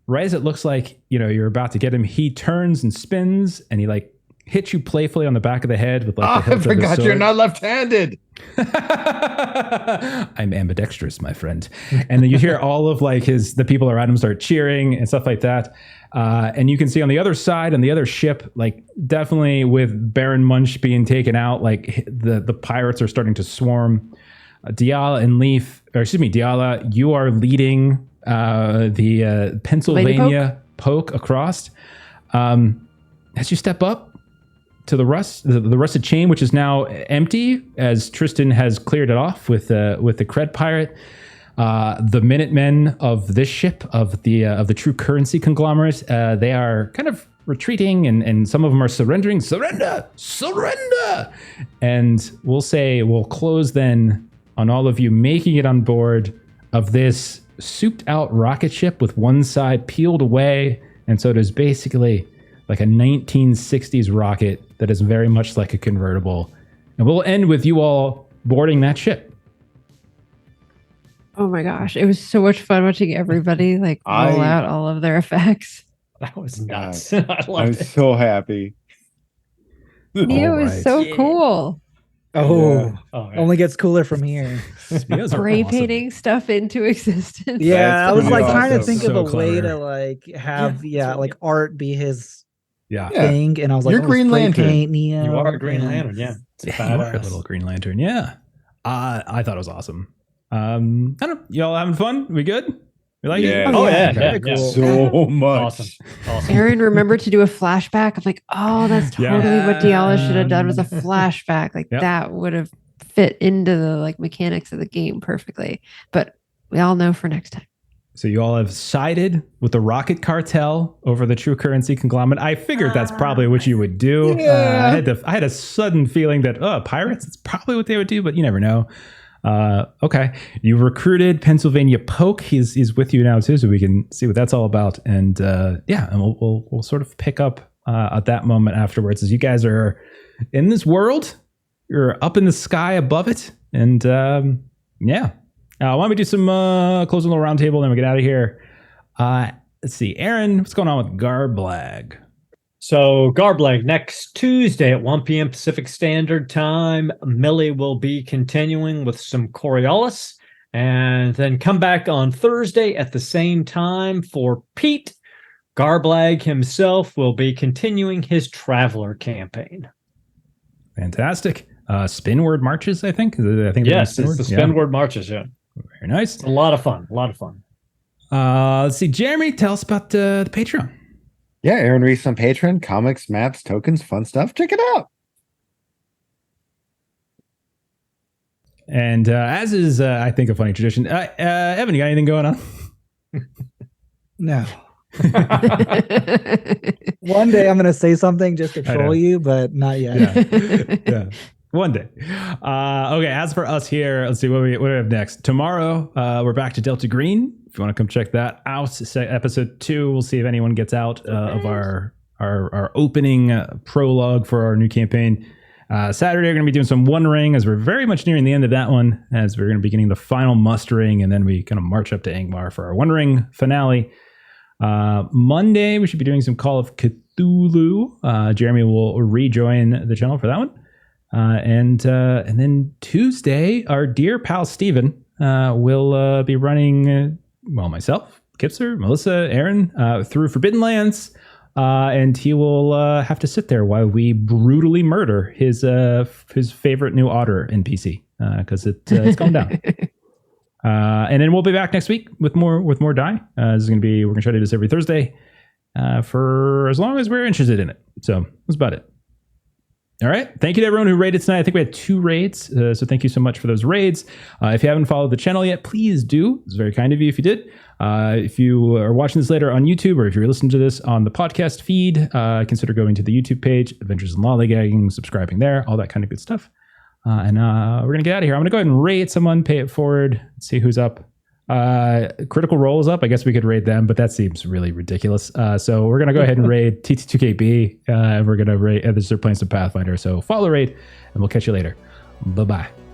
right as it looks like you're about to get him, he turns and spins, and he like hits you playfully on the back of the head with like the I hilt of his forgot you're sword. not left-handed. I'm ambidextrous, my friend. And then you hear all of like the people around him start cheering and stuff like that. And you can see on the other side, on the other ship, like definitely with Baron Munch being taken out, like the pirates are starting to swarm. Diala and Leaf, or excuse me, Diala, you are leading the Pennsylvania poke across. As you step up to the rusted chain, which is now empty, as Tristan has cleared it off with the Cred pirate. The Minutemen of this ship, of the True Currency conglomerate, they are kind of retreating, and some of them are surrendering. Surrender! And we'll close then on all of you making it on board of this souped out rocket ship with one side peeled away, and so it is basically like a 1960s rocket that is very much like a convertible. And we'll end with you all boarding that ship. Oh my gosh. It was so much fun watching everybody like roll out all of their effects. That was nuts. I I'm loved it. so happy. Neo All is right. so cool. Oh, Oh, yeah. only gets cooler from here. Spears are Spray awesome. painting stuff into existence. Yeah, I was pretty like trying to awesome. think So of a way clever. to like have Yeah, like art be his Yeah. Yeah. thing, and I was like, You're Green spray Lantern. paint Neo. You are a Green and- Lantern, yeah. It's Yeah, you are a badass. little Green Lantern. Yeah. I thought it was awesome. I don't know. Y'all having fun? We good? We like Yeah. it? Oh, yeah, Okay, yeah, cool. yeah. So much. Awesome. Aaron remembered to do a flashback. I'm like, oh, that's Yeah. totally what Diala should have done was a flashback. Like Yep. that would have fit into the like mechanics of the game perfectly. But we all know for next time. So you all have sided with the Rocket Cartel over the True Currency conglomerate. I figured that's probably what you would do. Yeah. I had a sudden feeling that pirates, it's probably what they would do, but you never know. Okay, you recruited Pennsylvania Poke. He's with you now too, so we can see what that's all about. And and we'll sort of pick up at that moment afterwards, as you guys are in this world. You're up in the sky above it, and why don't we do some closing little round table, then we get out of here. Let's see, Aaron, what's going on with Garblag? So Garblag, next Tuesday at 1 p.m. Pacific Standard Time, Millie will be continuing with some Coriolis, and then come back on Thursday at the same time for Pete. Garblag himself will be continuing his Traveler campaign. Fantastic. Spinward marches, I think. I think Yes, they're it's the Spinward? Yeah. Spinward Marches, yeah. Very nice. It's a lot of fun, a lot of fun. Let's see, Jeremy, tell us about the Patreon. Yeah, Aaron Reese on Patreon. Comics, maps, tokens, fun stuff. Check it out. And as is, I think, a funny tradition. Evan, you got anything going on? No. One day I'm gonna say something just to I know. troll you, but not yet. Yeah. One day. Okay, as for us here, let's see what we have next. Tomorrow, we're back to Delta Green. If you want to come check that out, episode 2, we'll see if anyone gets out of our opening prologue for our new campaign. Saturday, we're going to be doing some One Ring, as we're very much nearing the end of that one, as we're going to be getting the final mustering, and then we kind of march up to Angmar for our One Ring finale. Monday, we should be doing some Call of Cthulhu. Jeremy will rejoin the channel for that one. And then Tuesday, our dear pal Steven will be running, myself, Kipser, Melissa, Aaron, through Forbidden Lands. And he will have to sit there while we brutally murder his favorite new otter NPC, because it's going down. And then we'll be back next week with more Die. This is we're gonna try to do this every Thursday for as long as we're interested in it. So that's about it. All right. Thank you to everyone who raided tonight. I think we had 2 raids. So thank you so much for those raids. If you haven't followed the channel yet, please do. It's very kind of you if you did. If you are watching this later on YouTube, or if you're listening to this on the podcast feed, consider going to the YouTube page, Adventures in Lollygagging, subscribing there, all that kind of good stuff. And we're going to get out of here. I'm going to go ahead and raid someone, pay it forward, see who's up. Critical Role is up. I guess we could raid them, but that seems really ridiculous. So we're going to go ahead and raid TT2KB. And we're going to raid, they're playing some Pathfinder. So follow the raid, and we'll catch you later. Bye-bye.